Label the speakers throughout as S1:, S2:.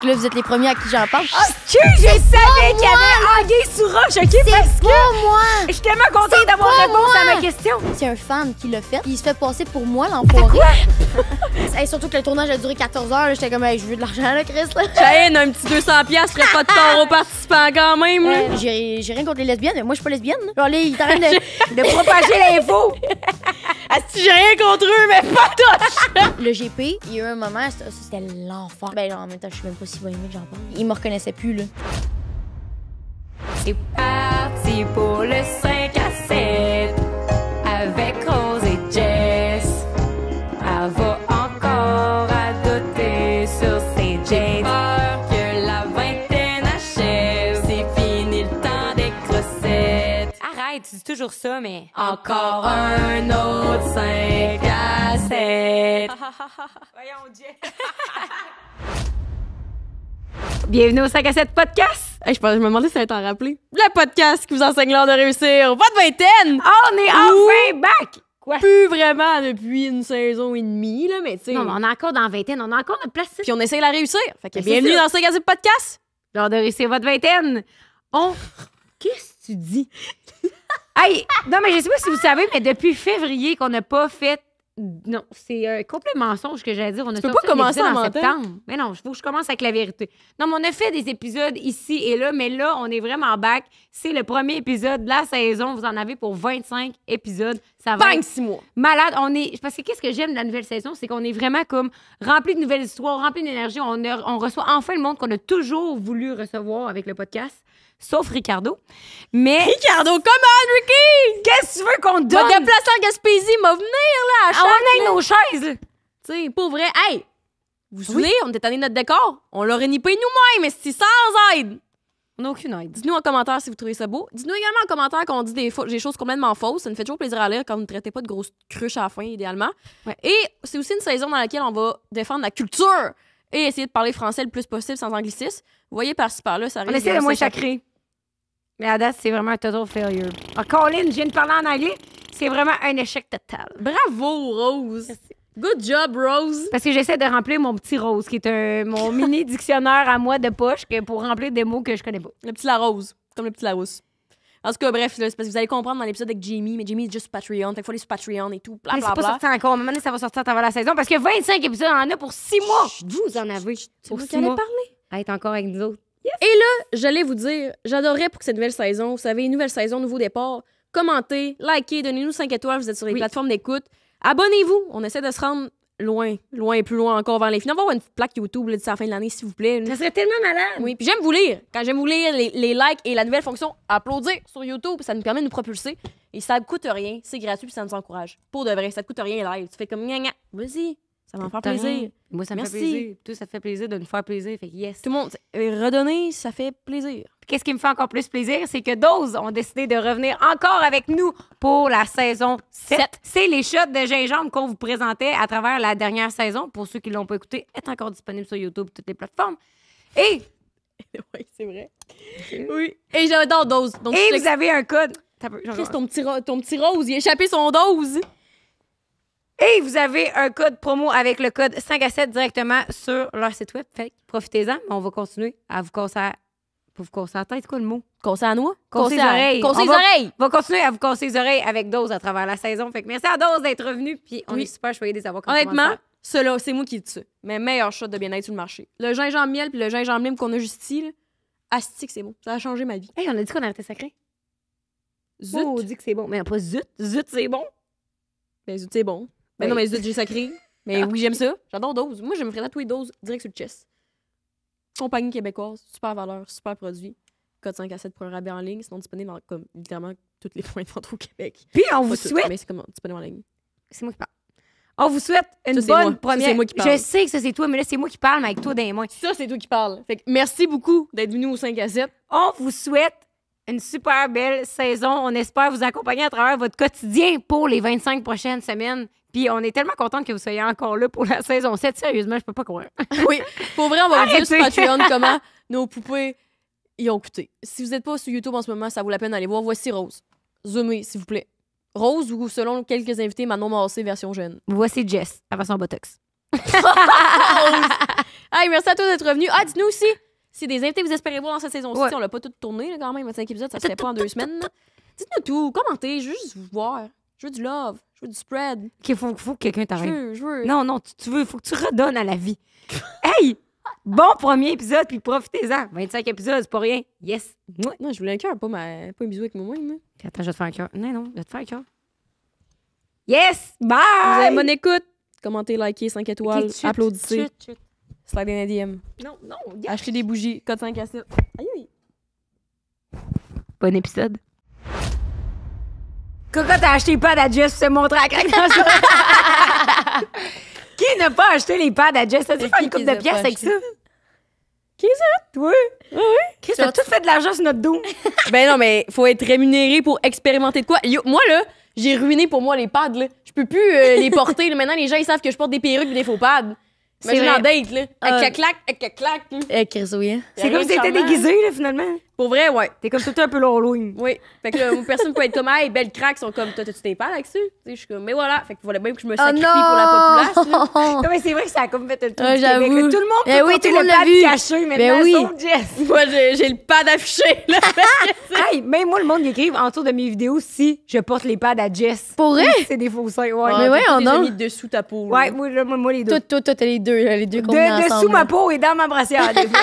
S1: Là, vous êtes les premiers à qui j'en parle.
S2: OK, je savais qu'il y avait Anguille sous roche, OK?
S1: C'est pas moi!
S2: Je suis tellement contente d'avoir
S1: pas
S2: réponse à
S1: moi.
S2: ma question.
S1: C'est un fan qui l'a fait. Il se fait passer pour moi, l'enfoiré. Hey, surtout que le tournage a duré 14 heures. J'étais comme, hey, je veux de l'argent, là, Chris. Là.
S3: Cheyenne, un petit 200$ ferait pas de tort aux participants quand même. Là.
S1: J'ai rien contre les lesbiennes, mais moi, je suis pas lesbienne. Genre, là, il est en train
S2: De propager l'info.
S3: Asti, j'ai rien contre eux, mais pas touche!
S1: Le GP, il y a eu un moment, c'était l'enfer. Ben, genre, en même temps, je sais même pas s'il va aimer que j'en parle. Il me reconnaissait plus, là.
S4: C'est parti pour le 5 à 7 avec Rose et Jess. Elle va encore adoter sur ses jeans. Peur que la vingtaine achève. C'est fini le temps des crossettes.
S2: Arrête, tu dis toujours ça, mais...
S4: Encore un autre 5 à 7.
S2: Voyons, Jess. Bienvenue au 5 à 7 podcast.
S3: Hey, je me demandais si ça allait t'en rappeler. Le podcast qui vous enseigne l'art de réussir. Votre vingtaine!
S2: On est enfin back. Quoi?
S3: Plus vraiment depuis une saison et demie, là, mais tu sais.
S2: Non, mais on est encore dans la vingtaine, on a encore notre place.
S3: Puis on essaye de la réussir. Fait que
S2: Mais c'est
S3: bienvenue
S2: ça.
S3: dans ce gazette podcast.
S2: Genre de réussir votre vingtaine. Qu'est-ce que tu dis? Hey, non, mais je sais pas si vous savez, mais depuis février qu'on n'a pas fait... Non, c'est un complet mensonge que j'allais dire. On a
S3: peux
S2: sorti
S3: pas commencer
S2: un épisode
S3: en
S2: en
S3: mentant.
S2: septembre. Mais non, il faut que je commence avec la vérité. Non, mais on a fait des épisodes ici et là, mais là, on est vraiment back. C'est le premier épisode de la saison. Vous en avez pour 25 épisodes. Ça va
S3: Bang,
S2: être
S3: 6 mois.
S2: malade. Parce que qu'est-ce que j'aime de la nouvelle saison, c'est qu'on est vraiment comme rempli de nouvelles histoires, rempli d'énergie. On reçoit enfin le monde qu'on a toujours voulu recevoir avec le podcast, sauf Ricardo. Mais
S3: Ricardo, come on, Ricky!
S2: qu'est-ce que tu veux qu'on te
S3: Va
S2: donne?
S3: déplacer en Gaspésie, m'a venir, là, à chaque...
S2: On est avec nos chaises. là.
S3: Tu sais, pour vrai, hey! Vous vous souvenez, on était tanné de notre décor? On l'aurait nippé nous-mêmes, mais c'est sans aide!
S2: On n'a aucune aide.
S3: Dites-nous en commentaire si vous trouvez ça beau. Dites-nous également en commentaire quand on dit des choses complètement fausses. Ça nous fait toujours plaisir à lire quand vous ne traitez pas de grosses cruches à la fin, idéalement.
S2: Ouais.
S3: Et c'est aussi une saison dans laquelle on va défendre la culture et essayer de parler français le plus possible sans anglicisme. Vous voyez, par-ci, par-là, ça
S2: On
S3: risque
S2: essaie de moins
S3: s'échapper.
S2: sacré. Mais à date, c'est vraiment un total failure. Ah, Colin, je viens de parler en anglais. C'est vraiment un échec total.
S3: Bravo, Rose! Good job, Rose!
S2: Parce que j'essaie de remplir mon petit rose, qui est mon mini dictionnaire à moi de poche pour remplir des mots que je connais pas.
S3: Le petit Larose, comme le petit Larousse. En tout cas, bref, là, c'est parce que vous allez comprendre dans l'épisode avec Jamie, mais Jamie est juste sur Patreon, fait qu'il faut aller sur Patreon et tout,
S2: Mais c'est pas
S3: blablabla.
S2: sorti encore. À un moment donné, ça va sortir à travers la saison parce que 25 épisodes, on en a pour 6 mois. Vous en avez.
S3: C'est
S2: Pour
S3: moi
S2: 6
S3: qui allais
S2: mois.
S3: parler.
S2: À être encore avec nous autres.
S3: J'allais vous dire, j'adorerais pour que cette nouvelle saison, vous savez, nouvelle saison, nouveau départ, commentez, likez, donnez-nous 5 étoiles, vous êtes sur les
S2: Oui.
S3: plateformes d'écoute. Abonnez-vous, on essaie de se rendre loin et plus loin encore vers les finales. On va avoir une petite plaque YouTube là, d'ici la fin de l'année, s'il vous plaît.
S2: Ça serait tellement malade.
S3: Oui, puis j'aime vous lire. Quand j'aime vous lire, les likes et la nouvelle fonction applaudir sur YouTube, ça nous permet de nous propulser. Et ça ne coûte rien, c'est gratuit puis ça nous encourage. Pour de vrai, ça ne coûte rien live. Tu fais comme gna gna, vas-y, ça va me faire plaisir.
S2: Moi, ça me
S3: Merci.
S2: fait plaisir. Toi, ça te fait plaisir de nous faire plaisir. Fait que yes.
S3: Tout le monde, redonner, ça fait plaisir.
S2: Qu'est-ce qui me fait encore plus plaisir, c'est que Dose ont décidé de revenir encore avec nous pour la saison 7. C'est les shots de gingembre qu'on vous présentait à travers la dernière saison. Pour ceux qui ne l'ont pas écouté, est encore disponible sur YouTube et toutes les plateformes. Et,
S3: Oui, c'est vrai. Oui. Et j'adore Dose. Donc,
S2: et
S3: je
S2: vous avez un code. T'as peu,
S3: Chris, ton petit rose, il a échappé son dose.
S2: Et vous avez un code promo avec le code 5 à 7 directement sur leur site web. Fait que profitez-en. On va continuer à vous casser pour vous casser la tête. C'est quoi le mot?
S3: Casser à noix?
S2: Casser les oreilles.
S3: Casser
S2: On
S3: les
S2: va-
S3: oreilles.
S2: On va continuer à vous casser les oreilles avec Dose à travers la saison. Fait que merci à Dose d'être revenu. Puis on
S3: Oui.
S2: est super choyés de les avoir comme
S3: Honnêtement,
S2: commentaire.
S3: ceux-là, c'est moi qui dis ça. Mais meilleur shot de bien-être sur le marché. Le gingembre miel puis le gingembre lime qu'on a juste ici, là, asti que c'est bon. Ça a changé ma vie.
S2: Hey, on a dit qu'on arrêtait sacré.
S3: Zut.
S2: Oh, on dit que c'est bon. Mais pas zut. Zut, c'est bon.
S3: Ben, zut, c'est bon. Ben
S2: Oui.
S3: non, mais zut, j'ai sacré. Mais oui, j'aime ça. J'adore Dose. Moi, je me ferais tatouer Dose direct sur le chest. Compagnie québécoise, super valeur, super produit. Code 5 à 7 pour un rabais en ligne, sinon disponible dans comme, littéralement tous les points de vente au Québec.
S2: Puis on vous
S3: Pas tous,
S2: souhaite.
S3: mais c'est comme disponible en ligne.
S2: C'est moi qui parle. On vous souhaite une
S3: Ça, c'est moi.
S2: bonne
S3: Ça,
S2: première.
S3: c'est moi qui parle.
S2: Je sais que ça, c'est toi, mais là, c'est moi qui parle, mais avec toi dans les mains.
S3: Ça, c'est toi qui parles. Fait que merci beaucoup d'être venu au 5 à 7.
S2: On vous souhaite une super belle saison. On espère vous accompagner à travers votre quotidien pour les 25 prochaines semaines. Puis on est tellement contente que vous soyez encore là pour la saison 7. Sérieusement, je peux pas croire.
S3: Oui, pour vrai, on va vous dire sur
S2: Arrêtez.
S3: Patreon comment nos poupées y ont coûté. Si vous n'êtes pas sur YouTube en ce moment, ça vaut la peine d'aller voir. Voici Rose. Zoomez, s'il vous plaît. Rose ou selon quelques invités, Manon Massé version jeune.
S2: Voici Jess, à façon Botox.
S3: Hey, merci à toi d'être revenu. Ah, dites-nous aussi, si des invités vous espérez voir dans cette saison-ci,
S2: Ouais.
S3: on l'a pas tout tourné, là, quand même. 25 épisodes, ça se fait pas en 2 semaines. là. Dites-nous tout, commentez, je veux juste vous voir. Je veux du love, je veux du spread.
S2: OK, faut que quelqu'un t'arrête.
S3: Je veux.
S2: Non, faut que tu redonnes à la vie. Hey! Bon premier épisode, puis profitez-en. 25 épisodes, c'est pas rien. Yes. Moi.
S3: Non, je voulais un cœur, pas un bisou avec moi. Moi.
S2: Attends, je vais te faire un cœur. Non, je vais te faire un cœur. Yes! Bye!
S3: Vous avez bonne écoute. Commentez, likez, 5 étoiles,
S2: Ok, chut,
S3: applaudissez.
S2: chut.
S3: Slide in a DM.
S2: Non.
S3: Achetez des bougies, code 5 à 7. Aïe,
S2: Bon épisode. Coco, t'as acheté les pads à Jess pour se montrer à quelqu'un. Qui n'a pas acheté les pads à Jess? T'as dû faire une coupe de pièces avec ça?
S3: Qui est ça?
S2: Toi? Oui. Chris, t'as tout fait de l'argent sur notre dos.
S3: Ben non, mais faut être rémunéré pour expérimenter de quoi. Yo, moi, là, j'ai ruiné pour moi les pads, là. Je peux plus les porter. Là. Maintenant, les gens, ils savent que je porte des perruques et des faux pads.
S2: C'est
S3: Imagine
S2: vrai.
S3: en date, là. Avec clac.
S1: Chris, oui.
S2: C'est comme si t'étais déguisé, là, finalement.
S3: Pour vrai, ouais.
S2: T'es comme tout le temps un peu l'Halloween.
S3: Oui. Fait que là, personne peut être comme, hey, belle craque, sont comme, t'as-tu tes pads avec ça? Tu sais, je suis comme, mais voilà. Fait que voilà bien que je me sacrifie pour la populace. là.
S1: non!
S2: Non, mais c'est vrai que ça a comme fait le tour
S1: Ah,
S2: du Québec.
S1: j'avoue.
S2: Là. Tout le monde peut
S1: Eh oui,
S2: porter
S1: tout le monde
S2: le
S1: l'a
S2: pad
S1: vu.
S2: caché maintenant,
S1: Ben oui.
S2: sauf Jess.
S3: Moi, j'ai le pad affiché, là.
S2: Hey, même moi, le monde y écrive en dessous de mes vidéos si je porte les pads à Jess.
S1: Pour vrai?
S2: C'est des faux seins, ouais.
S1: Mais ouais, on
S3: T'as
S1: a.
S3: mis dessous ta peau. là.
S2: Ouais, moi, les deux.
S1: Toi, t'as les deux, là, les deux combinés ensemble.
S2: Dessous ma
S1: là.
S2: peau et dans ma brassière. des fois.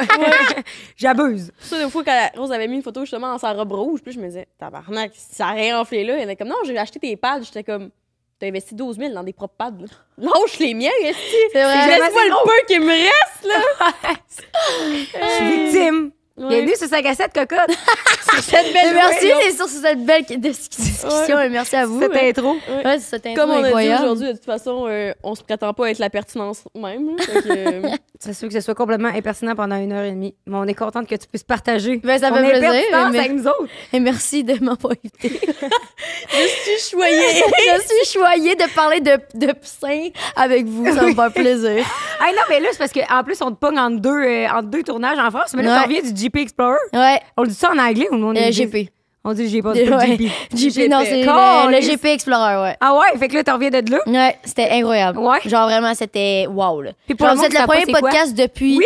S2: J'abuse.
S3: Ça, des fois, quand Rose avait mis une photo justement dans sa robe rouge, puis je me disais, tabarnak, ça a réenflé là. Elle était comme, non, j'ai acheté tes pads. J'étais comme, t'as investi 12 000 dans des propres pads. Là. Lâche les miens, esti.
S1: C'est vrai.
S3: Laisse-moi le peu qui me reste, là.
S2: Je suis victime.
S3: Ouais.
S2: Bienvenue sur 5 à 7, cocotte.
S3: Sur cette belle
S1: Merci,
S3: note.
S1: c'est sur cette belle discussion. Et merci à vous.
S2: Cette intro.
S1: Ouais, c'est cette intro
S3: Comme on a dit
S1: incroyable.
S3: aujourd'hui, de toute façon, on se prétend pas être la pertinence même. Là. Fait que,
S2: C'est sûr que ce soit complètement impertinent pendant 1h30. Mais on est contente que tu puisses partager.
S1: Ben, ça
S2: ton
S1: fait plaisir.
S2: impertinence
S1: Mais-
S2: avec nous autres.
S1: Et merci de m'avoir invité.
S3: je suis choyée.
S1: Je suis choyée de parler de sein avec vous. Ça me fait plaisir.
S2: Ah non, mais là, c'est parce qu'en plus, on te pogne entre deux tournages en France. Mais là,
S1: Ouais.
S2: t'en reviens du GP Explorer.
S1: Ouais,
S2: On le dit ça en anglais ou non?
S1: GP.
S2: On dit GP, on dit pas
S1: Ouais.
S2: GP.
S1: GP, non, c'est
S2: Cool.
S1: le GP Explorer, ouais.
S2: Ah ouais? Fait que là, t'en reviens de là?
S1: Ouais, c'était incroyable.
S2: Ouais.
S1: Genre vraiment, c'était wow, là.
S2: Puis pour
S1: Genre,
S2: le
S1: vous
S2: monde
S1: êtes
S2: qui
S1: le
S2: savent pas
S1: premier
S2: c'est quoi?
S1: podcast depuis,
S2: Oui.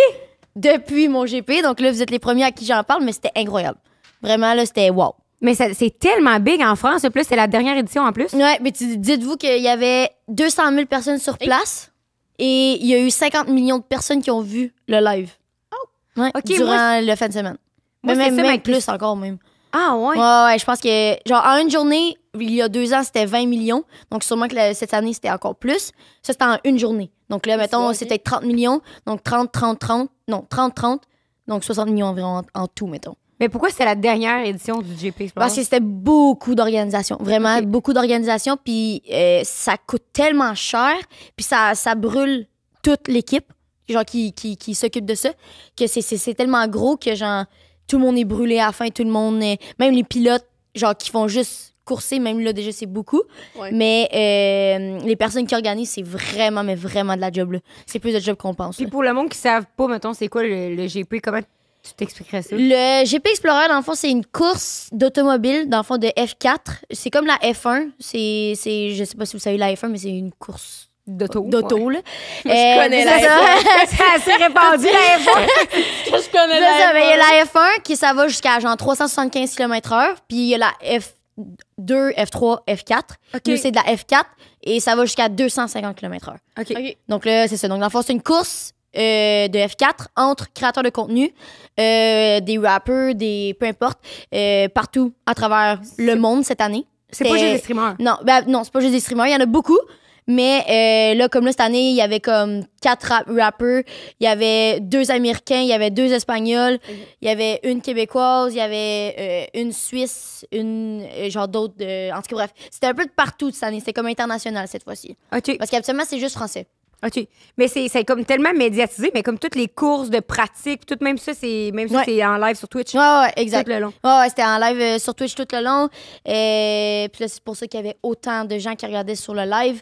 S1: depuis mon GP. Donc là, vous êtes les premiers à qui j'en parle, mais c'était incroyable. Vraiment, là, c'était wow.
S2: Mais c'est tellement big en France. En plus, c'est la dernière édition en plus.
S1: Ouais, mais dites-vous qu'il y avait 200 000 personnes sur place et il y a eu 50 millions de personnes qui ont vu le live. Oh! Ouais,
S2: Ok,
S1: durant le fin de semaine.
S2: moi,
S1: Mais
S2: c'est
S1: même,
S2: ça,
S1: même
S2: ma
S1: plus encore, même.
S2: Ah ouais?
S1: Ouais, je pense que, genre, en une journée, il y a 2 ans, c'était 20 millions. Donc, sûrement que cette année, c'était encore plus. Ça, c'était en une journée. Donc, là, mettons,
S3: ok.
S1: c'était 30 millions. Donc, 30. Non, 30. Donc, 60 millions environ en tout, mettons.
S2: Mais pourquoi c'est la dernière édition du GP Explorer?
S1: Parce que c'était beaucoup d'organisation. Vraiment,
S2: Ok.
S1: beaucoup d'organisation. Puis, ça coûte tellement cher. Puis, ça brûle toute l'équipe, genre, qui s'occupe de ça, que c'est tellement gros que, genre, tout le monde est brûlé à la fin. Tout le monde même les pilotes, genre, qui font juste courser, même là, déjà, c'est beaucoup.
S3: Ouais.
S1: Mais les personnes qui organisent, c'est vraiment, mais vraiment de la job, là. C'est plus de job qu'on pense,
S2: Puis
S1: là.
S2: pour le monde qui ne savent pas, mettons, c'est quoi le GP, comment tu t'expliquerais ça?
S1: Le GP Explorer, dans le fond, c'est une course d'automobile, dans le fond, de F4. C'est comme la F1. Je sais pas si vous savez la F1, mais c'est une course
S2: D'auto.
S1: d'auto, là.
S3: Moi, je connais la
S1: c'est ça.
S2: C'est assez répandu, la F1.
S3: je connais
S1: C'est ça, mais il y a
S3: la
S1: la F1 qui ça va jusqu'à genre 375 km/h, puis il y a la F2, F3, F4. Nous, c'est de la F4 et ça va jusqu'à 250 km/h.
S2: OK.
S3: OK.
S1: Donc là, c'est ça. Donc, dans le fond, c'est une course de F4 entre créateurs de contenu, des rappers, peu importe, partout à travers le monde cette année.
S2: C'est pas juste des streamers.
S1: Non, non, c'est pas juste des streamers. Il y en a beaucoup. Mais là, comme là, cette année, il y avait comme 4 rappers. Il y avait 2 Américains, il y avait 2 Espagnols, il y avait une Québécoise, il y avait une Suisse, une genre d'autres. En tout cas, bref. C'était un peu de partout cette année. C'était comme international cette fois-ci.
S2: OK.
S1: Parce qu'habituellement, c'est juste français.
S2: OK. Mais c'est comme tellement médiatisé, mais comme toutes les courses de pratique, tout même ça, c'est
S1: Ouais.
S2: c'est en live sur Twitch.
S1: Ouais, exact.
S2: Tout le long.
S1: Ouais, c'était en live sur Twitch tout le long. Puis là, c'est pour ça qu'il y avait autant de gens qui regardaient sur le live.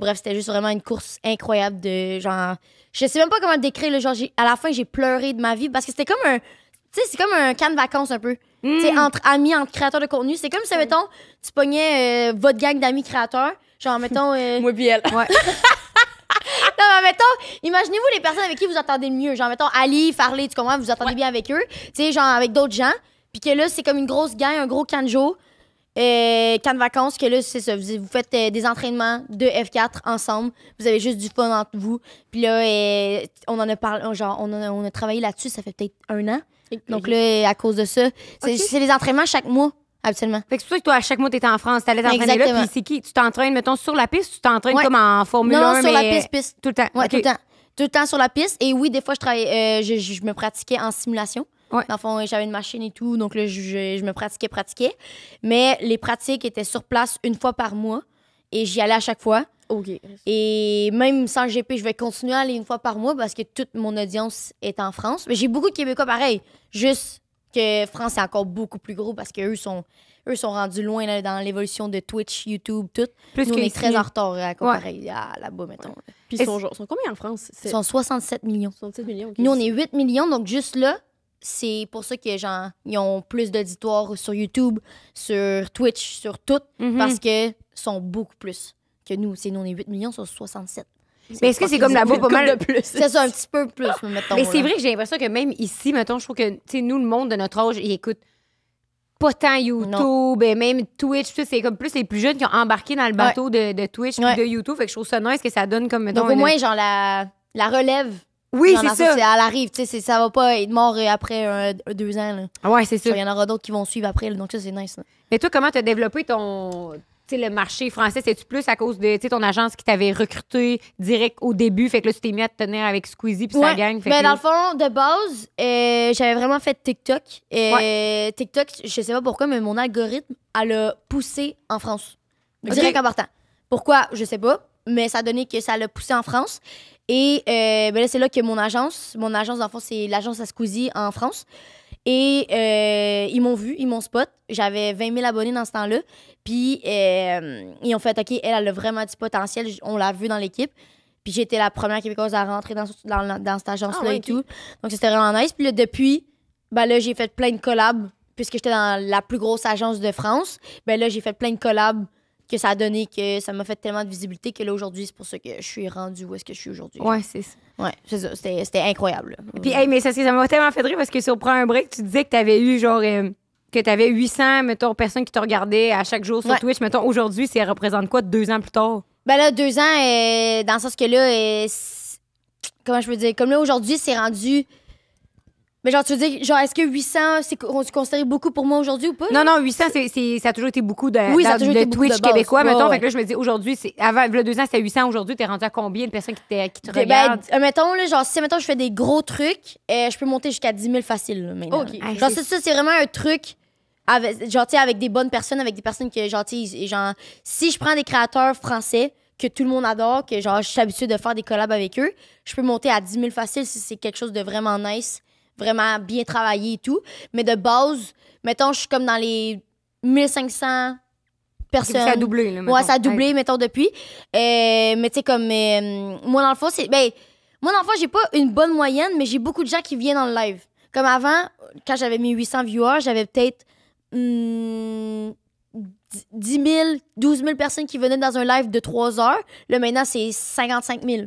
S1: Bref, c'était juste vraiment une course incroyable de genre. Je sais même pas comment le décrire. Là, genre, à la fin, j'ai pleuré de ma vie parce que c'était comme un. Tu sais, c'est comme un camp de vacances un peu. Tu sais, entre amis, entre créateurs de contenu. C'est comme si, mettons, tu pognais votre gang d'amis créateurs. Genre, mettons.
S3: Moi puis elle.
S2: Ouais.
S1: Non, Non, mais mettons, imaginez-vous les personnes avec qui vous entendez le mieux. Genre, mettons, Ali, Farley, tu comprends, vous entendez bien avec eux. Tu sais, genre, avec d'autres gens. Puis que là, c'est comme une grosse gang, un gros camp de jour. Camp de vacances, que là, c'est ça. Vous faites des entraînements de F4 ensemble. Vous avez juste du fun entre vous. Puis là, on en a parlé, genre, on a travaillé là-dessus, ça fait peut-être 1 an. Donc là, à cause de ça, c'est les entraînements chaque mois, absolument.
S2: Fait que c'est pour ça que toi, à chaque mois, t'étais en France, t'allais t'entraîner là, puis c'est qui? Tu t'entraînes, mettons, sur la piste, tu t'entraînes comme en Formule 1,
S1: non, sur
S2: mais...
S1: la piste.
S2: Tout le temps?
S1: Ouais,
S2: OK.
S1: tout le temps. Tout le temps sur la piste. Et oui, des fois, je travaillais, je me pratiquais en simulation.
S2: Ouais.
S1: Dans le fond, j'avais une machine et tout, donc là, je me pratiquais. Mais les pratiques étaient sur place 1 fois par mois et j'y allais à chaque fois.
S3: OK.
S1: Et même sans GP, je vais continuer à aller 1 fois par mois parce que toute mon audience est en France. Mais j'ai beaucoup de Québécois pareil. Juste que France est encore beaucoup plus gros parce qu'eux sont rendus loin là, dans l'évolution de Twitch, YouTube, tout.
S2: Plus
S1: Nous, on est
S2: qu'ici.
S1: très en retard à comparer à là-bas, mettons.
S3: Puis ils sont combien en France?
S1: Ils sont 67 millions.
S3: 67 millions. OK.
S1: Nous, on est 8 millions, donc juste là, c'est pour ça que genre, ils ont plus d'auditoire sur YouTube, sur Twitch, sur tout, parce que sont beaucoup plus que nous. Nous, on est 8 millions sur 67.
S2: Mais est-ce que c'est comme là-bas pas mal
S3: de plus.
S1: C'est ça, un petit peu plus, mettons.
S2: Mais c'est
S1: là.
S2: vrai que j'ai l'impression que même ici, mettons, je trouve que, tu sais, nous, le monde de notre âge, ils écoutent pas tant YouTube, et même Twitch, tout, c'est comme plus les plus jeunes qui ont embarqué dans le bateau de Twitch puis de YouTube. Fait que je trouve ça nice que ça donne comme, mettons...
S1: Donc, au moins, genre, la relève.
S2: Oui,
S1: genre,
S2: c'est
S1: dans
S2: ça.
S1: Elle arrive, tu sais, ça va pas être mort après 2 ans. Là.
S2: Ouais, c'est ça.
S1: Il y en aura d'autres qui vont suivre après, là, donc ça, c'est nice. Là.
S2: Mais toi, comment t'as développé ton... Tu sais, le marché français, c'est-tu plus à cause de, tu sais, ton agence qui t'avait recruté direct au début, fait que là, tu t'es mis à te tenir avec Squeezie puis sa gang. Fait
S1: mais
S2: que
S1: dans
S2: là-
S1: le fond, de base, j'avais vraiment fait TikTok. TikTok, je sais pas pourquoi, mais mon algorithme, elle a poussé en France. Direct en partant. Pourquoi? Je sais pas, mais ça a donné que ça l'a poussé en France. Et ben là, c'est là que mon agence, dans le fond, c'est l'agence à Squeezie en France. Et ils m'ont vu, ils m'ont spot. J'avais 20 000 abonnés dans ce temps-là. Puis ils ont fait, OK, elle a vraiment du potentiel. On l'a vu dans l'équipe. Puis j'étais la première Québécoise à rentrer dans cette agence-là et tout. Donc c'était vraiment nice. Puis là, depuis, ben là, j'ai fait plein de collabs. Puisque j'étais dans la plus grosse agence de France, ben là, j'ai fait plein de collabs que ça a donné que ça m'a fait tellement de visibilité que là, aujourd'hui, c'est pour ça que je suis rendue où est-ce que je suis aujourd'hui.
S2: Ouais, c'est ça.
S1: Ouais, c'est ça. C'était incroyable. Là.
S2: Puis, hey, mais ça m'a tellement fait rire parce que sur Prends un break, tu disais que t'avais eu genre... que t'avais 800, mettons, personnes qui te regardaient à chaque jour sur Twitch. Mettons, aujourd'hui, ça représente quoi 2 ans plus tard?
S1: Ben là, 2 ans, dans le sens que là, comment je peux dire? Comme là, aujourd'hui, c'est rendu... Mais genre, tu veux dire, genre, est-ce que 800, c'est considéré beaucoup pour moi aujourd'hui ou pas?
S2: Non, 800, ça a toujours été beaucoup de,
S1: Oui, ça a toujours été beaucoup
S2: Twitch
S1: de base.
S2: québécois, mettons.
S1: Ouais.
S2: Fait que là, je me dis, aujourd'hui, avant, le 2 ans, c'était 800. Aujourd'hui, t'es rendu à combien de personnes qui te
S1: Ben,
S2: regardent?
S1: mettons, là, genre, si mettons, je fais des gros trucs, je peux monter jusqu'à 10 000 facile, là, maintenant.
S3: OK.
S1: Genre, c'est vraiment un truc, genre, tu sais, avec des bonnes personnes, avec des personnes que, genre, tu sais, genre, si je prends des créateurs français que tout le monde adore, que, genre, je suis habituée de faire des collabs avec eux, je peux monter à 10 000 facile si c'est quelque chose de vraiment nice, vraiment bien travaillé et tout. Mais de base, mettons, je suis comme dans les 1500 personnes.
S2: Ça a doublé, là, mettons.
S1: Ouais, ça a doublé, mettons, depuis. Mais tu sais, comme, moi, dans le fond, moi, dans le fond, j'ai pas une bonne moyenne, mais j'ai beaucoup de gens qui viennent dans le live. Comme avant, quand j'avais mes 800 viewers, j'avais peut-être 10 000, 12 000 personnes qui venaient dans un live de 3 heures. Là, maintenant, c'est 55 000.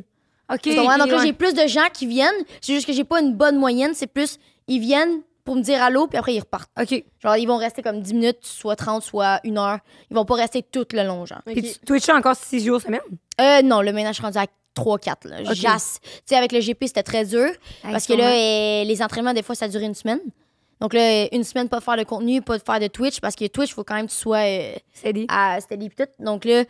S2: OK.
S1: Tu comprends? Donc là,
S2: ouais.
S1: j'ai plus de gens qui viennent. C'est juste que j'ai pas une bonne moyenne. C'est plus, ils viennent pour me dire allô, puis après, ils repartent.
S2: OK.
S1: Genre, ils vont rester comme 10 minutes, soit 30, soit 1 heure. Ils vont pas rester tout le long, genre.
S2: Puis tu Twitches encore 6 jours semaine?
S1: Non, là, maintenant, je suis rendue à 3-4. Là.
S2: Ok.
S1: Jasse. Tu sais, avec le GP, c'était très dur. Parce que là, les entraînements, des fois, ça dure 1 semaine. Donc là, 1 semaine, pas de faire de contenu, pas de faire de Twitch. Parce que Twitch, il faut quand même que tu sois
S2: Steady.
S1: à steady pis tout. Donc là,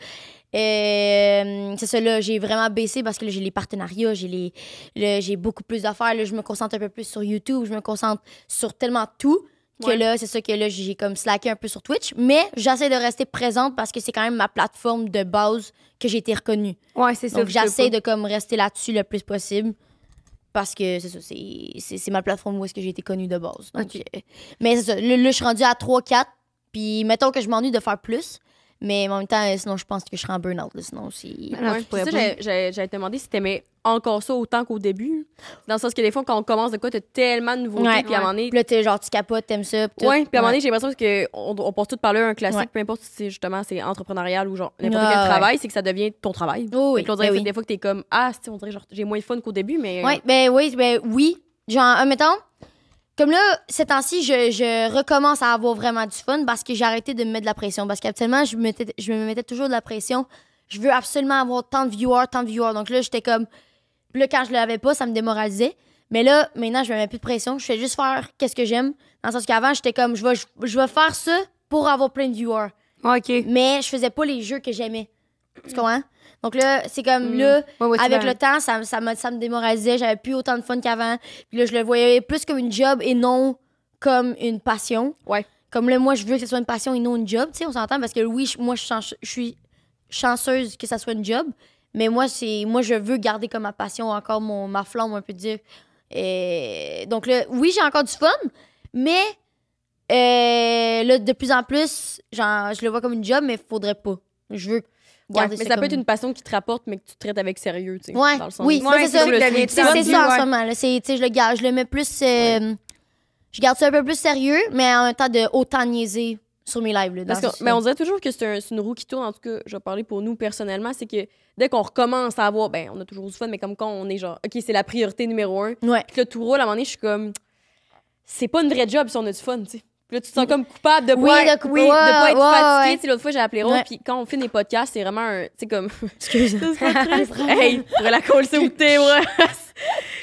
S1: c'est ça, là, j'ai vraiment baissé parce que là, j'ai les partenariats, j'ai beaucoup plus d'affaires. Là, je me concentre un peu plus sur YouTube, je me concentre sur tellement tout que là, c'est ça que là, j'ai comme slacké un peu sur Twitch. Mais j'essaie de rester présente parce que c'est quand même ma plateforme de base que j'ai été reconnue.
S2: Ouais, c'est ça.
S1: Donc j'essaie de comme rester là-dessus le plus possible. Parce que c'est ça, c'est ma plateforme où est-ce que j'ai été connue de base. Donc, mais c'est ça, là, je suis rendue à 3-4. Puis mettons que je m'ennuie de faire plus. Mais en même temps, sinon, je pense que je serais en burn-out. Là, sinon, c'est...
S2: Non,
S3: Ouais,
S2: tu pourrais
S3: c'est
S2: pas.
S3: ça, j'allais te demander si t'aimais encore ça autant qu'au début. Dans le sens que des fois, quand on commence de quoi, t'as tellement de nouveautés,
S1: Ouais.
S3: puis à un moment donné...
S1: Puis là, t'es genre, tu capotes, t'aimes ça. Puis tout.
S3: Ouais, puis à un moment donné, j'ai l'impression qu'on passe tout par là, un classique,
S1: Ouais.
S3: peu importe si c'est justement c'est entrepreneurial ou genre n'importe
S1: Ah,
S3: quel
S1: ouais.
S3: travail, c'est que ça devient ton travail.
S1: Oh, oui,
S3: Fait que là, on dirait
S1: ben
S3: que
S1: oui.
S3: des fois que t'es comme, on dirait genre, j'ai moins de fun qu'au début, mais...
S1: Ouais, ben oui. Genre, mettons, comme là, ces temps-ci, je recommence à avoir vraiment du fun parce que j'ai arrêté de me mettre de la pression. Parce qu'habituellement, je me mettais toujours de la pression. Je veux absolument avoir tant de viewers. Donc là, j'étais comme... Puis là, quand je l'avais pas, ça me démoralisait. Mais là, maintenant, je me mets plus de pression. Je fais juste faire qu'est-ce que j'aime. Dans le sens qu'avant, j'étais comme, je vais faire ça pour avoir plein de viewers.
S2: OK.
S1: Mais je faisais pas les jeux que j'aimais. Tu comprends? Donc là, c'est comme là,
S2: Ouais, ouais, tu
S1: avec
S2: vas-
S1: le temps, ça me démoralisait. J'avais plus autant de fun qu'avant. Puis là, je le voyais plus comme une job et non comme une passion.
S3: Ouais.
S1: Comme là, moi, je veux que ce soit une passion et non une job. Tu sais, on s'entend parce que oui, moi, je suis chanceuse que ça soit une job. Mais moi, je veux garder comme ma passion encore ma flamme, on peut dire. Et donc là, oui, j'ai encore du fun, mais là, de plus en plus, genre, je le vois comme une job, mais il faudrait pas. Je veux
S3: Ouais,
S1: garder
S3: mais
S1: ça
S3: ça peut
S1: comme...
S3: être une passion qui te rapporte, mais que tu traites avec sérieux, tu sais.
S1: Ouais,
S3: dans le sens
S1: oui,
S3: où-
S1: ça, c'est ça.
S3: comme le
S2: C'est-
S3: street
S2: c'est
S3: fun,
S1: C'est
S2: rendu,
S1: ça en
S2: ouais.
S1: ce moment. Là. Tu sais, je le garde, je le mets plus... je garde ça un peu plus sérieux, mais en même temps de autant niaiser sur mes lives. Là, dans
S3: Parce
S1: ce
S3: que, mais on dirait toujours que c'est une roue qui tourne. En tout cas, je vais parler pour nous personnellement. C'est que dès qu'on recommence à avoir, on a toujours du fun, mais comme quand on est genre, OK, c'est la priorité numéro 1.
S1: Ouais.
S3: Puis là, tout roule, à un moment donné, je suis comme, c'est pas une vraie job si on a du fun, tu sais. Puis là, tu te sens comme coupable de
S1: Oui,
S3: pas,
S1: de couper,
S3: de pas être
S1: ouais,
S3: fatigué.
S1: ouais.
S3: Tu sais, l'autre fois, j'ai appelé Rose,
S1: Ouais.
S3: puis quand on fait des podcasts, c'est vraiment un, tu sais, comme,
S1: Excuse.
S3: hey, pour la colle, c'est où t'es, ouais.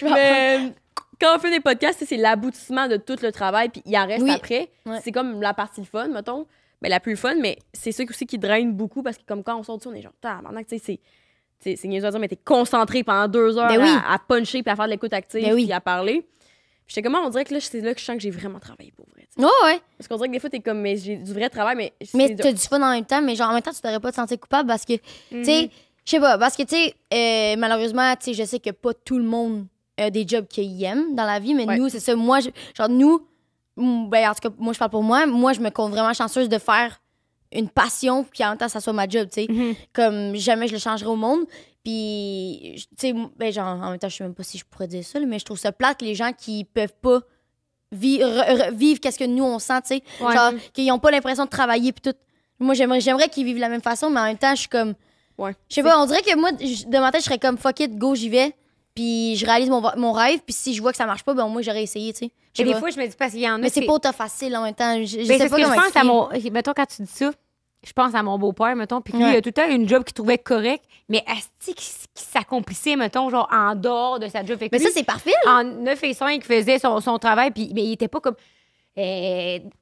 S3: Mais quand on fait des podcasts, tu sais, c'est l'aboutissement de tout le travail, puis il en reste
S1: Oui.
S3: après.
S1: Ouais.
S3: C'est comme la partie le fun, mettons. Mais la plus fun, mais c'est ça aussi qui draine beaucoup parce que comme quand on sort dessus, on est genre, maintenant, tu sais, c'est niaiseux à dire, mais t'es concentré pendant 2 heures
S1: Ben oui.
S3: à puncher puis à faire de l'écoute active
S1: Ben oui.
S3: puis à parler. J'étais comment on dirait que là, c'est là que je sens que j'ai vraiment travaillé pour vrai. tu sais.
S1: Ouais, ouais.
S3: Parce qu'on dirait que des fois, t'es comme, mais j'ai du vrai travail, mais.
S1: Mais
S3: c'est-
S1: t'as du fun en même temps, mais genre en même temps, tu devrais pas te sentir coupable parce que, tu sais, je sais pas, parce que, tu sais, malheureusement, tu sais, je sais que pas tout le monde a des jobs qu'ils aiment dans la vie, mais
S3: Ouais.
S1: nous, c'est ça. Moi, genre, nous, ben, en tout cas, moi, je parle pour moi. Moi, je me compte vraiment chanceuse de faire une passion, puis en même temps, ça soit ma job, tu sais. Comme jamais je le changerai au monde. Puis, tu sais, ben, genre, en même temps, je sais même pas si je pourrais dire ça, là, mais je trouve ça plate, les gens qui peuvent pas vivre qu'est-ce que nous, on sent, tu sais.
S2: Ouais.
S1: Genre, qu'ils ont pas l'impression de travailler, puis tout. Moi, j'aimerais qu'ils vivent de la même façon, mais en même temps, je suis comme.
S3: Ouais.
S1: Je sais pas, on dirait que moi, de ma tête, je serais comme fuck it, go, j'y vais. Puis je réalise mon rêve, puis si je vois que ça marche pas, ben moi, j'aurais essayé, tu sais. Je sais
S2: Et des
S1: pas.
S2: fois, je me dis, parce qu'il y en a.
S1: Mais c'est pas autant facile en même temps. Je
S2: Ben,
S1: sais
S2: c'est
S1: pas
S2: ce que
S1: comment
S2: je pense à
S1: expliquer.
S2: mon. Mettons, quand tu dis ça, je pense à mon beau-père, mettons, puis lui,
S1: Ouais.
S2: il a tout le temps une job qu'il trouvait correct, mais asti qui s'accomplissait, mettons, genre en dehors de sa job. Fait que
S1: Mais
S2: lui,
S1: ça, c'est parfait.
S2: en 9 et 5, il faisait son travail, puis mais il était pas comme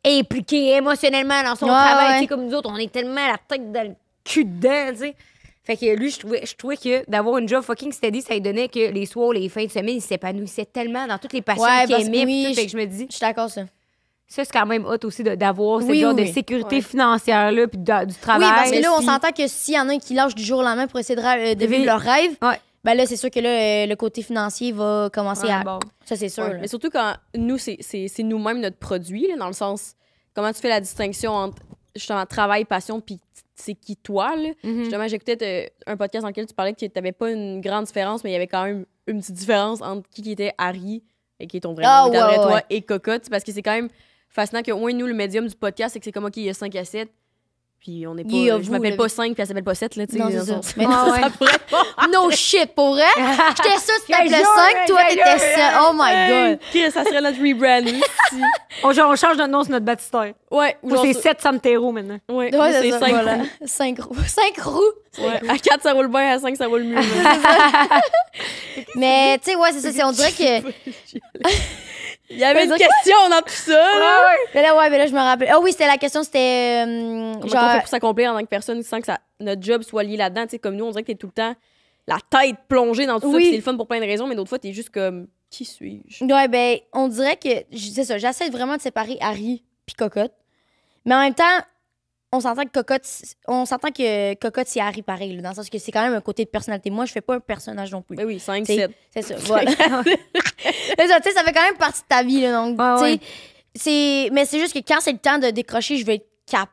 S2: impliqué émotionnellement dans son
S1: Ouais,
S2: travail.
S1: ouais.
S2: Tu sais, comme nous autres, on est tellement la tête dans le cul dedans, tu sais. Fait que lui, je trouvais que d'avoir une job fucking steady, ça lui donnait que les soirs, les fins de semaine, il s'épanouissait tellement dans toutes les passions
S1: Ouais,
S2: qu'il
S1: parce que
S2: aimait.
S1: oui,
S2: puis tout. Fait que je me dis,
S1: Je suis d'accord, ça.
S2: ça, c'est quand même hot aussi d'avoir ce
S1: Oui,
S2: genre
S1: oui,
S2: de
S1: oui.
S2: sécurité
S3: Ouais.
S2: financière-là, puis du travail.
S1: Oui, parce que là, on
S2: Puis-
S1: s'entend que s'il y en a un qui lâche du jour au lendemain pour essayer de vivre leur rêve,
S2: Ouais.
S1: ben là, c'est sûr que là, le côté financier va commencer
S2: Ouais,
S1: à.
S2: bon.
S1: Ça, c'est sûr.
S3: Ouais.
S1: là.
S3: Mais surtout quand nous, c'est nous-mêmes notre produit, là, dans le sens, comment tu fais la distinction entre justement travail, passion, puis c'est qui toi, là.
S2: Mhm.
S3: Justement, j'écoutais un podcast dans lequel tu parlais que tu n'avais pas une grande différence, mais il y avait quand même une petite différence entre qui était Harry, et qui est ton vrai
S1: Ah,
S3: nom, et ta
S1: ouais,
S3: vraie toi,
S1: ouais.
S3: et Cocotte, parce que c'est quand même fascinant qu'au moins, nous, le médium du podcast, c'est que c'est comme, OK, il y a 5 à 7, puis on n'est pas...
S1: Il y a
S3: je
S1: vous,
S3: m'appelle
S1: le-
S3: pas 5, puis elle s'appelle pas 7, là, tu sais.
S1: Non, c'est
S3: dans
S1: ça.
S3: le sens-
S1: Mais
S2: Ah,
S3: ça
S2: ouais.
S3: pourrait pas...
S1: No shit, pour vrai? J'étais ça, tu t'appelais
S2: jure,
S1: 5, toi,
S2: je
S1: t'étais
S2: jure.
S1: 7. Oh my god.
S3: Chris, ça serait notre rebrand, aussi.
S2: On change notre nom sur notre baptistère.
S3: Ouais, ou
S2: Moi,
S3: genre
S2: c'est
S3: ça-
S2: 7 Santero maintenant.
S3: Ouais,
S1: Ouais,
S3: c'est
S1: ça,
S3: 5
S1: voilà. 5 roues. 5 roues.
S3: Ouais. À 4, ça roule bien, à 5, ça roule mieux. là.
S1: Mais, tu sais, ouais, c'est ça. On dirait que.
S3: Il y avait une
S1: dire
S3: question dans tout ça, là.
S1: Mais là, je me rappelle. Ah oui, c'était la question, c'était.
S3: Comment on
S1: genre.
S3: fait pour s'accomplir en tant que personne sans que notre job soit lié là-dedans? Tu sais, comme nous, on dirait que t'es tout le temps la tête plongée dans tout ça,
S1: Oui.
S3: puis c'est le fun pour plein de raisons, mais d'autres fois, t'es juste comme, qui suis-je?
S1: Ouais, ben, on dirait que. C'est ça, j'essaie vraiment de séparer Harry puis Cocotte. Mais en même temps, on s'entend que Cocotte, c'est Harry pareil, là, dans le sens que c'est quand même un côté de personnalité. Moi, je fais pas un personnage non plus.
S3: Ben oui, 5,
S1: T'sais,
S3: 7.
S1: C'est ça, voilà. C'est ça, tu sais, ça fait quand même partie de ta vie, là, donc,
S2: Ouais,
S1: tu sais, mais c'est juste que quand c'est le temps de décrocher, je vais être capable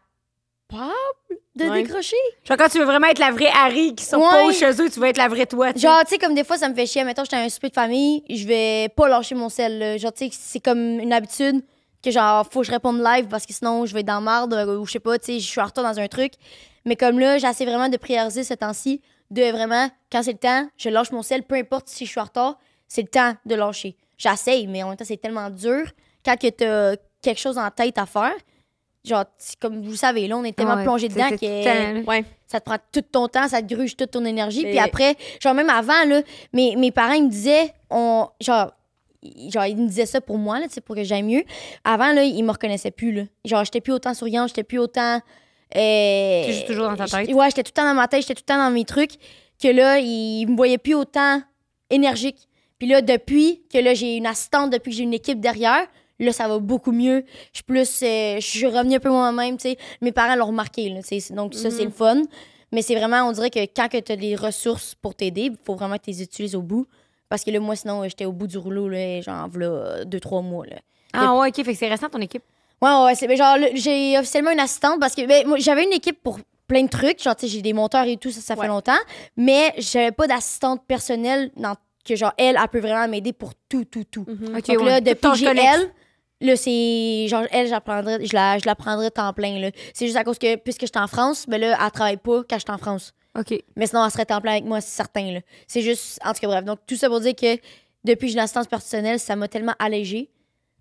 S1: de
S3: Ouais.
S1: décrocher.
S2: Genre, quand tu veux vraiment être la vraie Harry qui sont
S1: Ouais.
S2: pas chez eux, tu veux être la vraie toi. tu sais.
S1: Genre, tu sais, comme des fois, ça me fait chier. Mettons, j'étais à un souper de famille, je vais pas lâcher mon sel. Là. Genre, tu sais, c'est comme une habitude que, genre, faut que je réponde live parce que sinon, je vais être dans la marde ou je sais pas, tu sais, je suis en retard dans un truc. Mais comme là, j'essaie vraiment de prioriser ce temps-ci, de vraiment, quand c'est le temps, je lâche mon sel, peu importe si je suis en retard, c'est le temps de lâcher. J'essaye, mais en même temps, c'est tellement dur. Quand que t'as quelque chose en tête à faire, genre, comme vous le savez, là, on est tellement
S2: Ouais,
S1: plongé dedans
S2: c'était
S1: que
S2: tout le temps,
S3: Ouais.
S1: ça te prend tout ton temps, ça te gruge toute ton énergie.
S3: Mais-
S1: Puis après, genre, même avant, là, mes parents, ils me disaient, genre, ils me disaient ça pour moi, là, tu sais, pour que j'aille mieux. Avant, là, ils me reconnaissaient plus, là. Genre, j'étais plus autant souriante, j'étais plus autant.
S2: T'es juste toujours dans ta tête.
S1: Ouais, j'étais tout le temps dans ma tête, j'étais tout le temps dans mes trucs. Que là, ils me voyaient plus autant énergique. Puis là, depuis que là, j'ai une assistante, depuis que j'ai une équipe derrière, là, ça va beaucoup mieux. Je suis plus. Je suis revenue un peu moi-même, tu sais. Mes parents l'ont remarqué, là, tu sais. Donc, ça, c'est le fun. Mais c'est vraiment, on dirait que quand tu as des ressources pour t'aider, il faut vraiment que tu les utilises au bout. Parce que là, moi, sinon, j'étais au bout du rouleau, là, genre, là, 2-3 mois, là.
S2: Ah ouais, OK, fait que c'est récent ton équipe.
S1: Ouais, c'est, ben, genre, là, j'ai officiellement une assistante parce que, ben, moi, j'avais une équipe pour plein de trucs. Genre, tu sais, j'ai des monteurs et tout, ça fait
S3: Ouais.
S1: longtemps. Mais j'avais pas d'assistante personnelle que, genre, elle peut vraiment m'aider pour tout.
S2: OK,
S1: Donc
S2: ouais.
S1: là,
S2: Tout
S1: depuis
S2: ton
S1: que j'ai
S2: connexe.
S1: elle, là, c'est. Genre, elle, je la prendrais temps plein, là. C'est juste à cause que, puisque j'étais en France, ben là, elle travaille pas quand j'étais en France.
S2: OK.
S1: Mais sinon, elle serait temps plein avec moi, c'est certain, là. C'est juste. En tout cas, bref. Donc, tout ça pour dire que depuis que j'ai une assistance personnelle, ça m'a tellement allégé.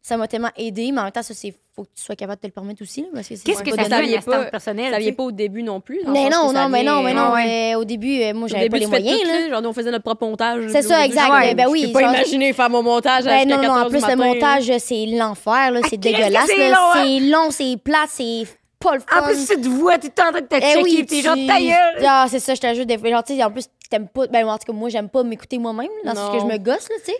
S1: Ça m'a tellement aidé. Mais en même temps, ça, c'est. Faut que tu sois capable de te le permettre aussi, là. Parce que c'est
S2: Qu'est-ce que
S1: pas
S2: ça
S1: de-
S3: ça
S2: fait une
S3: vient
S2: assistante
S3: pas-
S2: personnelle?
S3: Ça
S2: tu
S3: vient
S2: sais?
S3: pas au début non plus. dans le
S1: Mais
S3: sens
S1: non,
S3: que ça
S1: non, mais
S3: vient-
S1: non, mais non.
S2: Ah ouais.
S1: Mais au début, moi,
S3: Au
S1: j'avais
S3: début,
S1: pas les
S3: tu fais
S1: moyens,
S3: tout,
S1: là.
S3: Genre, nous, on faisait notre propre montage.
S1: C'est ça, exact.
S2: Ouais,
S1: Ben oui.
S3: Je peux pas
S1: genre-
S3: imaginer faire mon montage
S1: Ben
S3: jusqu'à
S1: non, non,
S3: 4
S1: en
S3: heures du
S1: plus, le
S3: matin, là.
S1: montage, c'est l'enfer, là. C'est
S2: qu'est-ce que
S1: dégueulasse,
S2: c'est
S1: là.
S2: long, hein?
S1: C'est long, c'est plat, c'est pas le fun.
S2: En plus, tu te vois, t'es en train de te
S1: Eh
S2: checker,
S1: oui,
S2: t'es genre ta gueule.
S1: Ah, c'est ça, je t'ajoute des fois. Genre, tu sais, en plus, t'aimes pas. Ben, en tout cas, moi, j'aime pas m'écouter moi-même, là, dans ce que je
S3: Non.
S1: me gosse, là, tu sais.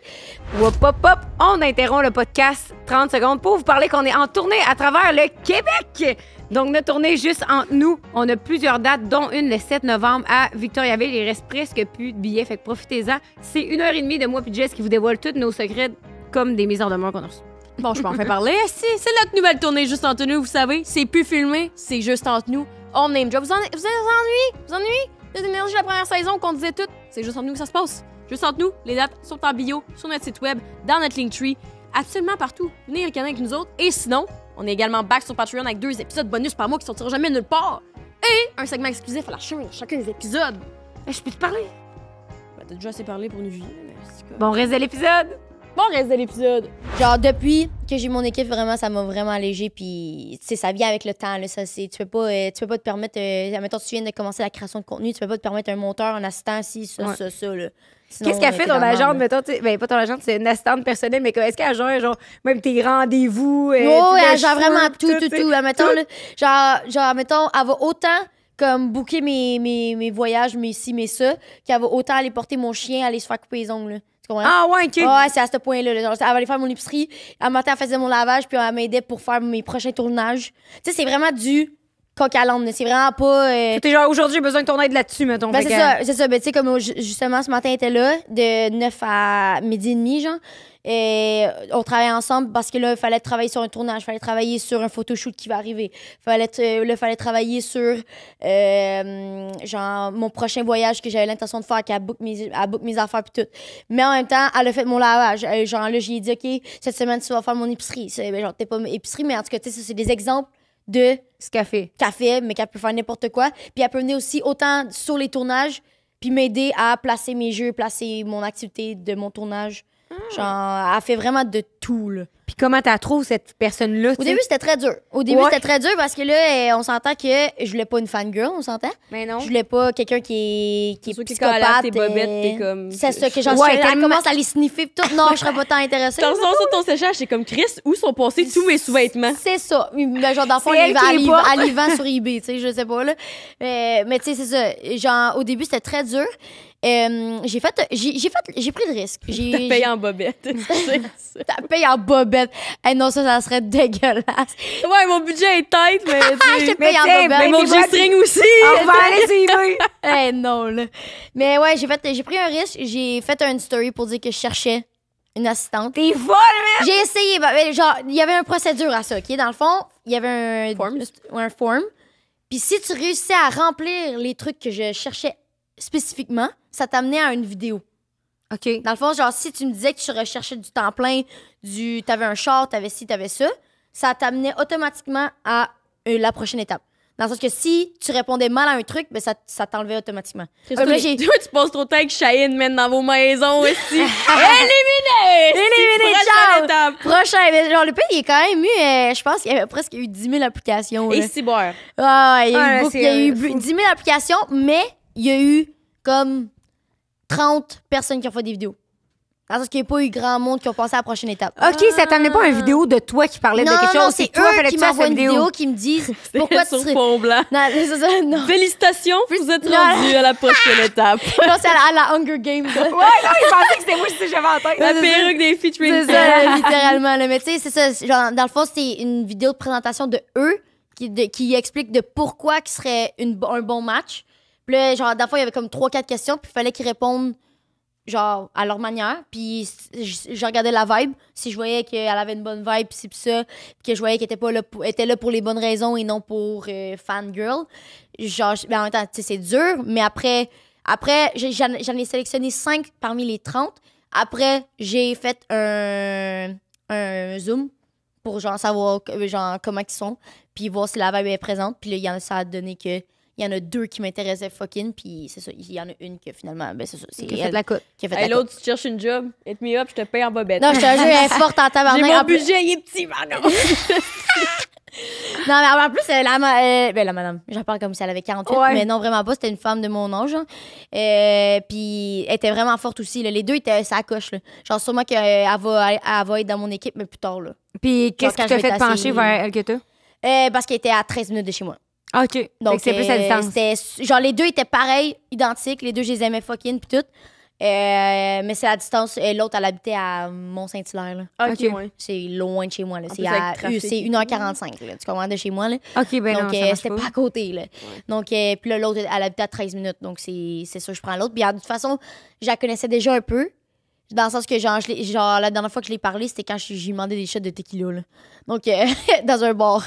S2: Hop, hop, hop. On interrompt le podcast 30 secondes pour vous parler qu'on est en tournée à travers le Québec. Donc, notre tournée juste entre nous. On a plusieurs dates, dont une le 7 novembre à Victoriaville. Il reste presque plus de billets, fait que profitez-en. C'est 1h30 de moi puis Jess qui vous dévoile tous nos secrets comme des mises en demeure qu'on a reçues.
S3: Bon, je peux enfin parler. C'est notre nouvelle tournée juste entre nous, vous savez. C'est plus filmé, c'est juste entre nous. On name job. Vous ennuyez? Les énergies de la première saison qu'on disait toutes. C'est juste entre nous que ça se passe. Juste entre nous, les dates sont en bio, sur notre site web, dans notre Linktree, absolument partout. Venez ricaner avec nous autres. Et sinon, on est également back sur Patreon avec 2 épisodes bonus par mois qui sortiront jamais nulle part. Et un segment exclusif à la fin de chacun des épisodes.
S2: Je peux te parler?
S3: Ben, t'as déjà assez parlé pour nous juger, mais c'est quoi.
S2: Bon, reste de l'épisode.
S3: Bon, reste de l'épisode.
S1: Genre, depuis que j'ai mon équipe, vraiment, ça m'a vraiment allégé. Puis, tu sais, ça vient avec le temps. Là, ça, tu peux pas te permettre. Admettons, tu viens de commencer la création de contenu, tu peux pas te permettre un monteur, un assistant, ci, ça,
S2: Ouais.
S1: ça. Là. Sinon,
S2: Qu'est-ce qu'elle fait
S1: t'es
S2: ton
S1: dans la merde,
S2: agente,
S1: là.
S2: mettons, tu sais, ben pas ton agente, c'est une assistante personnelle, mais est-ce qu'elle gère, genre, même tes rendez-vous?
S1: Ouais,
S2: tu
S1: elle
S2: sais,
S1: gère
S2: le
S1: vraiment
S2: cheveu,
S1: tout.
S2: tu sais.
S1: Admettons,
S2: tout.
S1: là, genre, mettons, elle va autant comme booker mes voyages, mes ci, mes ça, qu'elle va autant aller porter mon chien, aller se faire couper les ongles. Là. Tu comprends?
S2: Ah ouais, OK.
S1: Ouais, c'est à ce point-là. Là. Genre, elle va aller faire mon épicerie. Un matin, elle faisait mon lavage, puis elle m'aidait pour faire mes prochains tournages. Tu sais, c'est vraiment du coq à l'âne. C'est vraiment pas.
S2: T'es genre, aujourd'hui, j'ai besoin de ton aide là-dessus, mettons.
S1: Ben,
S2: Fait
S1: c'est
S2: que-
S1: ça, c'est ça. Ben, tu sais, comme justement, ce matin, elle était là, de 9 à midi et demi, genre. Et on travaillait ensemble parce que là, il fallait travailler sur un tournage, il fallait travailler sur un photoshoot qui va arriver. Il fallait travailler sur genre mon prochain voyage que j'avais l'intention de faire, qu'elle book mes affaires puis tout. Mais en même temps, elle a fait mon lavage. Genre là, j'ai dit, OK, cette semaine, tu vas faire mon épicerie. Ben, genre, t'es pas épicerie, mais en tout cas, tu sais, ça, c'est des exemples de
S2: Ce qu'elle fait.
S1: café, mais qu'elle peut faire n'importe quoi. Puis elle peut venir aussi autant sur les tournages, puis m'aider à placer mes jeux, placer mon activité de mon tournage. Genre, elle fait vraiment de tout, là.
S2: Puis comment t'as trouvé cette personne-là?
S1: Au début, c'était très dur.
S2: Ouais.
S1: C'était très dur parce que là, on s'entend que je voulais pas une fangirl, on s'entend?
S2: Mais non.
S1: Je voulais pas quelqu'un qui est
S3: C'est sûr que quand elle a
S1: psychopathe.
S3: tes bobettes, t'es comme-
S1: C'est ça, que genre,
S2: Ouais,
S1: elle
S2: tellement-
S1: commence à les sniffer pis tout. Non, je serais pas tant intéressée.
S3: Dans le sens où ton séchage, c'est comme Chris, où sont passés tous mes sous-vêtements?
S1: C'est ça. Mais genre, dans le fond,
S2: C'est elle qui les porte.
S1: elle y vend sur eBay, tu sais, je sais pas, là. Mais tu sais, c'est ça. Genre, au début, c'était très dur. J'ai pris de risques.
S3: T'as payé en bobette. C'est ça.
S1: T'as payé en bobette. Non, ça serait dégueulasse.
S3: Ouais, mon budget est tête, mais tu
S1: Je
S3: sais.
S1: te paye en
S2: tiens,
S1: bobette.
S3: Mais mon
S2: mais moi,
S3: G-string aussi!
S2: On va aller sur eBay.
S1: Non, là. Mais ouais, j'ai pris un risque. J'ai fait une story pour dire que je cherchais une assistante.
S2: T'es folle, man!
S1: J'ai essayé. Ben, genre, il y avait une procédure à ça, OK? Dans le fond, il y avait un
S3: Forms?
S1: un form. Puis si tu réussissais à remplir les trucs que je cherchais spécifiquement, ça t'amenait à une vidéo.
S2: OK.
S1: Dans le fond, genre, si tu me disais que tu recherchais du temps plein, t'avais un char, t'avais ci, t'avais ça t'amenait automatiquement à la prochaine étape. Dans le sens que si tu répondais mal à un truc, ben ça t'enlevait automatiquement.
S3: Toi,
S1: Là, j'ai-
S3: tu passes trop de temps avec Cheyenne, man, dans vos maisons aussi. Éliminé!
S1: ciao!
S3: Étape.
S1: Prochain, mais genre, le pays, il est quand même eu, je pense qu'il y avait presque eu 10 000 applications.
S3: Et
S1: là.
S3: Cyber.
S1: Ah, il y a
S2: Ouais,
S1: eu, beaucoup,
S2: c'est,
S1: il y a eu
S2: fou.
S1: 10 000 applications, mais il y a eu comme 30 personnes qui ont fait des vidéos. Dans le sens qu'il n'y a pas eu grand monde qui ont passé à la prochaine étape.
S2: OK, ça t'amenait pas une vidéo de toi qui parlait de quelque chose.
S1: c'est
S2: toi,
S1: eux
S2: fallait que
S1: qui
S2: tu fasses
S1: m'envoient
S2: la
S1: une vidéo qui me disent pourquoi tu
S3: sur
S1: serais...
S3: fond blanc.
S1: Non, c'est ça, non.
S3: Félicitations, vous êtes
S1: Non.
S3: rendus à la prochaine étape.
S1: Non, c'est à la Hunger Games. là.
S2: Ouais, non, il pensait que c'était moi que j'avais en tête.
S3: La
S1: c'est
S3: perruque des featuring.
S1: C'est ça, là, littéralement. Là. Mais tu sais, c'est ça. Genre, dans le fond, c'est une vidéo de présentation de eux qui explique de pourquoi qui serait un bon match. Puis là, genre, dans le fond, il y avait comme 3-4 questions, puis il fallait qu'ils répondent genre à leur manière. Puis je regardais la vibe. Si je voyais qu'elle avait une bonne vibe, pis ça, puis que je voyais qu'elle était là pour les bonnes raisons et non pour fangirl. Genre, ben, en même temps, tu sais, c'est dur, mais après j'en ai sélectionné 5 parmi les 30. Après, j'ai fait un zoom pour genre savoir genre comment ils sont, puis voir si la vibe est présente. Puis là, ça a donné que il y en a 2 qui m'intéressaient fucking, puis c'est ça, il y en a une que finalement, ben c'est ça, c'est
S2: Qui a fait
S1: elle
S2: la cote.
S1: qui a fait
S3: Hey,
S1: la
S3: l'autre, tu cherches une job, hit me up, je te paye en bobette.
S1: Non, je te jure, elle est forte en
S3: J'ai
S1: tabarnak.
S3: mon
S1: En plus-
S3: budget, il est petit, pardon.
S1: Non, mais en plus, la madame, j'en parle comme si elle avait 48,
S2: Ouais.
S1: mais non, vraiment pas, c'était une femme de mon âge. Hein. Puis elle était vraiment forte aussi. Là. Les deux étaient sa coche. Là. Genre, sûrement qu'elle va être dans mon équipe, mais plus tard. Là.
S2: Puis qu'est-ce
S1: quand
S2: qui t'a
S1: je vais
S2: fait
S1: être
S2: pencher
S1: assez-
S2: vers elle que t'as?
S1: Parce qu'elle était à 13 minutes de chez moi.
S2: OK. Donc, c'est plus à distance.
S1: c'était- genre, les deux étaient pareils, identiques. Les deux, je les aimais fucking, puis tout. Mais c'est à distance. L'autre, elle habitait à Mont-Saint-Hilaire. Là.
S3: Ok,
S2: Ok.
S3: ouais.
S1: C'est loin de chez moi. Là.
S3: En
S1: C'est
S3: plus, avec trafic.
S1: c'est 1h45. Là. Tu comprends, de chez moi. Là.
S2: OK, ben non,
S1: Donc,
S2: ça marche
S1: c'était
S2: pas.
S1: pas à côté. Là. Donc, puis là, l'autre, elle habitait à 13 minutes. Donc, c'est sûr, je prends l'autre. Puis, de toute façon, je la connaissais déjà un peu. Dans le sens que, genre, la dernière fois que je l'ai parlé, c'était quand j'ai demandé des shots de tequila. Là. Donc, dans un bar.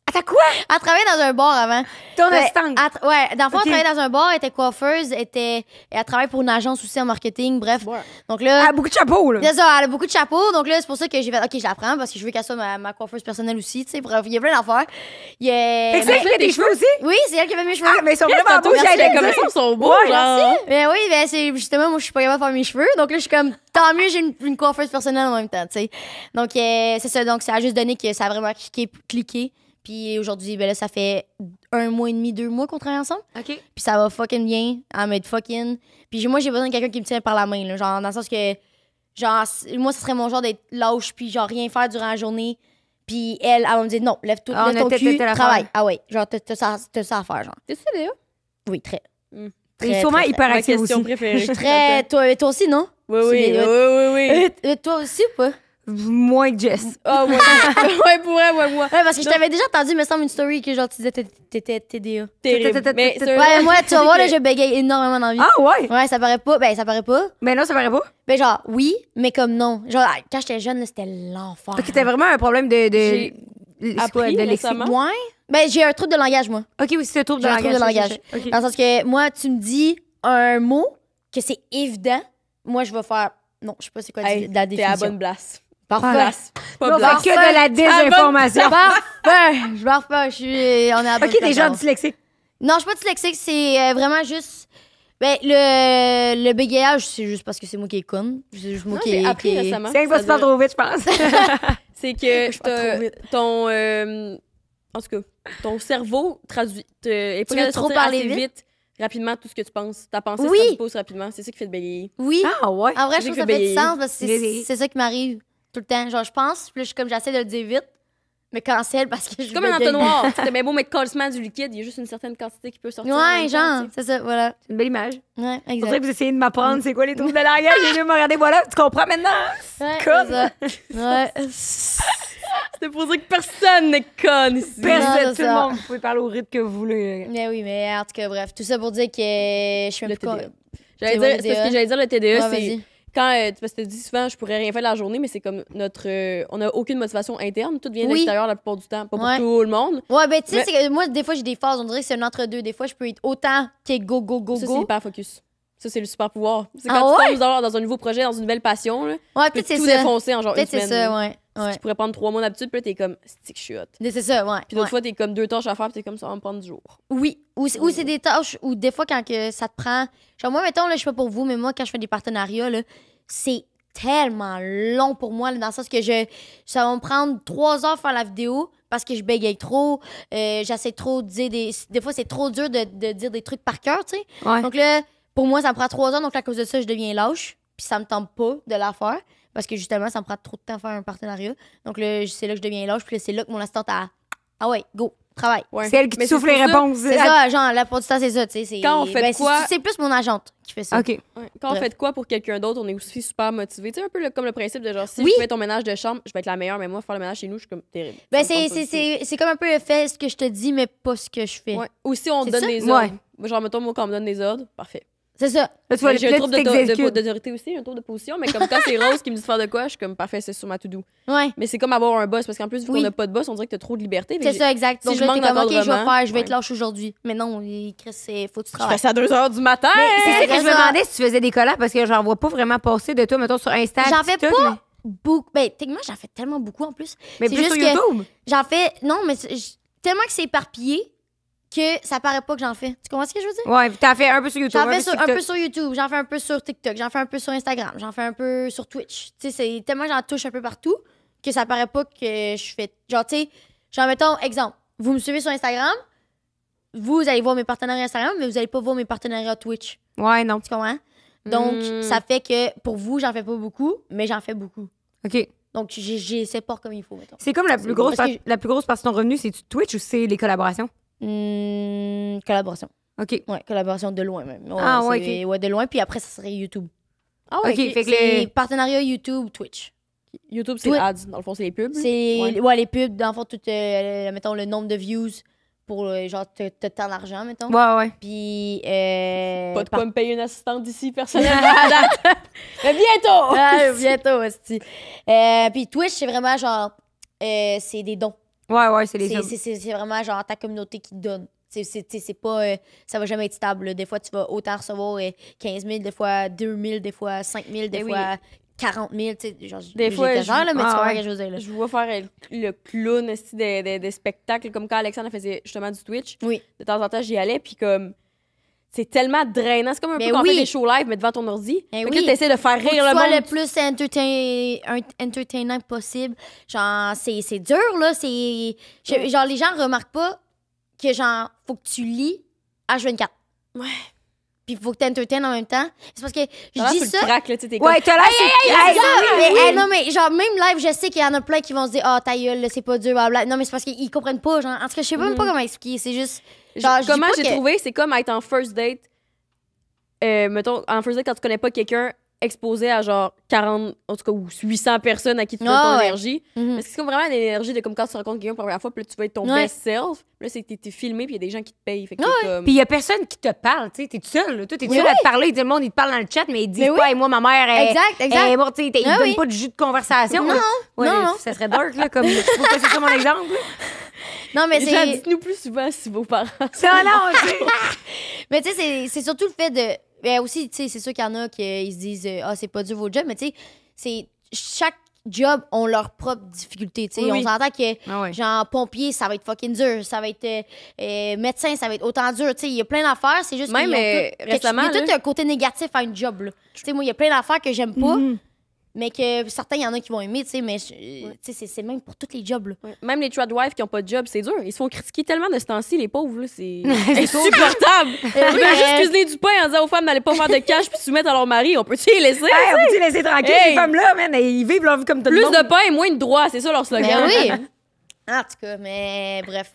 S2: Attends, quoi?
S1: Elle travaillait dans un bar avant.
S2: Ton
S1: Ouais,
S2: assistante.
S1: Ouais, dans le fond,
S2: Ok.
S1: elle travaillait dans un bar, elle était coiffeuse, elle travaille pour une agence aussi en marketing, bref.
S3: Ouais.
S1: Donc
S2: Elle
S1: là,
S2: a beaucoup de chapeaux, là.
S1: c'est ça, elle a beaucoup de chapeaux, donc là, c'est pour ça que j'ai fait, OK, je la prends parce que je veux qu'elle soit ma coiffeuse personnelle aussi, tu sais, bref, il y a plein d'affaires.
S2: Fait que ça, il fait des cheveux aussi?
S1: Oui, c'est elle qui fait mes cheveux.
S2: Ah, mais ils sont
S3: Qu'est-ce
S2: vraiment
S3: que
S2: beaux,
S3: t'as
S2: j'allais
S3: fait? Comme
S2: dire.
S3: ça, ils sont beaux,
S2: Ouais,
S3: genre.
S1: Mais oui, ben c'est justement, moi, je suis pas capable de faire mes cheveux, donc là, je suis comme, tant mieux, j'ai une coiffeuse personnelle en même temps, tu sais. Donc, c'est ça, donc ça a juste donné que ça a vraiment cliqué. Puis aujourd'hui, ben là, ça fait 1 mois et demi, 2 mois qu'on travaille ensemble.
S2: OK.
S1: Puis ça va fucking bien. Elle m'aide fucking. Puis moi, j'ai besoin de quelqu'un qui me tient par la main, là. Genre, dans le sens que, genre, moi, ce serait mon genre d'être lâche, puis genre, rien faire durant la journée. Puis elle va me dire, non, lève-toi,
S2: Ah, on
S1: lève
S2: a
S1: ton
S2: telle
S1: cul,
S2: affaire.
S1: travaille. Ah ouais, genre, t'as ça à faire, genre.
S3: T'es ça, Léa?
S1: Oui, très.
S3: Mm.
S2: Et
S1: Très,
S2: sûrement
S1: très,
S2: hyper
S3: Ma
S2: active
S3: question
S2: aussi.
S3: préférée.
S1: Très. Toi aussi, non?
S3: Oui,
S1: C'est
S3: oui,
S1: les-
S3: oui.
S1: Toi aussi ou pas?
S2: Moins que Jess.
S3: Ah, ouais. Ouais, pour elle, ouais, moi.
S1: Ouais, parce que je
S3: Non.
S1: t'avais déjà entendu, me semble, une story que genre, tu disais t'étais TDA.
S3: Terrible. Mais c'est un-
S1: Ouais, moi, tu vas voir, là, je bégaye énormément dans la vie.
S2: Ah, ouais?
S1: Ouais, ça paraît pas. Ben, ça paraît pas.
S2: Mais non, ça paraît pas.
S1: Ben, genre, oui, mais comme non. Genre, quand j'étais jeune, là, c'était l'enfer.
S2: Fait que t'as vraiment un problème de
S3: J'ai
S2: c'est quoi,
S3: appris
S2: de lexique.
S3: récemment.
S1: Ouais. Ben, j'ai un trouble de langage, moi.
S2: OK, oui, c'est le trouble de
S1: J'ai un trouble
S2: langage.
S1: de langage.
S2: OK.
S1: Dans le sens que, moi, tu me dis un mot que c'est évident. Moi, je vais faire. Non, je sais pas c'est quoi
S3: Hey,
S1: la
S3: t'es à la
S1: définition.
S3: bonne place.
S1: Parfait.
S3: Place. Pas
S2: On
S3: place.
S2: fait que de la désinformation.
S1: Parfait. Je barre pas. On est à la bonne
S2: OK, t'es
S1: place,
S2: genre
S1: alors.
S2: dyslexique.
S1: Non, je suis pas dyslexique. C'est vraiment juste. Ben, le bégayage, c'est juste parce que c'est moi qui est conne. C'est juste moi
S3: Non,
S1: qui
S3: j'ai
S1: est.
S3: appris
S1: qui est-
S3: récemment.
S2: C'est un peu pas trop vite, je pense.
S3: C'est que
S1: Je vais trop vite.
S3: ton en tout cas, ton cerveau traduit est pas
S1: Tu veux
S3: capable de
S1: trop
S3: sortir
S1: parler
S3: assez
S1: vite?
S3: vite rapidement tout ce que tu penses. Ta pensée
S1: Oui.
S3: se transpose rapidement, c'est ça qui fait te bégayer.
S1: Oui.
S2: Ah, ouais.
S1: En vrai, je
S3: J'ai
S1: trouve que ça
S3: fait
S1: fait du
S3: bégayer.
S1: sens parce que
S2: Bégayer.
S1: c'est ça qui m'arrive tout le temps. Genre, je pense, puis là, je suis comme, j'essaie de le dire vite, mais cancel parce que je
S3: C'est comme un
S1: bégaye.
S3: entonnoir. T'as bien beau mettre calcement du liquide, il y a juste une certaine quantité qui peut sortir. en
S1: Ouais,
S3: même temps,
S1: genre,
S3: tu sais.
S1: c'est ça, voilà.
S2: C'est une belle image.
S1: Ouais,
S2: On dirait
S1: exact.
S2: que vous essayez de m'apprendre c'est quoi les troubles de langage. J'ai dû me regarder, voilà, tu comprends maintenant?
S1: Ouais,
S2: Conne.
S1: c'est ça. Ouais.
S3: C'était pour dire que personne n'est conne ici.
S2: Personne,
S1: c'est
S2: tout le
S1: ça.
S2: monde, vous pouvez parler au rythme que vous voulez.
S1: Mais oui, mais en tout cas, bref, tout ça pour dire que je suis
S3: Le
S1: même plus.
S3: TDA. J'allais
S1: C'est
S3: dire,
S1: vrai,
S3: c'est parce
S1: TDA.
S3: que j'allais dire le TDA,
S1: Ouais,
S3: c'est
S1: vas-y.
S3: quand parce que tu dis souvent je pourrais rien faire de la journée, mais c'est comme notre on a aucune motivation interne, tout vient de
S1: Oui.
S3: l'extérieur la plupart du temps, pas pour
S1: Ouais.
S3: tout le monde.
S1: Ouais, ben, tu sais,
S3: Mais-
S1: c'est que moi, des fois, j'ai des phases, on dirait que c'est un entre-deux. Des fois, je peux être autant que go, go, go,
S3: Ça c'est
S1: go.
S3: hyper focus. Ça c'est le super pouvoir. C'est
S1: Ah
S3: quand
S1: ouais?
S3: tu tombes dans un nouveau projet, dans une nouvelle passion, là,
S1: Ouais,
S3: tu peux
S1: peut-être c'est
S3: tout
S1: ça.
S3: défoncer en genre une
S1: Peut-être c'est
S3: semaine.
S1: ça, ouais.
S3: Ce qui pourrait prendre 3 mois d'habitude, puis là t'es comme c'est que je suis hot.
S1: Mais c'est ça, ouais.
S3: Puis d'autres
S1: ouais.
S3: fois t'es comme 2 tâches à faire, puis t'es comme ça va me prendre du jour.
S1: Oui, ou c'est des tâches où des fois, quand que ça te prend. Genre, moi, mettons, là, je sais pas pour vous, mais moi, quand je fais des partenariats, là, c'est tellement long pour moi, là, dans le sens que ça va me prendre 3 heures faire la vidéo parce que je bégaye trop. J'essaie trop de dire des fois, c'est trop dur de dire des trucs par cœur, tu sais.
S2: Ouais.
S1: Donc là, pour moi, ça me prend 3 heures. Donc, à cause de ça, je deviens lâche. Puis ça me tente pas de la faire. Parce que justement, ça me prend trop de temps à faire un partenariat. Donc là, c'est là que je deviens lâche. Puis là, c'est là que mon assistante a. Ah ouais, go, travail.
S3: Ouais.
S2: C'est elle qui te
S3: Mais
S2: souffle
S3: c'est
S2: les
S3: pour ça-
S2: réponses.
S1: C'est ça, genre, la plupart du temps, c'est ça, tu sais.
S3: Quand on fait de quoi-
S1: C'est plus mon agente qui fait ça.
S2: OK.
S3: Ouais. Quand on
S1: Bref.
S3: fait de quoi pour quelqu'un d'autre, on est aussi super motivé. Tu sais, un peu comme le principe de genre, si
S1: Oui.
S3: je fais ton ménage de chambre, je vais être la meilleure, mais moi, faire le ménage chez nous, je suis comme terrible.
S1: Ben,
S3: Ça me tente pas du tout.
S1: c'est comme un peu le fait ce que je te dis, mais pas ce que je fais.
S3: Ouais. Ou si on te
S1: C'est
S3: donne
S1: ça?
S3: des ordres.
S2: Ouais.
S3: Moi, genre, mettons, moi, quand on me donne des ordres, parfait.
S1: C'est ça.
S2: Là, tu vois,
S3: Mais j'ai un
S2: là,
S3: trouble
S2: tu t'exécutes.
S3: d'autorité aussi, j'ai un trouble de position, mais comme quand c'est Rose qui me dit de faire de quoi, je suis comme parfait, c'est sur ma to-do.
S1: Ouais.
S3: Mais c'est comme avoir un boss, parce qu'en plus, vu qu'on
S1: Oui.
S3: n'a pas de boss, on dirait que t'as trop de liberté.
S1: C'est ça, exact.
S3: si
S1: Donc
S3: je
S1: là,
S3: manque
S1: t'es comme, OK, je vais
S3: d'encadrement,
S1: faire, je vais être
S3: ouais.
S1: lâche aujourd'hui. Mais non, Chris, faut que tu
S3: Je fais
S1: travailles.
S3: ça à 2 h du matin.
S2: C'est ça que
S1: c'est
S2: je me
S1: ça.
S2: demandais si tu faisais des collabs parce que j'en vois pas vraiment passer de toi, mettons, sur Insta.
S1: J'en fais
S2: TikTok,
S1: pas beaucoup. Ben, techniquement, j'en fais tellement beaucoup en plus.
S2: Mais
S1: C'est
S2: plus
S1: juste
S2: sur
S1: que-
S2: YouTube.
S1: J'en fais. Non, mais tellement que c'est éparpillé que ça paraît pas que j'en fais. Tu comprends ce que je veux dire?
S2: Ouais, t'en fais un peu sur YouTube.
S1: J'en
S2: un
S1: fais
S2: peu
S1: sur-
S2: sur
S1: un
S2: TikTok.
S1: peu sur YouTube, j'en fais un peu sur TikTok, j'en fais un peu sur Instagram, j'en fais un peu sur Twitch. Tu sais, c'est tellement j'en touche un peu partout que ça paraît pas que je fais. Genre, tu sais, genre, mettons, exemple, vous me suivez sur Instagram, vous allez voir mes partenariats Instagram, mais vous allez pas voir mes partenariats Twitch.
S2: Ouais, non.
S1: Tu comprends? Donc,
S3: Mm.
S1: ça fait que pour vous, j'en fais pas beaucoup, mais j'en fais beaucoup.
S2: OK.
S1: Donc, j'essaie pas comme il faut, mettons.
S2: C'est comme la plus grosse
S1: Parce que-
S2: la plus grosse partie de ton revenu, c'est Twitch ou c'est les collaborations?
S1: Collaboration.
S2: OK.
S1: Ouais, collaboration de loin même. Ouais,
S2: Ah, ouais,
S1: c'est- ouais, de loin, puis après, ça serait YouTube.
S3: Ah ouais,
S2: OK,
S3: ok.
S2: fait que
S1: C'est
S2: les...
S1: partenariat YouTube, Twitch.
S3: YouTube, c'est
S1: Ouais.
S3: ads. Dans le fond, c'est les pubs.
S1: C'est
S3: Ouais.
S1: les pubs, dans le fond, tout, mettons, le nombre de views pour, genre, te tant d'argent, mettons.
S2: Ouais, ouais.
S1: Puis,
S3: Pas de quoi me payer une assistante d'ici, personnellement, à date. Mais bientôt!
S1: Ah, bientôt, hostie. Puis Twitch, c'est vraiment, genre, c'est des dons.
S2: Ouais, ouais, c'est les
S1: C'est
S2: hommes.
S1: c'est vraiment, genre, ta communauté qui te donne. C'est pas... ça va jamais être stable, là. Des fois, tu vas autant recevoir 15 000, des fois 2 000, des fois 5 000, des
S3: Eh oui.
S1: fois 40 000, tu sais. Genre,
S3: Des fois,
S1: j'exagère, là, mais tu
S2: ah,
S1: comprends
S2: ouais.
S1: ce que je veux dire, là.
S3: Je vois faire le clown esti, des spectacles, comme quand Alexandre faisait justement du Twitch.
S1: Oui.
S3: De temps en temps, j'y allais, puis comme... C'est tellement drainant. C'est comme un
S1: Mais
S3: peu quand on
S1: oui.
S3: fait des shows live, mais devant ton ordi.
S1: Eh
S3: Fait que
S1: oui.
S3: là, t'essaies de faire
S1: Faut que
S3: rire
S1: tu
S3: le
S1: sois
S3: monde.
S1: le plus entertainant possible. Genre, c'est dur, là. Genre, les gens remarquent pas que, genre, faut que tu lis H24.
S3: Ouais.
S1: Puis faut que tu entertaines en même temps. C'est parce que je
S3: T'as l'air
S1: dis
S3: sur
S1: ça.
S3: le crack, là, tu sais, t'es
S2: Ouais,
S3: comme...
S2: t'as l'air...
S1: C'est ça, mais, non, mais genre, même live, je sais qu'il y en a plein qui vont se dire, ah, ta gueule, là, c'est pas dur, blablabla. Non, mais c'est parce qu'ils comprennent pas, genre. En tout cas, je sais même pas comment expliquer. C'est juste. Genre, je dis
S3: Comment
S1: pas
S3: j'ai
S1: que-
S3: trouvé, c'est comme être en first date. Mettons, en first date, quand tu connais pas quelqu'un, exposé à genre 40, en tout cas, ou 800 personnes à qui tu donnes
S1: Ah
S3: ton
S1: ouais.
S3: énergie.
S1: Mhm.
S3: Mais c'est comme vraiment l'énergie de comme quand tu rencontres quelqu'un pour la première fois, puis là, tu vas être ton
S1: Ouais.
S3: best self. Puis là, c'est que t'es filmé, puis il y a des gens qui te payent. Fait que
S1: Ouais.
S3: t'es comme...
S2: Puis il y a personne qui te parle, tu sais, t'es tout seul. Là. Toi, t'es tout
S1: Oui,
S2: seul à
S1: oui.
S2: te parler. Tout le monde, il te parle dans le chat, mais ils disent
S1: Mais
S2: pas, et moi, ma mère est...
S1: Exact, exact.
S2: est morte, tu sais, ils
S1: Ah
S2: te donnent
S1: oui.
S2: pas de jus de conversation.
S1: Non,
S2: là. Ouais,
S1: non,
S2: mais
S1: non.
S2: ça serait dark, là, comme... Je sais pas c'est ça mon exemple. là.
S1: Non, mais
S3: Les gens,
S1: c'est.
S3: dites-nous plus souvent si vos parents...
S2: Non, non, tu sais.
S1: Mais tu sais, c'est surtout le fait de. Ben aussi, tu sais, c'est sûr qu'il y en a qui ils se disent, ah, c'est pas dur votre job, mais tu sais, c'est. Chaque job ont leur propre difficulté, tu sais.
S3: Oui,
S1: On
S3: oui.
S1: s'entend que,
S2: Ah ouais.
S1: genre, pompier, ça va être fucking dur. Ça va être médecin, ça va être autant dur. Tu sais, il y a plein d'affaires, c'est juste
S3: Même,
S1: qu'ils ont tout-
S3: récemment,
S1: il y a tout
S3: là-
S1: un côté négatif à une job, là. Tu sais, moi, il y a plein d'affaires que j'aime pas,
S2: Mhm.
S1: mais que certains, il y en a qui vont aimer, tu sais, mais tu sais, c'est même pour tous les jobs, là.
S3: Ouais. Même les tradwives qui ont pas de job, c'est dur. Ils se font critiquer tellement de ce temps-ci, les pauvres, là, c'est
S2: C'est
S3: insupportable. Ils veulent
S1: mais-
S3: juste cuisiner du pain en disant aux femmes d'aller pas faire de cash puis soumettre à leur mari. On peut-tu les laisser?
S2: Hey, on peut-tu laisser tranquille
S3: Hey.
S2: ces femmes-là, man? Ils vivent leur vie comme tout le
S3: Plus
S2: monde.
S3: de pain et moins de droits, c'est ça leur slogan.
S1: Mais oui! En tout cas, mais bref.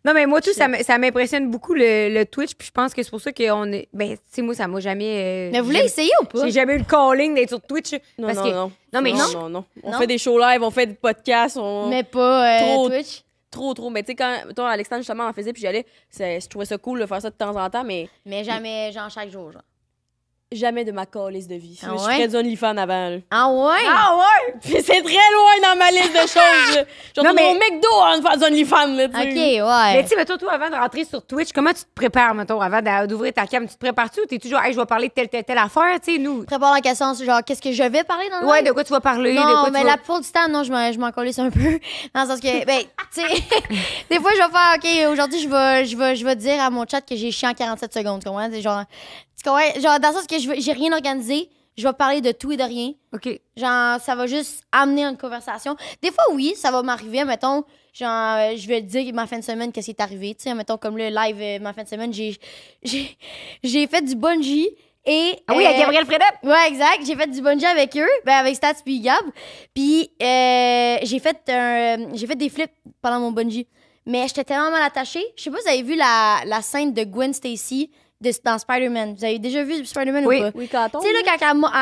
S2: Non, mais moi, tout, ça m'impressionne beaucoup le Twitch, puis je pense que c'est pour ça qu'on est... Ben, tu sais, moi, ça m'a jamais...
S1: Mais vous voulez essayer ou pas?
S2: J'ai jamais eu le calling d'être sur Twitch.
S3: Non,
S2: parce
S3: non,
S2: que...
S3: non.
S2: Non, mais
S3: non. On
S1: Non?
S3: fait des shows live, on fait des podcasts,
S1: Mais pas
S3: Trop.
S1: Twitch.
S3: Trop. Mais tu sais, quand toi, Alexandre, justement, en faisait, puis j'y allais, je trouvais ça cool de faire ça de temps en temps, mais
S1: Mais jamais, genre, chaque jour, genre.
S3: jamais de ma calice de vie.
S1: Ah
S3: Je
S1: ouais?
S3: ferais du OnlyFans avant. Là.
S1: Ah ouais?
S3: ouais! Puis c'est très loin dans ma liste de choses. Là. Genre,
S2: Non, mais-
S3: au McDo avant de faire du OnlyFans. Là, tu sais.
S1: OK,
S2: Mais
S1: ouais.
S2: tu sais, mettons, toi, avant de rentrer sur Twitch, comment tu te prépares, mettons, avant d'ouvrir ta cam? Tu te prépares-tu ou t'es toujours, hey, je vais parler de telle affaire, tu sais, nous?
S1: Prépare la question, genre, qu'est-ce que je vais parler dans le
S2: Ouais,
S1: live?
S2: de quoi tu vas parler? de
S1: Non,
S2: quoi
S1: mais
S2: tu vas...
S1: la plupart du temps, non, je m'en colisse un peu. Dans le sens que, ben, tu sais, des fois, je vais faire, OK, aujourd'hui, je vais dire à mon chat que j'ai chié en 47 secondes, tu comprends? C'est genre, tu comprends? Genre, dans le sens que j'ai rien organisé, je vais parler de tout et de rien.
S2: OK.
S1: Genre, ça va juste amener une conversation. Des fois, oui, ça va m'arriver, mettons, genre, je vais dire ma fin de semaine, qu'est-ce qui est arrivé, tu sais, mettons, comme le live, ma fin de semaine, j'ai fait du bungee. Et,
S2: Ah oui, avec Gabriel Fredette?
S1: Ouais, exact. J'ai fait du bungee avec eux, ben avec Stats puis Gab. Puis j'ai fait des flips pendant mon bungee. Mais j'étais tellement mal attachée. Je sais pas si vous avez vu la scène de Gwen Stacy dans Spider-Man. Vous avez déjà vu Spider-Man
S2: Oui.
S1: ou pas?
S3: Oui, quand on
S1: Tu sais, là,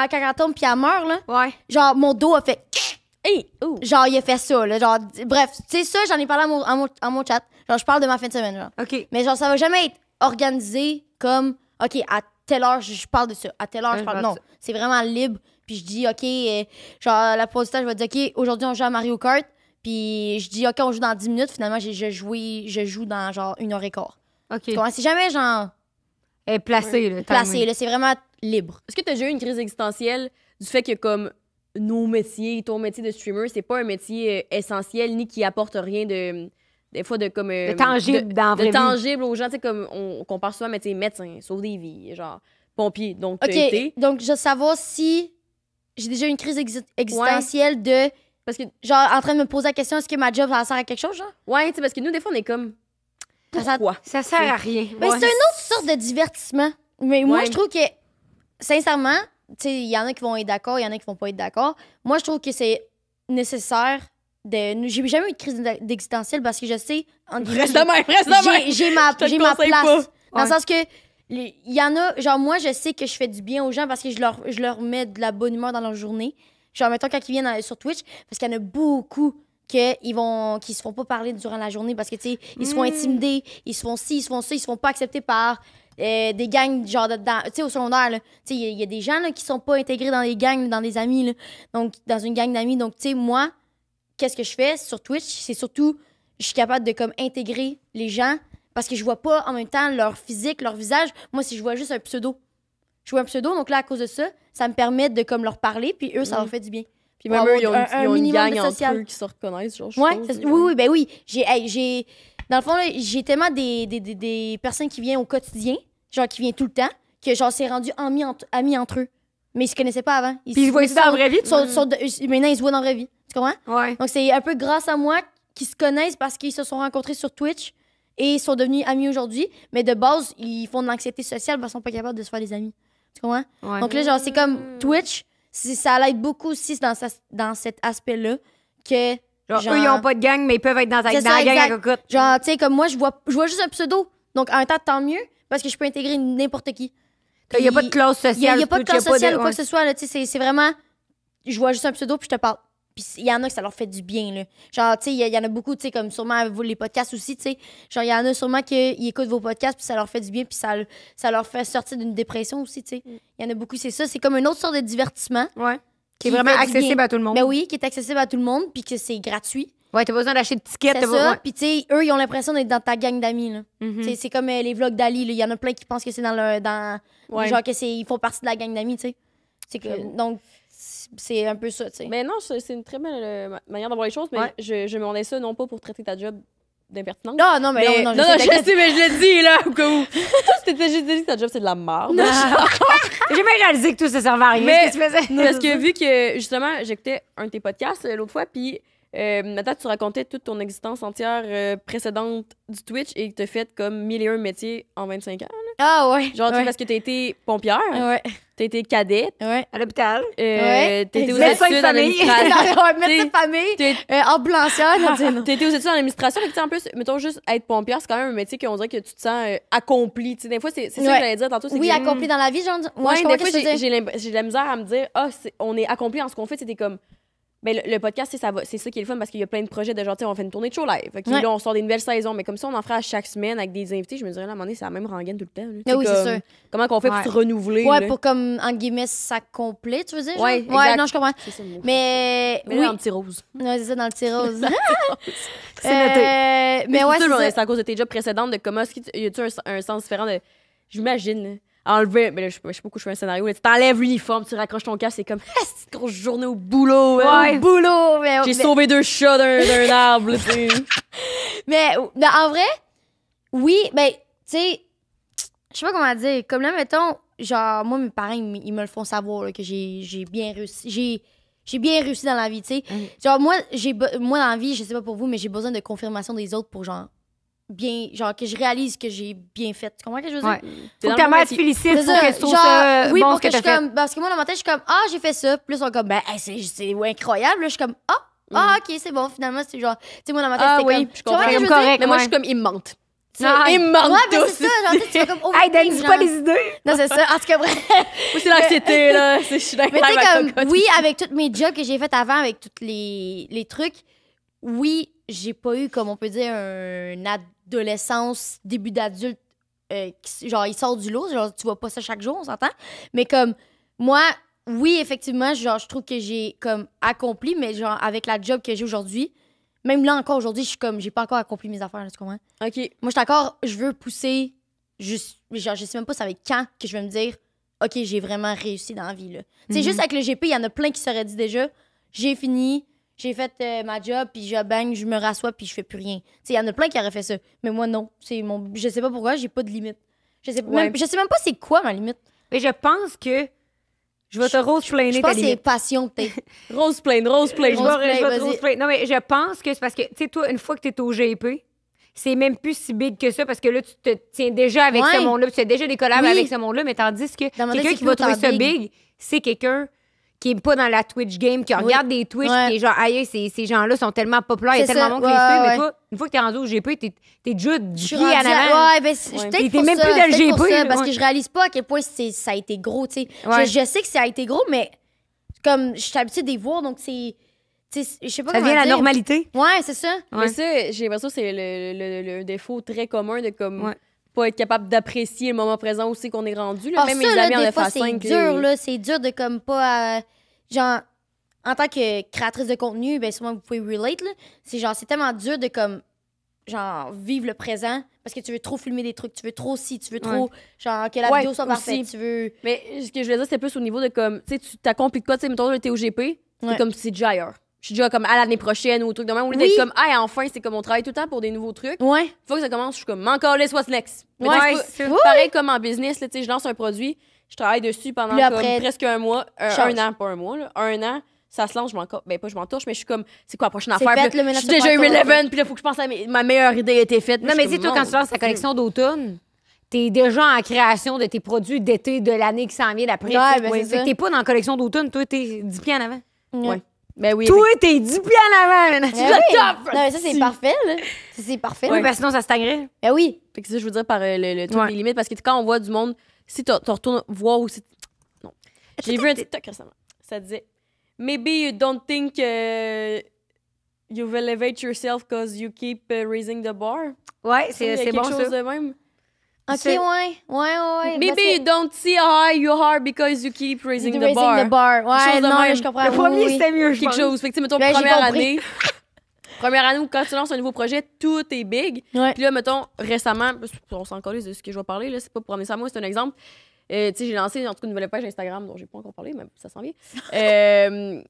S1: quand elle tombe puis elle meurt, là,
S2: Ouais.
S1: genre, mon dos a fait...
S3: Hey! Oh!
S1: Genre, il a fait ça, là. Genre, bref, tu sais, ça, j'en ai parlé à mon chat. Genre, je parle de ma fin de semaine, genre.
S2: OK.
S1: Mais genre, ça va jamais être organisé comme, OK, à telle heure, je parle de ça. À telle heure,
S2: Ouais,
S1: je
S2: je
S1: parle.
S2: vois
S1: Non,
S2: ça.
S1: c'est vraiment libre. Puis je dis, OK, genre, la plupart du temps, je vais dire, OK, aujourd'hui, on joue à Mario Kart. Puis je dis, OK, on joue dans 10 minutes. Finalement, je joue dans genre 1h15.
S2: OK.
S1: Tu comprends? C'est jamais, genre,
S2: Elle est placée, là.
S1: placé, là. C'est vraiment libre.
S3: Est-ce que tu as déjà eu une crise existentielle du fait que, comme, nos métiers, ton métier de streamer, c'est pas un métier essentiel ni qui apporte rien de. Des fois, de comme.
S2: De tangible dans la vraie
S3: de
S2: vie.
S3: tangible aux gens, tu sais, comme on compare souvent, mais tu sais, médecin, sauve des vies, genre, pompier. Donc, t'as
S1: OK,
S3: été.
S1: donc je veux savoir si j'ai déjà eu une crise existentielle de,
S3: Parce que,
S1: genre, en train de me poser la question, est-ce que ma job, ça sert à quelque chose, genre?
S3: ouais, tu sais, parce que nous, des fois, on est comme.
S1: Ça sert-
S3: Pourquoi?
S2: Ça sert à rien.
S1: Ben,
S2: Ouais.
S1: c'est une autre sorte de divertissement. Mais moi,
S3: Ouais.
S1: je trouve que, sincèrement, tu sais, il y en a qui vont être d'accord, il y en a qui vont pas être d'accord. Moi, je trouve que c'est nécessaire de. J'ai jamais eu de crise d'existentielle parce que je sais, en guillemets,
S3: Reste de même, reste de même!
S1: j'ai ma,
S3: Je te le
S1: j'ai ma
S3: conseille
S1: place.
S3: pas.
S1: Dans le
S2: Ouais.
S1: sens que, il y en a, genre, moi, je sais que je fais du bien aux gens parce que je leur mets de la bonne humeur dans leur journée. Genre, mettons, quand ils viennent sur Twitch, parce qu'il y en a beaucoup qui se font pas parler durant la journée parce que, tu sais, ils se font intimider, ils se font ci, ils se font ça, ils se font pas accepter par des gangs, genre, tu sais, au secondaire, là. Tu sais, il y a des gens, là, qui sont pas intégrés dans des gangs, dans des amis, là. Donc, dans une gang d'amis. Donc, tu sais, moi, qu'est-ce que je fais sur Twitch? C'est surtout, je suis capable de, comme, intégrer les gens parce que je vois pas en même temps leur physique, leur visage. Moi, si je vois juste un pseudo. Je vois un pseudo, donc là, à cause de ça, ça me permet de, comme, leur parler, puis eux, ça leur fait du bien.
S3: Puis même
S1: Pour
S3: eux, ils ont,
S1: avoir un
S3: ils ont une
S1: minimum
S3: gang
S1: de
S3: entre
S1: social.
S3: eux qui se reconnaissent, genre, je
S1: Ouais,
S3: suppose.
S1: oui, ben oui. J'ai dans le fond, là, j'ai tellement des personnes qui viennent au quotidien, genre qui viennent tout le temps, que genre c'est rendu amis entre eux. Mais ils se connaissaient pas avant.
S2: Puis ils se voient dans la vraie vie?
S1: Maintenant, ils se voient dans la vraie vie. Tu comprends?
S2: Ouais.
S1: Donc c'est un peu grâce à moi qu'ils se connaissent parce qu'ils se sont rencontrés sur Twitch et ils sont devenus amis aujourd'hui. Mais de base, ils font de l'anxiété sociale parce qu'ils sont pas capables de se faire des amis. Tu comprends?
S2: Ouais.
S1: Donc là, genre, c'est comme Twitch, ça l'aide beaucoup aussi dans cet aspect-là que.
S2: Genre, eux, ils ont pas de gang, mais ils peuvent être dans
S1: C'est
S2: la
S1: ça,
S2: gang à
S1: exact.
S2: cocotte.
S1: Genre, tu sais, comme moi, je vois juste un pseudo. Donc, en même temps, tant mieux, parce que je peux intégrer n'importe qui.
S2: Il y a pas de classe
S1: Il
S2: sociale.
S1: y a pas de
S2: Twitch,
S1: classe sociale ou quoi
S2: ouais.
S1: que ce soit, là. Tu sais, c'est vraiment. Je vois juste un pseudo, puis je te parle. Puis il y en a que ça leur fait du bien, là. Genre, tu sais, il y en a beaucoup, tu sais, comme sûrement vous, les podcasts aussi, tu sais. Genre, il y en a sûrement qui écoutent vos podcasts, puis ça leur fait du bien, puis ça leur fait sortir d'une dépression aussi, tu sais. Il y en a beaucoup, c'est ça. C'est comme une autre sorte de divertissement.
S2: Ouais. Qui est
S1: Qui
S2: vraiment
S1: fait du
S2: accessible
S1: bien.
S2: à tout le monde.
S1: Ben oui, qui est accessible à tout le monde, puis que c'est gratuit.
S2: Ouais, t'as pas besoin d'acheter de tickets.
S1: C'est
S2: t'as pas-
S1: ça.
S2: ouais.
S1: Puis, tu sais, eux, ils ont l'impression d'être dans ta gang d'amis, là.
S2: Mhm.
S1: Tu sais, c'est comme les vlogs d'Ali, là. Il y en a plein qui pensent que c'est
S3: Ouais.
S1: genre que ils font partie de la gang d'amis, tu sais. C'est que, donc, c'est un peu ça, tu sais.
S3: Mais non, c'est une très belle manière d'avoir les choses, mais
S2: Ouais.
S3: je me demandais ça non pas pour traiter ta job d'impertinence.
S1: Non, non, mais
S3: Mais,
S1: non,
S3: non,
S1: je sais,
S3: je
S1: t'inquiète.
S3: sais, mais je l'ai dit, là, au cas où. J'ai dit que ta job, c'est de la merde.
S2: J'ai jamais réalisé que tout ça servait à rien.
S3: Mais-
S2: ce que tu faisais.
S3: Parce que vu que, justement, j'écoutais un de tes podcasts l'autre fois, puis maintenant, tu racontais toute ton existence entière précédente du Twitch et que t'as fait comme 1001 métiers en 25 ans.
S1: Ah, ouais.
S3: Genre, tu sais,
S1: ouais.
S3: parce que t'as été pompière,
S1: Ouais,
S3: t'as été cadette,
S1: ouais.
S2: À l'hôpital.
S1: Ouais,
S3: t'as été aux
S1: exact.
S3: études
S2: Médecin
S3: en
S2: de famille.
S3: administration.
S1: Ouais, médecin de famille,
S3: T'as
S1: ambulancière, non, tu sais, non.
S3: été aux études en administration, mais tu sais, en plus, mettons juste être pompière, c'est quand même un métier qu'on dirait que tu te sens accompli. Tu sais, des fois, c'est ça que
S1: Ouais.
S3: j'allais dire tantôt. c'est
S1: Oui,
S3: que-
S1: accompli dans la vie, genre.
S3: Ouais,
S1: je
S3: des
S1: comprends
S3: fois,
S1: ce que tu veux dire.
S3: j'ai de la misère à me dire, on est accompli en ce qu'on fait, c'était comme, Ben, le podcast, c'est ça qui est le fun parce qu'il y a plein de projets de genre, tu sais, on fait une tournée de show live. Fait que
S1: Ouais.
S3: là, on sort des nouvelles saisons. Mais comme ça, on en fera à chaque semaine avec des invités. Je me dirais, là, à un moment donné, c'est la même rengaine tout le temps. là.
S1: Mais oui, c'est
S3: comme,
S1: sûr.
S3: Comment qu'on fait
S2: Ouais.
S3: pour se renouveler?
S1: Ouais,
S3: là?
S1: pour comme, entre guillemets, ça complet, tu veux dire? genre?
S3: Ouais,
S1: Ouais,
S3: exact.
S1: non, je comprends.
S3: C'est ça le mot.
S1: Mais,
S3: Mais
S1: oui.
S3: là, en petit rose.
S1: Ouais, c'est ça, dans le tir rose.
S2: C'est noté.
S1: Mais ouais, c'est
S3: c'est à cause de tes jobs précédentes, de comment est-ce qu'il y a-tu un sens différent de. J'imagine, là, enlever. Mais là, je sais pas pourquoi je fais un scénario. Là, tu t'enlèves l'uniforme, tu raccroches ton casque, c'est comme, c'est une grosse journée au boulot. hein.
S2: Ouais.
S1: boulot.
S3: J'ai sauvé 2 chats d'un arbre, là, tu sais.
S1: Mais en vrai, oui, ben, tu sais, je sais pas comment dire. Comme là, mettons, genre, moi, mes parents, ils me le font savoir là, que j'ai bien réussi. J'ai bien réussi dans la vie, tu sais. Genre, moi, moi, dans la vie, je sais pas pour vous, mais j'ai besoin de confirmation des autres pour, genre, bien, genre, que je réalise que j'ai bien fait. Tu comprends ce que je veux dire?
S2: Ouais.
S3: T'es
S2: Faut
S3: dans
S2: que ta
S3: le
S2: mère
S3: bon
S2: te
S3: métier.
S2: félicite
S1: C'est
S2: pour
S1: ça,
S2: que tu trouves
S1: genre,
S2: ça
S1: oui,
S2: bon
S1: pour
S2: ce que
S1: que je
S2: t'as
S1: suis
S2: fait.
S1: comme, parce que moi, dans ma tête, je suis comme, ah, j'ai fait ça. Puis là, ils sont comme, ben, hey, c'est incroyable. Là, je suis comme, ok, c'est bon, finalement, c'est genre, tu sais, moi, dans ma tête,
S3: Ah
S1: c'était
S3: oui,
S1: comme,
S3: je
S1: tu comprends
S3: comprends.
S1: ce que je veux
S2: Correct.
S1: dire?
S3: Mais moi,
S2: ouais.
S3: je suis comme, ils me mentent.
S2: Non,
S3: Ils me mentent
S1: Ouais, ben,
S3: tous.
S1: c'est ça, genre, tu fais comme,
S2: Hey,
S1: overthink,
S2: donne-nous pas
S1: genre.
S2: des idées.
S1: Non, c'est ça. En tout cas, bref.
S3: Moi, c'est l'anxiété, là. Je suis d'accord
S1: Mais tu sais,
S3: avec ma
S1: comme,
S3: cocotte.
S1: oui, avec tous mes jobs que j'ai fait avant, avec tous les trucs, oui, j'ai pas eu, comme on peut dire, une adolescence, début d'adulte, genre, il sort du lot, genre, tu vois pas ça chaque jour, on s'entend. Mais comme, moi, oui, effectivement, genre, je trouve que j'ai, comme, accompli, mais genre, avec la job que j'ai aujourd'hui, même là encore aujourd'hui, je suis comme, j'ai pas encore accompli mes affaires, là, tu comprends?
S3: OK.
S1: Moi, je veux pousser, juste, genre, je sais même pas ça va être quand que je vais me dire, OK, j'ai vraiment réussi dans la vie, là. Tu sais, juste avec le GP, il y en a plein qui seraient dit déjà, j'ai fini, j'ai fait ma job, puis je bang, je me rassois, puis je fais plus rien. Tu sais, il y en a plein qui auraient fait ça. Mais moi, non. Je sais pas pourquoi, j'ai pas de limite. Je sais même pas c'est quoi ma limite.
S2: Mais je pense que je vais te
S1: Je
S2: rose-plainer ta
S1: pense que c'est
S2: limite.
S1: passion, peut-être.
S3: Rose plain.
S2: Je
S1: Rose
S2: vais
S1: play,
S2: te
S1: vas-y.
S2: rose-plainer. Non, mais je pense que c'est parce que, tu sais, toi, une fois que t'es au GP, c'est même plus si big que ça parce que là, tu te tiens déjà avec
S1: Ouais.
S2: ce monde-là, puis tu fais déjà des collabs
S1: Oui.
S2: avec ce monde-là, mais tandis que
S1: Dans ma tête,
S2: quelqu'un
S1: c'est
S2: qui va
S1: plus
S2: trouver
S1: autant
S2: ça
S1: big.
S2: big, c'est quelqu'un qui est pas dans la Twitch game, qui
S1: Oui.
S2: regarde des Twitch,
S1: Ouais.
S2: qui est genre, aïe, ces gens-là sont tellement populaires, il y a
S1: C'est
S2: tellement
S1: ça.
S2: de monde qui les
S1: Ouais,
S2: suit,
S1: ouais.
S2: mais toi, une fois que t'es rendu au GP, t'es déjà
S1: Je
S2: du
S1: suis
S2: pied en
S1: rendue
S2: avant.
S1: Ouais, ben, je suis
S3: Ouais.
S1: peut-être
S2: T'es
S1: pour
S2: même
S1: ça,
S2: plus dans le
S1: peut-être pour
S2: GP,
S1: ça, parce
S2: ouais.
S1: que je réalise pas à quel point ça a été gros, tu sais.
S2: Ouais.
S1: Je sais que ça a été gros, mais comme je suis habituée de les voir, donc c'est... Tu sais, je sais pas
S2: Ça
S1: comment
S2: devient la
S1: dire.
S2: normalité.
S1: Ouais, c'est ça.
S2: Ouais.
S3: Mais ça, j'ai l'impression que c'est le défaut très commun de comme
S2: Ouais.
S3: pas être capable d'apprécier le moment présent aussi qu'on est rendu. Là.
S1: Ah,
S3: Même
S1: ça,
S3: mes
S1: là,
S3: amis en
S1: des fois,
S3: F5.
S1: c'est dur, là. C'est dur de comme pas... genre, en tant que créatrice de contenu, ben souvent, vous pouvez relate, là. C'est tellement dur de comme... genre, vivre le présent parce que tu veux trop filmer des trucs, tu veux trop ci, tu veux trop... genre, que la
S3: Ouais,
S1: vidéo soit parfaite,
S3: aussi.
S1: tu veux...
S3: Mais ce que je voulais dire, c'était plus au niveau de comme, tu sais, tu t'accomplis de quoi, tu sais, mettons, là, t'es au GP, c'est
S1: Ouais.
S3: comme si c'est déjà ailleurs. Je suis déjà comme à l'année prochaine ou au truc de même. Au lieu
S1: Oui.
S3: d'être comme, ah, enfin, c'est comme on travaille tout le temps pour des nouveaux trucs.
S1: Ouais.
S3: Une fois que ça commence, je suis comme, encore les what's next. Mais
S1: Ouais,
S3: tu sais,
S2: c'est
S3: c'est
S2: ça.
S3: pas- pareil comme en business, là, tu sais, je lance un produit, je travaille dessus pendant
S1: Puis
S3: comme
S1: après,
S3: presque un mois,
S1: change.
S3: un an, pas un mois, là, un an. Ça se lance, je m'en torche, mais je suis comme, c'est quoi la prochaine
S1: C'est
S3: affaire?
S1: fait,
S3: Puis là,
S1: là,
S3: je suis
S1: maintenant,
S3: déjà
S1: c'est pas
S3: irrelevant, puis là, faut que je pense à ma meilleure idée a été faite.
S2: Non, mais dis, toi, quand tu lances ta collection d'automne, t'es déjà en création de tes produits d'été de l'année qui s'en vient d'après.
S1: Ouais,
S2: tu sais.
S1: ben, c'est
S2: Fait que
S1: ça.
S2: t'es pas dans la collection d'automne, toi, t'es 10 pieds en avant.
S3: Ouais. Ben oui.
S2: Toi, t'es 10 pieds en avant, man.
S1: Ben oui. Non, mais ça, c'est parfait, là. Ça, c'est parfait.
S2: Oui,
S1: là.
S2: parce que sinon, ça stagnerait.
S1: Ben oui.
S3: Fait que c'est ça, je veux dire par le truc
S2: Ouais.
S3: des limites, parce que quand on voit du monde, si tu retournes voir aussi. Non. J'ai vu un TikTok récemment. Ça disait Maybe you don't think you've elevate yourself because you keep raising the bar.
S2: Ouais,
S3: Il y a
S2: c'est
S3: quelque
S2: bon,
S3: chose
S2: ça.
S3: de même.
S1: OK,
S2: C'est-
S1: ouais.
S3: Maybe
S1: Parce que-
S3: you don't see how high you are because you keep raising the bar.
S1: the bar.
S3: Quelque
S1: Ouais,
S3: chose de
S1: non,
S3: même.
S1: là, je comprends.
S2: Le premier,
S1: oui.
S2: c'était mieux, je
S3: Quelque
S2: pense.
S3: chose. Fait que, tu sais, mettons,
S1: Ben, j'ai
S3: première
S1: compris.
S3: année. Première année où quand tu lances un nouveau projet, tout est big.
S1: Ouais.
S3: Puis là, mettons, récemment, on s'en calisse de ce que je vais parler, là, c'est pas pour amener ça à moi, c'est un exemple. Tu sais, j'ai lancé en tout cas une nouvelle page Instagram dont j'ai pas encore parlé, mais ça s'en vient.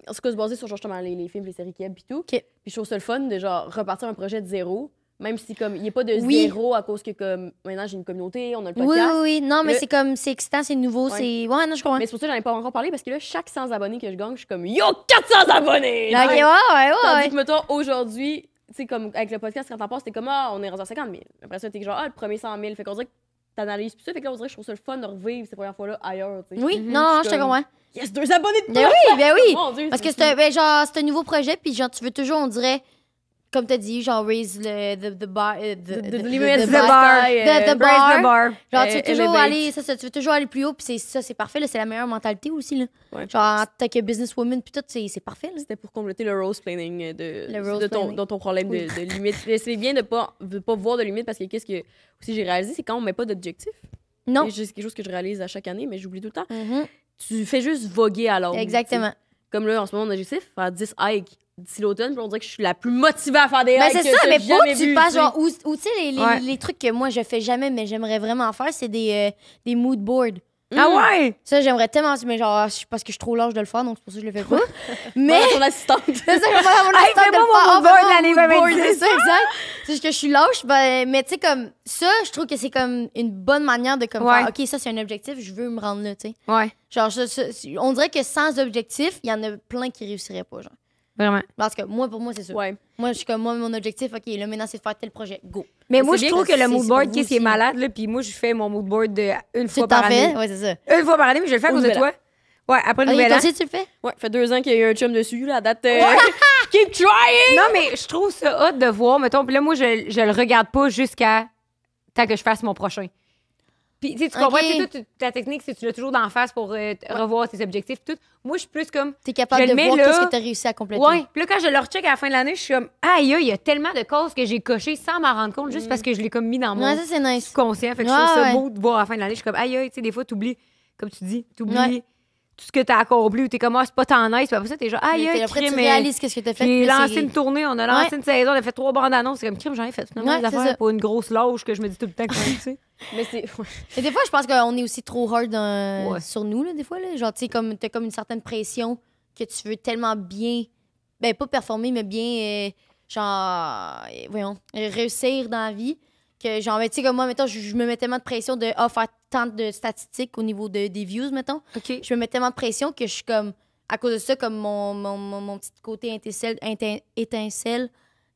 S3: En tout cas, se baser sur genre, justement les films, les séries Keb et tout. Puis je trouve ça le fun de genre repartir un projet de zéro, même si comme il n'y a pas de
S1: Oui.
S3: zéro à cause que comme maintenant j'ai une communauté, on a le
S1: Oui,
S3: podcast.
S1: oui. Non, mais
S3: Le-
S1: c'est comme, c'est excitant, c'est nouveau,
S3: Ouais.
S1: c'est... Ouais, non, je comprends.
S3: Mais c'est pour ça que j'en ai pas encore parlé parce que là, chaque 100 abonnés que je gagne, je suis comme yo 400 abonnés!
S1: OK, ouais.
S3: Tandis que, mettons, aujourd'hui, tu sais, comme avec le podcast, quand t'en passes, t'es comme, ah, on est rendu à 50 000. Après ça, t'es genre, ah, le premier 100 000. Fait qu'on dirait que t'analyses plus ça. Fait que là, on dirait que je trouve ça le fun de revivre ces premières fois-là ailleurs, tu sais.
S1: Oui,
S2: Mhm.
S1: non, je te
S3: comme-
S1: comprends.
S3: Yes, 2 abonnés de plus!
S1: Ben oui.
S3: Mon Dieu,
S1: Parce que c'est un, ben, genre, c'est un nouveau projet, puis genre, tu veux toujours, on dirait, comme t'as dit, genre raise the bar.
S3: The
S2: The
S3: the
S2: bar.
S1: The bar.
S2: Raise the bar.
S1: Genre, tu veux toujours
S3: elevate.
S1: aller, tu veux toujours aller plus haut, puis c'est parfait, là, c'est la meilleure mentalité aussi, là.
S3: Ouais.
S1: Genre, en tant que businesswoman, puis tout, c'est parfait, là.
S3: C'était pour compléter le rose planning
S1: Le rose planning.
S3: de ton problème de limite. Mais c'est bien de pas voir de limite parce que qu'est-ce que aussi j'ai réalisé, c'est quand on met pas d'objectif.
S1: Non.
S3: C'est quelque chose que je réalise à chaque année, mais j'oublie tout le temps.
S1: Mhm.
S3: Tu fais juste voguer à l'ordre.
S1: Exactement.
S3: Comme là, en ce moment, mon objectif, faire 10 hikes d'ici l'automne, puis on dirait que je suis la plus motivée à faire des
S1: Ben,
S3: hikes.
S1: c'est ça, mais faut que tu passes, genre,
S3: où
S1: ou tu sais,
S2: Ouais.
S1: les trucs que moi, je fais jamais, mais j'aimerais vraiment faire, c'est des mood boards.
S2: Ah ouais?
S1: Ça, j'aimerais tellement, mais genre, parce que je suis trop lâche de le faire, donc c'est pour ça que je le fais pas. Mais.
S3: Mais ton assistante.
S1: C'est ça, je vais faire mon
S2: Hey,
S1: assistante
S2: fais-moi
S1: de le
S2: mon
S1: faire.
S2: mood board
S1: fais-moi
S2: l'année
S1: mon mood board,
S2: 2026.
S1: C'est ça, exact. C'est juste que je suis lâche, ben, mais tu sais, comme, ça, je trouve que c'est comme une bonne manière de comme
S2: Ouais.
S1: faire, OK, ça, c'est un objectif, je veux me rendre là, tu sais.
S2: Ouais,
S1: Genre, on dirait que sans objectif, il y en a plein qui réussiraient pas, genre.
S2: vraiment.
S1: Parce que moi, pour moi, c'est ça.
S3: Ouais.
S1: Moi, je suis comme, moi, mon objectif, OK, là, maintenant, c'est de faire tel projet. Go.
S2: Mais moi,
S3: c'est
S2: je
S3: bien
S2: trouve
S3: que
S2: que le
S1: c'est
S2: mood
S1: pour
S2: board,
S1: vous
S2: qu'est-ce qui est
S1: aussi.
S2: malade, là, puis moi, je fais mon mood board une
S1: Tu
S2: fois
S1: t'en
S2: par
S1: fais?
S2: année.
S1: Ouais, c'est ça.
S2: Une fois par année, mais je vais le faire à cause de
S3: Nouvel
S2: toi. Ouais, après le
S1: OK,
S2: nouvel
S1: toi
S2: an.
S1: aussi, tu le fais?
S3: Ouais, ça fait 2 ans qu'il y a eu un chum dessus, là, à date. Keep trying!
S2: Non, mais je trouve ça hot de voir, mettons, puis là, moi, je le regarde pas jusqu'à tant que je fasse mon prochain. Puis, tu sais, tu comprends,
S1: Ok.
S2: tu sais, toi, ta technique, c'est que tu l'as toujours d'en face pour revoir tes objectifs, tout. Moi, je suis plus comme.
S1: T'es capable
S2: Je
S1: de
S2: le mets
S1: voir
S2: là.
S1: qu'est-ce que t'as réussi à compléter.
S2: Ouais. Puis là, quand je le recheck à la fin de l'année, je suis comme, aïe, il y a tellement de causes que j'ai cochées sans m'en rendre compte, juste parce que je l'ai comme mis dans mon
S1: Ouais, ça, c'est nice.
S2: conscient. Fait que je
S1: Ouais,
S2: trouve ça
S1: ouais.
S2: beau de voir à la fin de l'année. Je suis comme, aïe, tu sais, des fois, t'oublies, comme tu dis, t'oublies
S1: Ouais.
S2: tout ce que t'as accompli ou t'es comme, ah, c'est pas tant nice. Puis après ça, t'es genre, aïe,
S1: Puis après, tu
S2: crime,
S1: réalises qu'est-ce que t'as fait.
S2: j'ai
S1: puis là,
S2: lancé
S1: c'est-
S2: une tournée, on a lancé
S1: Ouais.
S2: une saison, on a fait 3 bandes annonces. C'est comme, crime, j'en ai fait finalement
S1: Ouais,
S2: des
S1: c'est
S2: affaires
S1: ça.
S2: pour une grosse lâche que je me dis tout le temps que tu sais.
S3: Mais c'est.
S1: Et des fois, je pense qu'on est aussi trop hard
S2: Ouais.
S1: sur nous, là, des fois. Là. Genre, tu sais, comme t'as comme une certaine pression que tu veux tellement bien, ben pas performer, mais bien, genre, voyons, réussir dans la vie. Que genre, tu sais, comme moi, mettons, je me mets tellement de pression de faire tant de statistiques au niveau des views, mettons.
S2: OK.
S1: Je me mets tellement de pression que je suis comme, à cause de ça, comme mon petit côté étincelle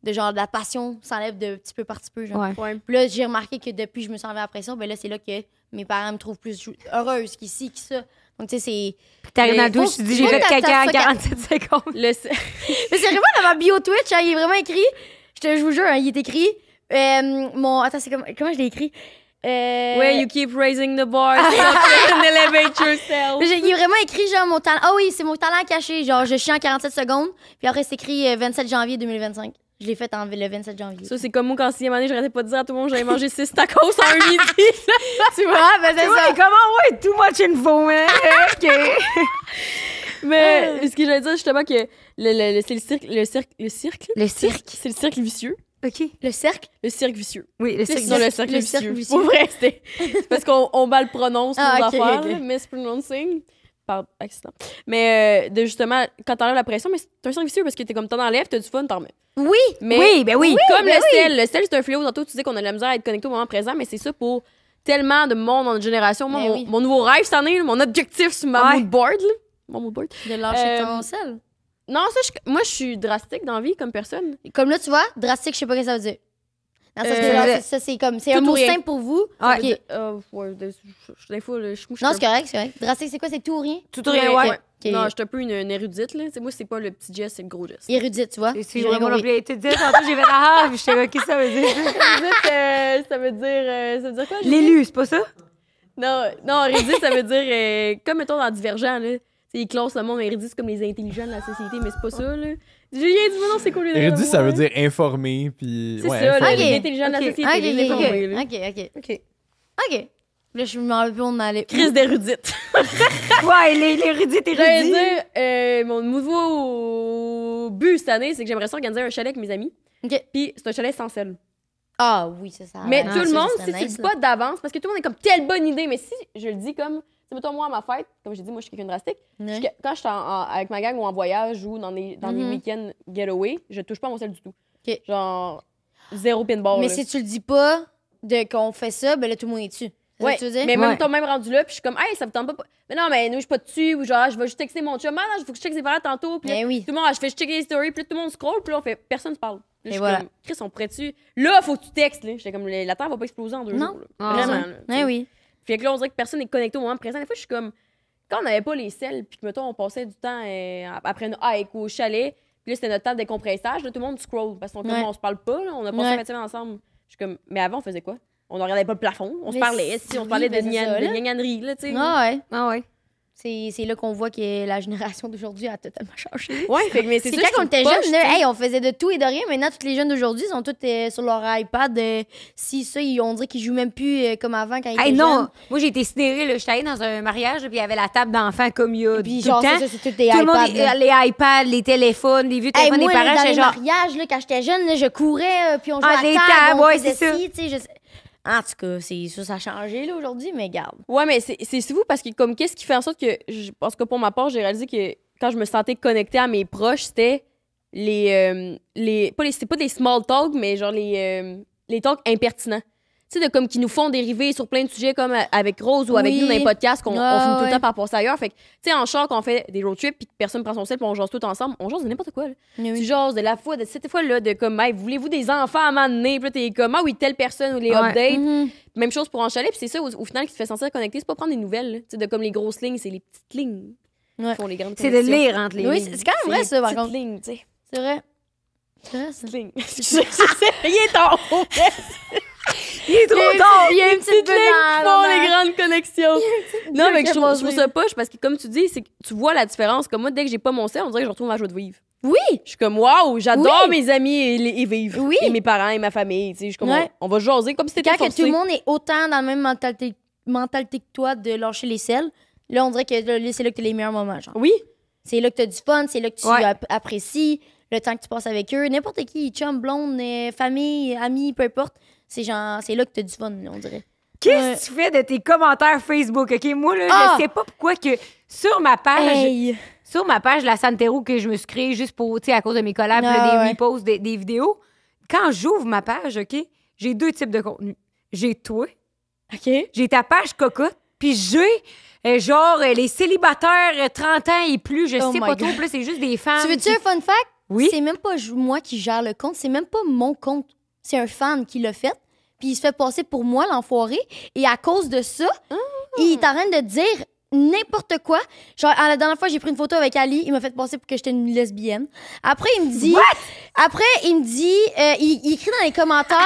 S1: de genre de la passion s'enlève de petit peu par petit peu. Genre.
S2: Ouais.
S3: Ouais.
S1: Puis là, j'ai remarqué que depuis que je me sens enlevé la pression, ben là, c'est là que mes parents me trouvent plus heureuse qu'ici, que ça. Donc, tu sais, c'est.
S2: Puis t'arrives
S3: Mais
S2: dans la douche,
S1: faut-
S2: tu dis, j'ai
S1: faut
S2: fait
S1: que
S2: caca en
S1: t'as-
S2: 47 secondes.
S3: Le...
S1: Mais c'est vraiment dans ma bio Twitch, hein, il est vraiment écrit. Je vous jure, hein, il est écrit. Attends, c'est comment je l'ai écrit?
S3: Where you keep raising the bar, and elevate yourself.
S1: Il est vraiment écrit, genre, mon talent. Ah oui, c'est mon talent caché. Genre, je chie en 47 secondes. Puis après, c'est écrit 27 janvier 2025. Je l'ai fait le 27 janvier.
S3: Ça, c'est comme moi, quand en 6e année, j'arrêtais pas de dire à tout le monde que j'avais mangé 6 tacos en un midi.
S1: tu vois, ben c'est
S2: Ouais,
S1: ça.
S2: comment, ouais, too much info, man. OK.
S3: Mais ce que j'allais dire, justement, que c'est le cirque.
S2: Le cirque.
S3: C'est le cercle vicieux.
S2: OK.
S1: Le cercle?
S3: Le cirque vicieux.
S2: Oui, le
S3: C'est
S2: cirque.
S3: ça, le
S1: le
S3: cercle
S1: cercle
S3: vicieux.
S1: vicieux.
S3: Pour vrai, c'est parce qu'on mal prononce nos
S1: Ah, ok,
S3: affaires,
S1: ok.
S3: là, mispronouncing, par accident. Mais de justement, quand t'enlèves la pression, mais c'est un cercle vicieux parce que t'es comme t'en enlèves, t'as du fun, t'en remets.
S1: Oui!
S3: Mais
S2: Oui, ben oui.
S3: comme le sel, c'est un fléau. Tantôt, tu disais qu'on a de la misère à être connecté au moment présent, mais c'est ça pour tellement de monde dans notre génération. Moi,
S1: Mais
S3: mon,
S1: oui.
S3: mon nouveau rêve cette année, là, mon objectif sur ma
S2: Ouais.
S3: mood board, là, mon mood board.
S1: De lâcher
S3: Euh,
S1: ton sel.
S3: Non, ça, moi, je suis drastique dans la vie comme personne.
S1: Comme là, tu vois, drastique, je sais pas ce que ça veut dire. Non, ça, c'est
S3: Euh,
S1: genre, ça, c'est comme. C'est
S3: tout
S1: un
S3: ou
S1: mot
S3: rien.
S1: simple pour vous.
S2: Ouais.
S1: Ok.
S3: Ouais, des fois, là, je
S1: Non, c'est correct, c'est correct. Drastique, c'est quoi? C'est tout ou rien?
S2: Tout ou rien, ouais.
S1: Ok.
S3: Non, je suis un peu une érudite, là. T'sais, moi, c'est pas le petit geste, c'est le gros geste.
S1: Érudite, tu vois?
S2: C'est
S1: J'ai
S2: vraiment
S1: compris.
S2: non plus. Tu disais tantôt, j'ai fait ah, puis j'étais là, qu'est-ce que ça veut dire?
S3: Érudite, ça veut dire quoi?
S2: L'élu, c'est pas ça?
S3: Non, érudite, ça veut dire, comme mettons dans Divergent, là. T'sais, ils classent le monde érudit, c'est comme les intelligents de la société, mais c'est pas ça, là. Julien, dis-moi non, c'est quoi les
S5: Érudit, ça veut dire informé, puis...
S3: C'est
S5: ouais,
S3: ça, là,
S5: informé.
S3: les intelligents de la
S2: Ok.
S3: société,
S1: Ok,
S3: les informés, là.
S1: ok. Ok. Là, je me rappelle plus où on allait.
S3: Crise d'érudite.
S2: Ouais, l'érudit,
S3: J'allais
S2: érudit.
S3: dire, mon nouveau but cette année, c'est que j'aimerais ça organiser un chalet avec mes amis.
S1: Ok.
S3: Puis c'est un chalet sans sel.
S1: Ah oui, ça.
S3: Mais
S1: ah,
S3: tout le
S1: ça,
S3: monde,
S1: c'est
S3: si tu le
S1: nice,
S3: dis
S1: là.
S3: pas d'avance, parce que tout le monde est comme telle bonne idée, mais si je le dis comme, c'est mettons moi à ma fête, comme j'ai dit, moi je suis quelqu'un de drastique.
S1: Ouais.
S3: Quand je suis avec ma gang ou en voyage ou dans des
S1: Mhm.
S3: week-ends getaway, je touche pas à mon sel du tout.
S1: Ok.
S3: Genre, zéro pinball.
S1: Mais
S3: là.
S1: si tu le dis pas qu'on fait ça, ben là, tout le monde est dessus. C'est
S3: Ouais,
S1: ça que tu veux dire?
S3: mais
S2: Ouais.
S3: même toi, même rendu là, puis je suis comme, hey, ça vous tente pas. Mais non, mais nous, je suis pas dessus, ou genre, je vais juste texter mon chum. Ah non, il faut que je check ses parents tantôt. Puis là,
S1: Mais oui.
S3: tout le monde, je fais checker les stories, puis là, tout le monde scroll, puis là, on fait, personne se parle. Là, je suis
S1: voilà.
S3: comme, Chris, on pourrait dessus. Là, faut que tu textes, là. J'étais comme, la terre va pas exploser en 2
S1: Non.
S3: jours. là.
S2: Ah,
S3: Vraiment.
S1: ouais.
S3: là, tu
S1: Ouais,
S3: sais.
S1: oui.
S3: Fait que là, on dirait que personne n'est connecté au moment présent. Des fois, je suis comme, quand on n'avait pas les selles, puis que, mettons, on passait du temps après une hike ou au chalet, Puis là, c'était notre temps de décompressage. Là, tout le monde scroll parce qu'on on se parle pas. Là, on a passé la semaine ensemble. Je suis comme, mais avant, on faisait quoi? On ne regardait pas le plafond. On se parlait. On se parlait de gnagnanerie.
S2: Ah ouais.
S1: C'est là qu'on voit que la génération d'aujourd'hui a totalement changé.
S3: Ouais, mais c'est ça,
S1: quand on était jeunes, là, on faisait de tout et de rien. Maintenant, tous les jeunes d'aujourd'hui sont tous sur leur iPad. On dirait qu'ils jouent même plus comme avant quand ils étaient jeunes.
S2: Moi, j'ai été sidérée. J'étais allée dans un mariage, puis il y avait la table d'enfants comme il y a
S1: puis
S2: tout
S1: genre,
S2: le temps.
S1: ça, c'est tous des
S2: tout le
S1: iPads.
S2: monde, les iPads, les téléphones, les vieux téléphones des
S1: moi,
S2: parents.
S1: dans les
S2: genre...
S1: mariages, là, quand j'étais jeune, là, je courais, puis on jouait à
S2: les
S1: table,
S2: tables,
S1: on
S2: ouais,
S1: faisait
S2: c'est ça.
S1: ci, tu sais, En tout cas, ça a changé là, aujourd'hui, mais garde.
S3: Ouais, mais c'est fou parce que, comme, qu'est-ce qui fait en sorte que, je pense que pour ma part, j'ai réalisé que quand je me sentais connectée à mes proches, c'était c'est pas des small talk, mais genre les talks impertinents. Tu sais, comme qui nous font dériver sur plein de sujets comme avec Rose ou avec nous dans les podcasts qu'on finit tout le temps par passer ailleurs. Fait que, tu sais, en char, quand on fait des road trips puis que personne prend son sel puis on jase tout ensemble, on jase de n'importe quoi, là. Tu jases de cette fois-là, de comme, hey, voulez-vous des enfants à un moment donné? Puis là, t'es comme, ah oui, telle personne ou les updates. Même chose pour en chalet. Puis c'est ça, au final, qui te fait sentir connecté, c'est pas prendre des nouvelles, tu sais, de comme les grosses lignes, c'est les petites lignes qui font les grandes
S2: C'est de lire entre les lignes.
S1: Oui, c'est quand même vrai, ça, par contre.
S3: lignes, tu sais.
S1: C'est vrai. C'est vrai, ça.
S3: Lignes. Il est tard.
S2: Il est trop tard!
S1: Il y a une petite
S3: lignes qui font les grandes connexions. Non, mais je trouve ça poche parce que, comme tu dis, c'est que tu vois la différence. Comme moi, dès que j'ai pas mon sel, on dirait que je retrouve ma joie de vivre.
S1: Oui!
S3: Je suis comme, waouh, j'adore mes amis et vivre.
S1: Oui.
S3: Et mes parents et ma famille. Tu sais, je suis comme, on va jaser comme si c'était
S1: Quand
S3: forcé.
S1: que tout le monde est autant dans la même mentalité que toi de lâcher les selles, là, on dirait que là, c'est là que t'as les meilleurs moments, genre.
S3: Oui.
S1: C'est là que t'as du fun, c'est là que tu apprécies le temps que tu passes avec eux. N'importe qui, chum, blonde, famille, amis, peu importe. C'est là que t'as du fun, on dirait.
S2: Qu'est-ce que tu fais de tes commentaires Facebook? OK, moi, là, je sais pas pourquoi que sur ma page... Sur ma page La Santero que je me suis créée juste pour, tu sais, à cause de mes collabs, des reposts, des vidéos, quand j'ouvre ma page, OK, j'ai 2 types de contenu. J'ai toi,
S3: OK.
S2: j'ai ta page cocotte, puis j'ai genre les célibataires 30 ans et plus, je sais pas trop, puis là, c'est juste des femmes.
S1: Tu veux-tu un fun fact?
S2: Oui.
S1: C'est même pas moi qui gère le compte, c'est même pas mon compte. C'est un fan qui l'a fait, puis il se fait passer pour moi, l'enfoiré, et à cause de ça, il est en train de dire n'importe quoi. Genre, la dernière fois, j'ai pris une photo avec Ali. Il m'a fait passer pour que j'étais une lesbienne. Après, il me dit... il écrit dans les commentaires,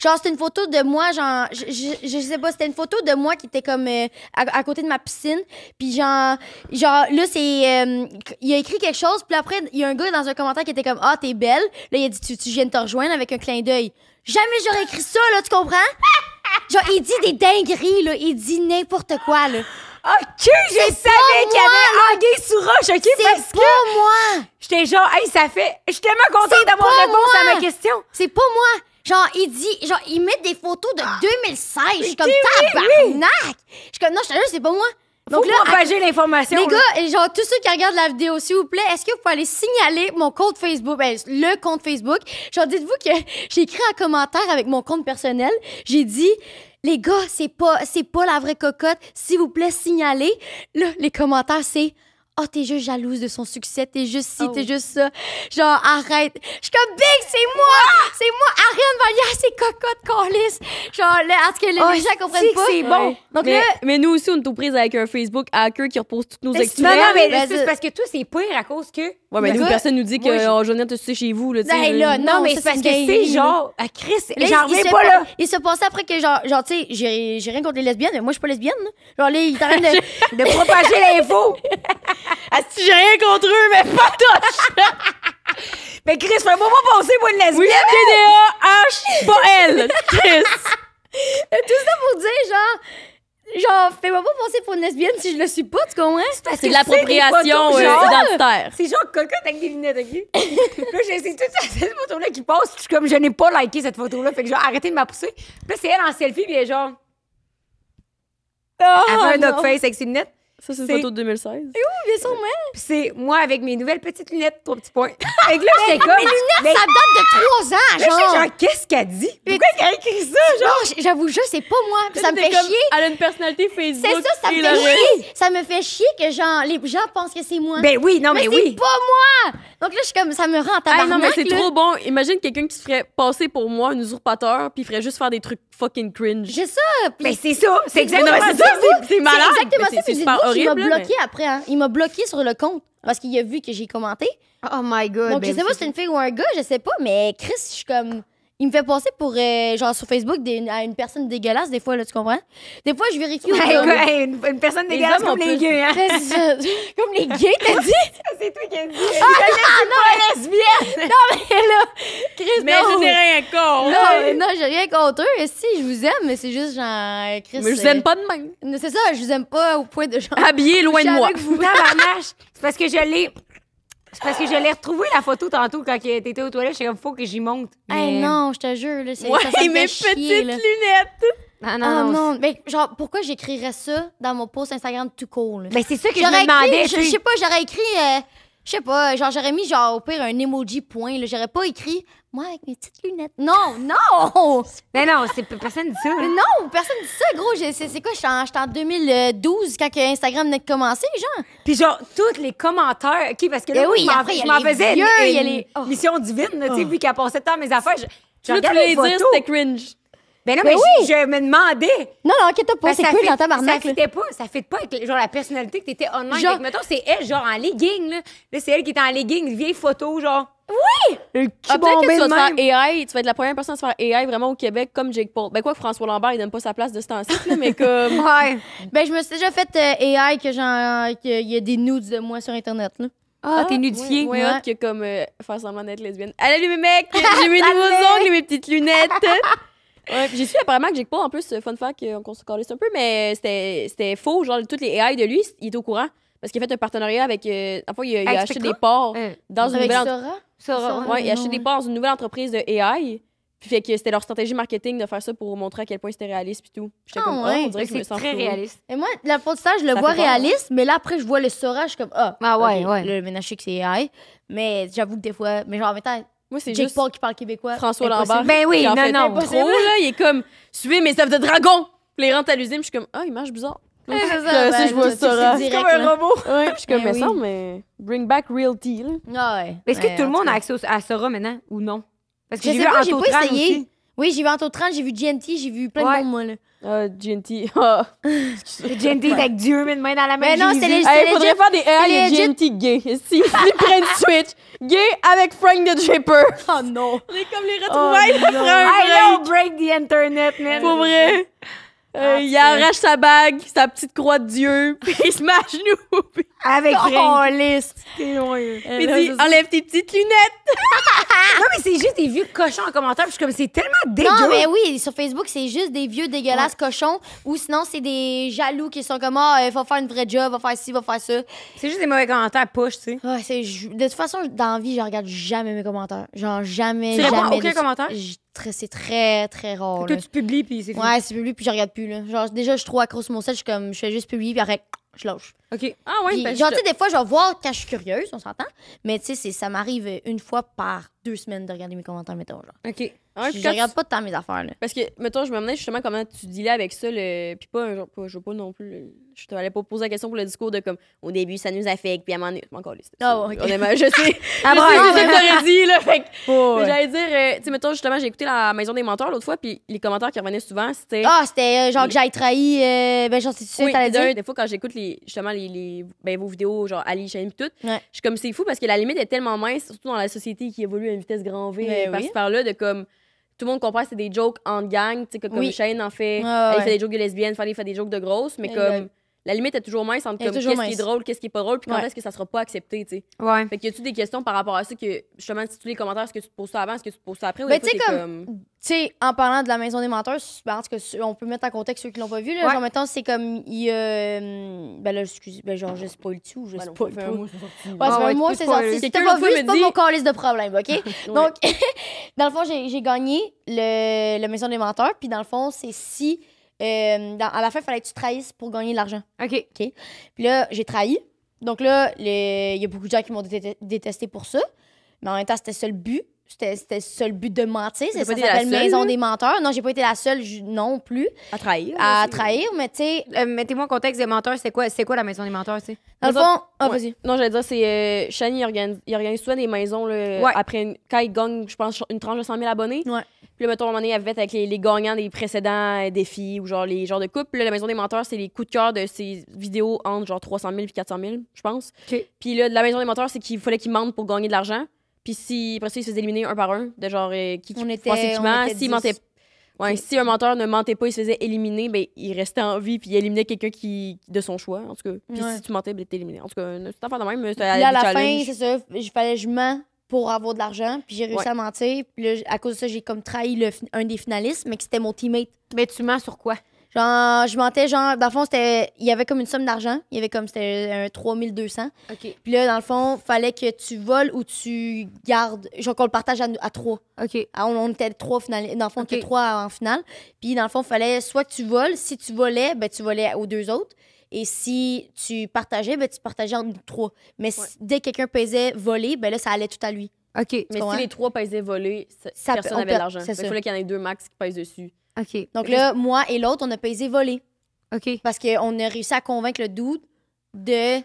S1: genre, c'était une photo de moi, genre... Je sais pas, c'était une photo de moi qui était comme à côté de ma piscine. Puis genre là, c'est... il a écrit quelque chose, puis après, il y a un gars dans un commentaire qui était comme « Ah, t'es belle. » Là, il a dit « Tu viens de te rejoindre avec un clin d'œil. » Jamais j'aurais écrit ça, là, tu comprends? Genre, il dit des dingueries, là. Il dit n'importe quoi, là.
S2: OK, je savais qu'il y avait anguille sous roche, OK?
S1: C'est pas moi!
S2: J'étais genre, hey, ça fait... Je suis tellement contente d'avoir réponse à ma question.
S1: C'est pas moi! Genre, il met des photos de 2016. Je suis comme, tabarnak! Je suis comme, non, je te jure, c'est pas moi.
S2: Donc là, propager l'information.
S1: Les gars, genre, tous ceux qui regardent la vidéo, s'il vous plaît, est-ce que vous pouvez aller signaler mon compte Facebook, le compte Facebook? Genre, dites-vous que j'ai écrit un commentaire avec mon compte personnel. J'ai dit, les gars, c'est pas la vraie cocotte. S'il vous plaît, signalez. Là, les commentaires, c'est, oh, t'es juste jalouse de son succès, t'es juste ci, t'es juste ça. Genre, arrête. Je suis comme, Big, c'est moi, Ariane Vallière, c'est cocotte, câlisse. Genre, là, en tout cas, les gens comprennent pas.
S2: C'est bon.
S1: Donc
S3: mais nous aussi, on est aux prises avec un Facebook hacker qui repose toutes nos excuses.
S2: Non, mais c'est parce que toi, c'est pire à cause que...
S3: Ouais, mais nous, personne nous dit que Jeannette, tu sais, chez vous, là, tu sais.
S1: Non,
S2: mais c'est parce que c'est genre, à Chris, j'en reviens
S1: pas
S2: là.
S1: Il se passait après que, genre, tu sais, j'ai rien contre les lesbiennes, mais moi, je suis pas lesbienne, là. Genre, là, il est en train
S2: de propager l'info.
S3: Si j'ai rien contre eux, mais pas touche!
S2: Mais Chris, fais-moi pas passer pour une lesbienne.
S3: Oui, TDAH, pas elle, Chris.
S1: Tout ça pour dire, genre, fais-moi pas passer pour une lesbienne si je le suis pas, tu comprends?
S3: C'est de l'appropriation identitaire.
S2: C'est genre cocotte avec des lunettes, OK? Là, c'est toute cette photo-là qui passe. Je suis comme, je n'ai pas liké cette photo-là. Fait que j'ai arrêté de m'appousser. Puis là, c'est elle en selfie, puis elle est genre... elle fait un dog face avec ses lunettes.
S3: Ça, c'est une photo de 2016.
S1: Oui, bien sûr, moi.
S2: Puis c'est moi avec mes nouvelles petites lunettes, 3 petits points. Fait que là, j'étais comme...
S1: Mes lunettes, ça date de 3 ans,
S2: là,
S1: genre.
S2: Genre, qu'est-ce qu'elle dit? Pourquoi elle a écrit ça, genre?
S1: Non, j'avoue juste, c'est pas moi. Puis ça me fait chier.
S3: Elle a une personnalité Facebook.
S1: C'est ça, ça me fait chier. Ça me fait chier que, genre, les gens pensent que c'est moi.
S2: Ben oui, non, mais oui.
S1: c'est pas moi. Donc là, je suis comme, ça me rend en tabarnak.
S3: Non, mais c'est trop bon. Imagine quelqu'un qui se ferait passer pour moi, un usurpateur, puis il ferait juste faire des trucs fucking cringe.
S1: J'ai ça.
S2: Mais c'est ça. C'est exactement ça.
S3: C'est malade.
S1: C'est exactement ça.
S3: C'est super horrible.
S1: Il m'a bloqué après, hein. Il m'a bloqué sur le compte. parce qu'il a vu que j'ai commenté.
S2: Oh my God.
S1: Donc, je sais pas si c'est une fille ou un gars, je sais pas, mais Chris, je suis comme... Il me fait passer pour, genre, sur Facebook, à une personne dégueulasse, des fois, là, tu comprends? Des fois, je vérifie...
S2: Une personne dégueulasse
S3: hommes
S2: comme
S3: en
S2: les
S3: plus.
S2: gays, hein?
S1: C'est ça. Comme les gays, t'as dit?
S2: C'est toi qui as dit.
S1: non, lesbienne! Non, mais là, Chris,
S3: Mais
S1: non!
S3: je n'ai rien contre.
S1: Non, j'ai rien contre eux. Et si, je vous aime, mais c'est juste genre... Chris,
S3: Mais je vous aime pas de même.
S1: C'est ça, je vous aime pas au point de genre...
S3: Habillé loin de
S1: coucher
S3: moi.
S1: avec vous.
S2: Tabarnache. C'est parce que je l'ai... C'est parce que je l'ai retrouvé la photo tantôt quand t'étais aux toilettes. J'étais comme, faut que j'y monte.
S1: Hey,
S2: Mais-
S1: non, je te jure, là, c'est
S3: Ouais,
S1: ça me
S3: mes
S1: fait chier,
S3: petites
S1: là.
S3: lunettes.
S2: Ah
S1: Oh
S2: non, non.
S1: non, mais genre, pourquoi j'écrirais ça dans mon post Instagram tout court, là?
S2: Mais c'est ça que je
S1: J'aurais
S2: me demandais.
S1: écrit, je sais pas, j'aurais écrit, je sais pas, genre, j'aurais mis, genre, au pire, un emoji point, là. J'aurais pas écrit, moi, avec mes petites lunettes. Non, non!
S2: Mais non, personne dit ça.
S1: Mais non, personne dit ça, gros. C'est quoi, j'étais en 2012 quand que Instagram venait de commencer, genre?
S2: Puis genre, tous les commentaires. OK, parce que là,
S1: Eh
S2: moi,
S1: oui, après, il y
S2: je
S1: a
S2: m'en
S1: les
S2: faisais
S1: vieux, il y a
S2: une
S1: les- oh.
S2: mission divine, là, tu sais, vu qu'elle passait tant mes affaires. Je
S3: Tu
S2: regardais
S3: voulais
S2: les
S3: dire
S2: photos.
S3: c'était cringe.
S2: Ben non,
S1: Ben
S2: mais
S1: oui.
S2: je me demandais.
S1: Non, non, inquiète pas,
S2: Parce
S1: c'est
S2: que
S1: cool
S2: ça
S1: dans
S2: fit-
S1: ta barnaque,
S2: Ça
S1: là.
S2: fitait pas, ça fit pas avec genre, la personnalité que t'étais online.
S1: Genre-
S2: Genre, mettons, c'est elle, genre en legging, là. Là, c'est elle qui était en legging, une vieille photo, genre.
S1: Oui!
S2: Le cul
S3: Ah, peut-être
S2: bombé
S3: que tu vas
S2: de
S3: te
S2: même.
S3: faire AI, tu vas être la première personne à se faire AI vraiment au Québec comme Jake Paul. Ben quoi que François Lambert, il donne pas sa place de ce temps-ci, là, mais comme...
S2: Ouais.
S1: Ben, je me suis déjà fait AI que genre, qu'il y a des nudes de moi sur Internet, là.
S2: Ah, t'es nudifiée.
S3: Ouais,
S1: Ouais.
S3: hot que comme faire semblant d'être lesbienne. Allez, mes mecs, j'ai mes nouveaux ongles et mes petites lunettes. Ouais, puis j'ai su apparemment que Jake Paul, en plus, fun fact, qu'on se calisse un peu, mais c'était faux. Genre, toutes les AI de lui, il était au courant. Parce qu'il a fait un partenariat avec. Enfin, il a
S2: Avec
S3: acheté
S2: Spectra?
S3: des parts dans une
S1: Avec
S3: nouvelle
S1: Sora?
S2: Ça,
S1: ouais.
S3: Ouais, il a acheté
S1: non,
S3: des parts dans une nouvelle entreprise de AI. Puis fait que c'était leur stratégie marketing de faire ça pour montrer à quel point c'était réaliste puis tout. J'étais
S1: Ah
S3: comme,
S1: ouais.
S3: on dirait que je me
S2: c'est
S3: sens
S2: très
S3: flouée.
S2: réaliste.
S1: Et moi, l'apprentissage, je le
S3: Ça
S1: vois
S3: fait peur,
S1: réaliste, mais là, après, je vois le Sora, je suis comme, ah,
S2: Ah ouais,
S1: ok,
S2: ouais.
S1: Le ménage, je sais que c'est AI. Mais j'avoue que des fois, mais genre, en même temps,
S3: Moi, c'est
S1: Jake
S3: juste
S1: Paul qui parle québécois.
S3: François
S1: impossible.
S3: Lambert.
S2: Ben oui,
S3: qui en
S2: non,
S3: fait
S2: non.
S3: trop, là. Il est comme, suivez mes œufs de dragon. Les rentre à l'usine, je suis comme, ah, il marche bizarre.
S1: Ouais, c'est
S3: Là,
S1: ça,
S3: si
S1: ben,
S3: je vois
S1: tu-
S3: Sora.
S1: c'est
S3: C'est
S1: direct,
S3: comme un
S1: là.
S3: robot. Ouais, puis je suis comme,
S1: Ben
S3: mais ça,
S1: oui.
S3: mais bring back realty, là.
S1: Ah ouais.
S2: Est-ce que
S1: Ouais,
S2: tout le
S1: en
S2: monde
S1: tout
S2: a
S1: cas.
S2: accès à Sora maintenant ou non? Parce que
S1: Je
S2: j'ai
S1: sais
S2: vu
S1: pas, j'ai
S2: Antotran
S1: pas essayé.
S2: aussi.
S1: Oui, j'ai vu Antotran, j'ai vu GNT, j'ai vu plein
S2: Ouais.
S1: de monde, moi, là.
S3: Ah, GNT. Ah.
S2: GNT avec Dieu, mais de main dans la main.
S1: Mais non,
S2: Jésus.
S1: c'est les-
S3: Hey, faudrait faire des AI
S1: c'est
S3: de
S1: legit.
S3: GNT gay. Si, ils prennent Switch. Gay avec Frank the Draper.
S1: Oh non.
S3: C'est comme les retrouvailles de
S1: non.
S3: Frank.
S2: I know, break the internet, man.
S3: Pour vrai. Il arrache sa bague, sa petite croix de Dieu, puis il se met à genoux. Puis
S2: Avec
S1: Oh,
S2: Frank.
S1: lisse.
S2: C'est loin.
S3: il dit enlève tes petites lunettes.
S2: Non, mais c'est juste des vieux cochons en commentaire. Puis je suis comme, c'est tellement dégueu.
S1: Non, mais oui, sur Facebook, c'est juste des vieux dégueulasses cochons ou sinon, c'est des jaloux qui sont comme, ah, il faut faire une vraie job, va faire ci, va faire ça.
S2: C'est juste des mauvais commentaires push, tu sais.
S1: Ah, de toute façon, dans la vie, je regarde jamais mes commentaires. Genre, jamais,
S2: Tu réponds à
S1: jamais.
S2: aucun commentaire?
S1: C'est très, très rare.
S2: Toi,
S1: là.
S2: tu publies, puis c'est fini.
S1: Ouais, c'est publié, puis je regarde plus, là. Genre, déjà, je suis trop accro sur mon site, je fais juste publier, puis après, je lâche.
S2: OK.
S3: Ah ouais,
S1: Puis,
S3: ben,
S1: genre, tu sais, des fois, je vais voir quand je suis curieuse, on s'entend. Mais tu sais, ça m'arrive une fois par 2 semaines de regarder mes commentaires, mettons, genre.
S2: OK.
S3: Ouais,
S1: je
S3: puis quand
S1: regarde pas tant mes affaires, là.
S3: Parce que, mettons, je me demandais justement comment tu dealais avec ça, puis pas un genre, je veux pas non plus, je t'allais pas poser la question pour le discours de comme, au début, ça nous affecte, puis à un moment donné, je m'en encore liste.
S1: Ah, ouais, ok.
S3: Honnêtement, je sais.
S2: Ah,
S3: je
S2: bravo.
S3: sais ce que t'aurais dit, là, fait que,
S1: Oh,
S3: mais
S1: ouais.
S3: j'allais dire, tu sais, mettons, justement, j'ai écouté la Maison des menteurs l'autre fois, puis les commentaires qui revenaient souvent, c'était...
S1: Ah, c'était genre que j'aille trahi. Ben, genre, c'est ça
S3: Oui,
S1: que t'allais dire.
S3: des fois, quand j'écoute justement vos vidéos, genre Ali, Shane, puis tout,
S1: Ouais.
S3: je suis comme, c'est fou parce que la limite est tellement mince, surtout dans la société qui évolue à une vitesse grand V,
S1: Ben
S3: par-ci
S1: oui.
S3: par-là, de comme, tout le monde comprend que c'est des jokes en gang, tu sais, comme
S1: Oui.
S3: Shane en fait,
S1: Ouais,
S3: elle
S1: ouais.
S3: fait des jokes de lesbiennes, Fanny fait des jokes de grosses, mais
S1: Exact.
S3: comme, la limite est toujours mince entre
S1: Elle est
S3: comme,
S1: toujours
S3: qu'est-ce qui est
S1: mince.
S3: drôle, qu'est-ce qui est pas drôle, puis quand
S1: Ouais.
S3: est-ce que ça sera pas accepté, tu sais.
S2: Ouais.
S3: Fait que y a-tu des questions par rapport à ça que, justement, si tous les commentaires, est-ce que tu te poses ça avant, est-ce que tu te poses ça après, ou
S1: Ben,
S3: des fois,
S1: tu sais,
S3: t'es
S1: comme- Tu sais, en parlant de la Maison des menteurs, ben, en tout cas, on peut mettre en contexte ceux qui l'ont pas vu, là.
S2: Ouais.
S1: Genre, mettons, c'est comme, ben là, excusez, ben genre, je spoil tout, je
S3: Ben non,
S1: spoil
S3: ça fait
S1: pas.
S3: un mois, c'est sorti.
S1: Ouais, ça
S2: Ah
S1: fait
S2: ouais,
S1: un mois,
S2: tu peux
S1: c'est
S2: spoiler.
S1: sorti. Si
S3: Quelqu'un
S1: t'as pas
S3: l'autre
S1: vu,
S3: fois
S1: c'est
S3: me
S1: pas
S3: dit-
S1: mon calice de problème, OK? Donc, dans le fond, j'ai gagné la Maison des menteurs, puis dans le fond, c'est si, à la fin, il fallait que tu trahisses pour gagner de l'argent.
S2: OK.
S1: Puis là, j'ai trahi. Donc là, il y a beaucoup de gens qui m'ont détesté pour ça. Mais en même temps, c'était ça le but. c'était ça le but de mentir.
S3: T'as
S1: Ça
S3: pas été la
S1: s'appelle
S3: seule,
S1: Maison
S3: là?
S1: des menteurs. Non, j'ai pas été la seule non plus
S3: À trahir.
S1: à
S3: là, c'est-
S1: trahir, mais tu sais,
S2: Mettez-moi en contexte des menteurs, c'est quoi la maison des menteurs, tu sais?
S1: dans le
S3: Nous autres,
S1: fond... Ah,
S3: ouais.
S1: vas-y.
S3: Non, j'allais dire, c'est Shani, il organise souvent des maisons là,
S2: Ouais.
S3: après quand il gagne, je pense, une tranche de 100 000 abonnés.
S1: Ouais.
S3: Puis là, mettons, à un moment donné, il avait fait avec les gagnants des précédents défis ou genre les genres de couples. Puis là, la maison des menteurs, c'est les coups de cœur de ces vidéos entre genre 300 000 et 400 000, je pense.
S2: OK.
S3: Puis là, de la maison des menteurs, c'est qu'il fallait qu'ils mentent pour gagner de l'argent. Puis si, après ça, ils se faisaient éliminer un par un, de genre qui
S1: On était-
S3: pensait qu'il
S1: on
S3: ment.
S1: était
S3: S'il
S1: 10.
S3: mentait. Ouais, si un menteur ne mentait pas, il se faisait éliminer, ben, il restait en vie, puis il éliminait quelqu'un de son choix, en tout cas. Puis
S1: Ouais.
S3: si tu mentais, ben, t'es éliminé. En tout cas, c'est affaire de même. Puis
S1: Puis là, à la fin, c'est ça, il fallait que je mens pour avoir de l'argent, puis j'ai réussi
S3: Ouais.
S1: à mentir. Puis là, à cause de ça, j'ai comme trahi un des finalistes, mais que c'était mon teammate.
S2: Mais tu mens sur quoi?
S1: Genre, je mentais, genre, dans le fond, il y avait comme une somme d'argent. Il y avait comme, c'était un 3200.
S2: OK.
S1: Puis là, dans le fond, fallait que tu voles ou tu gardes, genre qu'on le partage à 3.
S2: OK.
S1: On était 3 finalistes. Dans le fond,
S2: Ok.
S1: que 3 en finale. Puis dans le fond, fallait soit que tu voles. Si tu volais, ben tu volais aux 2 autres. Et si tu partageais, ben tu partageais entre nous 3. Mais dès que quelqu'un pesait voler, ben là, ça allait tout à lui.
S2: OK.
S3: Mais
S1: comprends?
S3: si les 3 pèsaient voler,
S1: Ça
S3: personne
S1: on
S3: n'avait de
S1: perd,
S3: l'argent.
S1: c'est
S3: Il
S1: ça.
S3: fallait qu'il y en ait 2 max qui pèsent dessus.
S2: OK.
S1: Donc là, moi et l'autre, on a pesé voler.
S2: OK.
S1: Parce qu'on a réussi à convaincre le dude de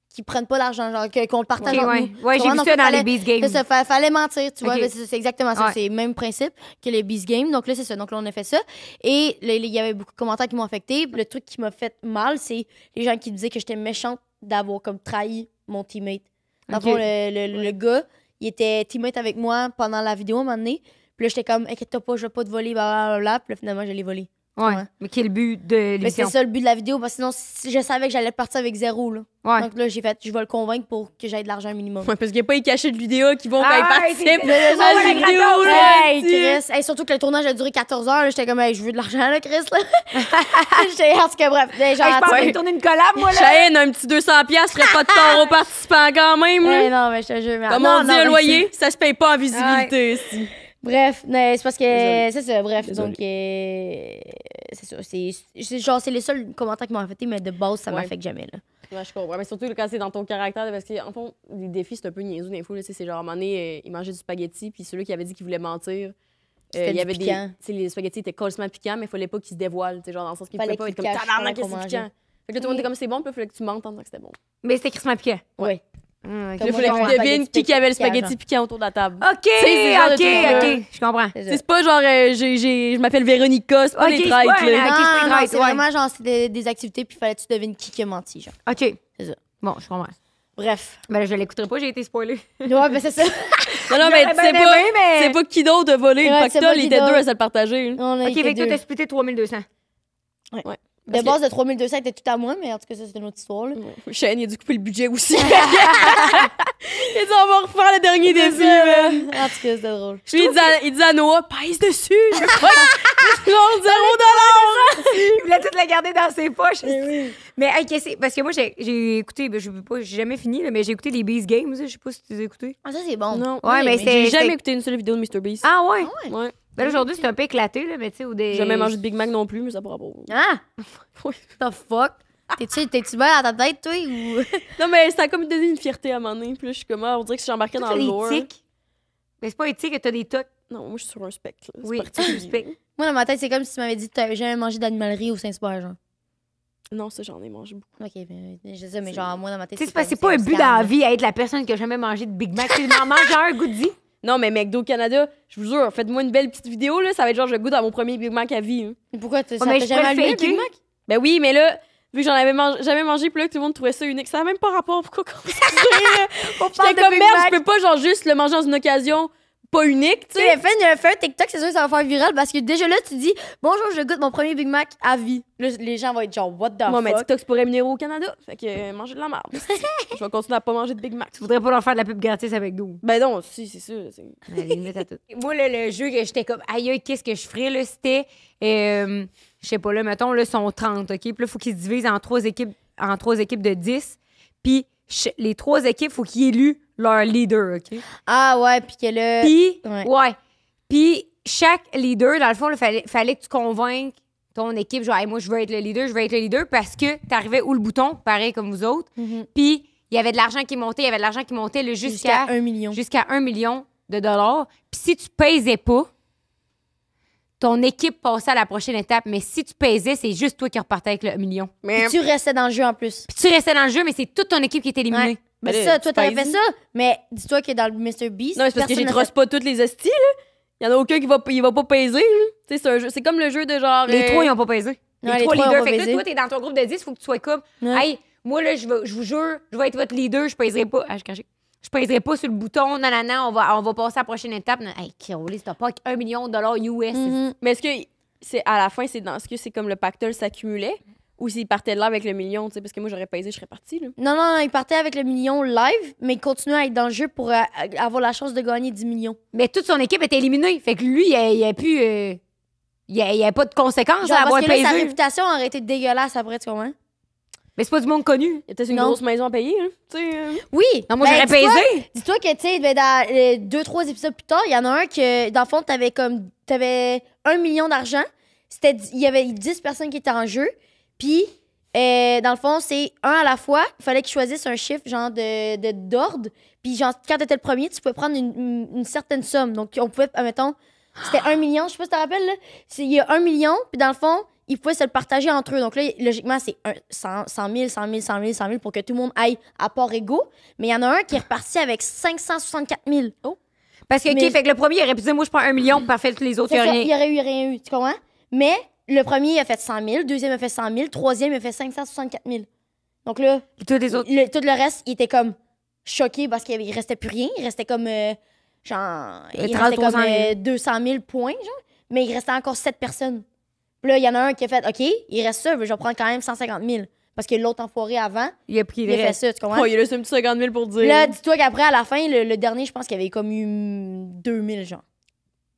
S1: qu'ils prennent pas l'argent, genre qu'on le partage
S2: OK,
S1: entre
S2: ouais.
S1: nous.
S2: Ouais,
S1: Tu
S2: j'ai
S1: comprends?
S2: vu
S1: Donc,
S2: ça dans
S1: fallait-
S2: les Beast Games.
S1: C'est ça, fallait mentir, tu vois.
S2: Ok.
S1: Ben, c'est exactement ça.
S2: Ouais.
S1: C'est le même principe que les Beast Games. Donc là, c'est ça. Donc là, on a fait ça. Et là, il y avait beaucoup de commentaires qui m'ont affecté. Le truc qui m'a fait mal, c'est les gens qui disaient que j'étais méchante d'avoir comme trahi mon teammate. Dans le
S2: Ok.
S1: fond, le gars, il était teammate avec moi pendant la vidéo à un moment donné. Puis là, j'étais comme, inquiète-toi pas, je vais pas te voler, blablabla. Puis là, finalement, je l'ai volé.
S2: Ouais.
S1: Ouais.
S2: Mais quel but de
S1: Mais c'est
S2: l'émission?
S1: ça le but de la vidéo, parce que sinon, si je savais que j'allais partir avec 0, là.
S2: Ouais.
S1: Donc là, j'ai fait, je vais le convaincre pour que j'aie de l'argent minimum.
S3: Ouais, parce qu'il n'y a pas les cachets de vidéos qui vont quand
S2: Ah,
S3: ils
S2: ouais,
S3: participent
S2: c'est-
S3: à la
S2: Ouais,
S3: vidéo.
S2: gratos,
S3: là,
S1: Hey,
S3: tu-
S1: Chris! Hey, surtout que le tournage a duré 14 heures. là, J'étais comme, hey, je veux de l'argent, là, Chris. Là. J'étais, en tout cas, bref. Genre,
S2: Hey, je pense
S1: tu sais,
S2: qu'on tourner une collab, moi, là.
S3: Cheyenne, un petit 200$ ferait pas de tort aux participants quand même. là.
S1: hey, non, mais je te jure. mais-
S3: Comme
S1: non,
S3: on dit,
S1: non,
S3: un
S1: mais
S3: loyer, ça se paye pas en visibilité ici.
S1: Bref, mais c'est parce que.
S3: Désolée.
S1: C'est ça, bref.
S3: Désolée.
S1: Donc, c'est ça. Genre, c'est les seuls commentaires qui m'ont affecté, mais de base, ça
S3: Ouais.
S1: m'affecte jamais, là.
S3: Ouais, je comprends. Mais surtout quand c'est dans ton caractère, parce que, en fond, les défis, c'est un peu niaiseux d'infos. C'est genre, à un moment donné, il mangeait du spaghetti, puis celui qui avait dit qu'il voulait mentir.
S1: C'était
S3: il y
S1: du
S3: avait
S1: piquant.
S3: des. Tu sais, les spaghettis étaient colissement piquants, mais il fallait pas qu'ils se dévoilent. Tu sais, genre, dans le sens qu'il
S1: Fallait
S3: pouvait pas être
S1: qu'ils
S3: comme
S1: cachent
S3: tabarnak,
S1: qu'on
S3: c'est
S1: mangeait.
S3: piquant. Fait que là, tout le monde était comme c'est bon, puis là, il fallait que tu mentes en disant que c'était bon.
S2: Mais c'était Chris Piquet.
S1: Oui.
S2: OK.
S3: Là, il
S1: Comme
S3: fallait
S1: moi,
S3: que tu
S1: j'ai un
S3: devines
S1: spaghetti
S3: qui avait le
S1: piquant,
S3: spaghetti
S1: genre.
S3: piquant autour de la table.
S2: OK,
S3: c'est le genre de truc-là.
S2: OK. Je comprends.
S1: C'est
S3: Tu
S1: ça.
S3: sais, c'est pas genre, je m'appelle Véronica, c'est pas
S2: Ok,
S3: des
S2: c'est
S3: traites,
S2: pas un
S3: là.
S2: acte.
S1: Non,
S2: qui se
S1: non,
S2: traite,
S1: c'est
S2: ouais.
S1: vraiment genre, c'était des activités, puis fallait que tu devines qui a menti, genre.
S2: OK.
S1: C'est ça.
S2: Bon, je comprends.
S1: Bref.
S2: Ben là, je l'écouterai pas, j'ai été spoilée.
S1: Ouais, ben c'est ça.
S3: Non, non, mais
S2: J'aurais
S3: tu sais
S2: bien
S3: pas,
S2: aimé, mais-
S3: c'est pas qui d'autre de voler.
S1: Ouais,
S3: Le
S1: c'est pas
S3: pactole,
S1: qui
S3: il était
S1: d'autre.
S3: deux à se le partager.
S1: On a
S2: OK,
S1: été
S2: fait que toi,
S1: deux.
S2: t'as splitté 3200.
S1: De
S3: Parce
S1: base, de 3200 était tout à moi, mais en tout cas, ça, c'est une autre histoire, là.
S3: Shane, il a dû couper le budget aussi. il a dit, on va refaire le dernier défi, man.
S1: En tout cas, c'était drôle.
S3: Lui, il dit à Noah, pèse dessus. Je veux pas. Genre, $0.
S2: Il voulait tout la garder dans ses poches. Mais hey, parce que moi, j'ai écouté, ben, j'ai jamais fini, là, mais j'ai écouté les Beast Games. Je sais pas si tu les as écoutés.
S1: Ah, ça, c'est bon.
S3: Non,
S2: Ouais, mais c'est-
S3: j'ai jamais
S2: c'était-
S3: écouté une seule vidéo de MrBeast.
S2: Ah ouais?
S3: Ouais.
S2: Ben là, aujourd'hui, c'est un peu éclaté, là, mais tu sais, ou des.
S3: J'ai jamais mangé de Big Mac non plus, mais ça pourra pas.
S1: Ah!
S3: Ouais.
S1: The fuck? T'es-tu bien dans ta tête, toi? Ou...
S3: Non, mais ça a comme donné une fierté à un moment donné. Puis là, je suis comme, on dirait que je suis embarquée dans
S2: T'as
S3: le
S2: des
S3: lore.
S2: tics. Mais c'est pas éthique que t'as des tocs.
S3: Non, moi, je suis sur un spectre. là. C'est
S2: Oui,
S3: particulier.
S2: tu spectre.
S1: Moi, dans ma tête, c'est comme si tu m'avais dit que t'avais jamais mangé d'animalerie au Saint-Super, genre.
S3: Non, ça, j'en ai mangé beaucoup.
S1: Ok, ben, je sais, mais genre, moi, dans ma tête,
S2: Tu sais, c'est pas un but dans la vie à être la personne qui a jamais mangé de Big Mac. Tu m'en manges un goût-dit.
S3: Non, mais McDo Canada, je vous jure, faites-moi une belle petite vidéo, là. Ça va être genre, je goûte à mon premier Big Mac à vie. Hein.
S1: Pourquoi ça
S2: mais
S1: t'a
S2: je
S1: jamais
S2: pourrais le
S1: allumé,
S2: faker.
S1: Big Mac?
S3: Ben oui, mais là, vu que j'en avais jamais mangé, puis là, que tout le monde trouvait ça unique, ça n'a même pas rapport. Pourquoi qu'on
S1: parle
S3: J'étais
S1: de
S3: comme
S1: Big
S3: merde,
S1: Mac.
S3: je peux pas, genre, juste le manger dans une occasion pas unique, tu
S1: Tu
S3: sais.
S1: sais, il a fait un TikTok, c'est sûr que ça va faire viral parce que déjà là, tu dis bonjour, je goûte mon premier Big Mac à vie. Là, les gens vont être genre, what the
S3: Moi, mais
S1: fuck?
S3: TikTok, c'est pour rémunérer au Canada. Fait que manger de la merde. Je vais continuer à pas manger de Big Mac.
S2: Tu voudrais pas leur faire de la pub gratis avec nous.
S3: Ben non, si, c'est sûr.
S2: Limite à tout. Moi, là, le jeu que j'étais comme, aïe, qu'est-ce que je ferais, là, c'était, je sais pas, là, mettons, là, sont 30, OK? Puis là, il faut qu'ils se divisent en trois équipes de 10. Puis les 3 équipes, il faut qu'ils éluent leur leader, OK?
S1: Ah ouais, puis que là.
S2: Puis,
S1: ouais.
S2: ouais. Puis chaque leader, dans le fond, il fallait que tu convainques ton équipe, genre, hey, moi, je veux être le leader parce que t'arrivais où le bouton, pareil comme vous autres.
S1: Mhm.
S2: Puis il y avait de l'argent qui montait, là,
S1: Jusqu'à 1 million.
S2: jusqu'à 1 million. de dollars. Puis si tu pesais pas, ton équipe passait à la prochaine étape. Mais si tu pesais, c'est juste toi qui repartais avec le million.
S3: Mais
S1: Puis tu restais dans le jeu en plus.
S2: Puis tu restais dans le jeu, mais c'est toute ton équipe qui est éliminée.
S1: Ouais. Mais
S3: Ben
S1: ça,
S3: là,
S1: toi,
S3: tu
S1: t'aurais
S3: pèses.
S1: fait ça. Mais dis-toi que dans le Mr. Beast.
S3: non, c'est parce que
S1: personne
S3: j'ai
S1: n'a
S3: trosse pas toutes les hosties, là. Il y en a aucun qui va pas peser, là. Tu sais, c'est un jeu. C'est comme le jeu de genre.
S2: Les trois, ils n'ont pas pesé.
S1: Ouais,
S2: Les
S1: les
S2: trois
S1: trois ont
S2: leaders.
S1: pas
S2: Fait que là,
S1: pesé.
S2: toi, t'es dans ton groupe de 10, il faut que tu sois comme,
S1: Ouais.
S2: hey, moi, là, je vous jure, je vais être votre leader, je pèserai pas. Ah, je pèserai pas sur le bouton, non, on va passer à la prochaine étape. Non, hey, Carole, t'as pas 1 million de dollars US.
S1: Mhm.
S3: Mais est-ce que c'est à la fin, c'est dans ce que c'est comme le pactole s'accumulait ou s'il partait de là avec le million, tu sais, parce que moi j'aurais pesé, je serais partie, là.
S1: Non, il partait avec le million live, mais il continuait à être dans le jeu pour avoir la chance de gagner 10 millions.
S2: Mais toute son équipe était éliminée. Fait que lui, il a plus. Il y a pas de conséquences
S1: Genre,
S2: à avoir
S1: parce que là, sa
S2: pesé.
S1: réputation aurait été dégueulasse après, tu comprends?
S2: Mais c'est pas du monde connu.
S3: Il y a peut-être une
S1: Non.
S3: grosse maison à payer, hein, tu sais.
S1: Oui!
S2: Non, moi,
S1: Ben,
S2: j'aurais
S1: dis-toi-
S2: pesé.
S1: Dis-toi que, tu sais, ben, dans 2-3 épisodes plus tard, il y en a un que, dans le fond, t'avais 1 million d'argent. Il y avait 10 personnes qui étaient en jeu. Puis, dans le fond, c'est un à la fois. Il fallait qu'ils choisissent un chiffre, genre, d'ordre. Puis, genre, quand t'étais le premier, tu pouvais prendre une certaine somme. Donc, on pouvait, admettons, c'était 1 million. Je sais pas si tu te rappelles, là. Il y a 1 million, puis dans le fond, ils pouvaient se le partager entre eux. Donc là, logiquement, c'est 100 000, 100 000, 100 000, 100 000 pour que tout le monde aille à part égaux. Mais il y en a un qui est reparti avec 564 000.
S2: Parce que, OK,
S1: Mais-
S2: fait que le premier, il aurait pu dire, moi, je prends 1 million, parfait, tous les autres, il
S1: C'est
S2: y a
S1: ça, il y
S2: rien.
S1: aurait eu rien eu, tu comprends? Mais le premier, il a fait 100 000, le deuxième a fait 100 000, le troisième, il a fait 564 000. Donc là,
S2: Puis tous les autres.
S1: tout le reste, il était comme choqué parce qu'il restait plus rien. Il restait comme, genre, il
S2: 30
S1: restait comme
S2: 300 000.
S1: 200 000 points, genre. Mais il restait encore 7 personnes. Puis là, il y en a un qui a fait, OK, il reste ça, mais je vais prendre quand même 150 000. Parce que l'autre enfoiré avant,
S2: Il a pris
S1: il
S2: les
S1: a fait
S2: restes.
S1: ça, tu comprends?
S3: Oh, il a laissé un petit 50 000 pour dire.
S1: Puis là, dis-toi qu'après, à la fin, le dernier, je pense qu'il y avait comme eu 2000, genre.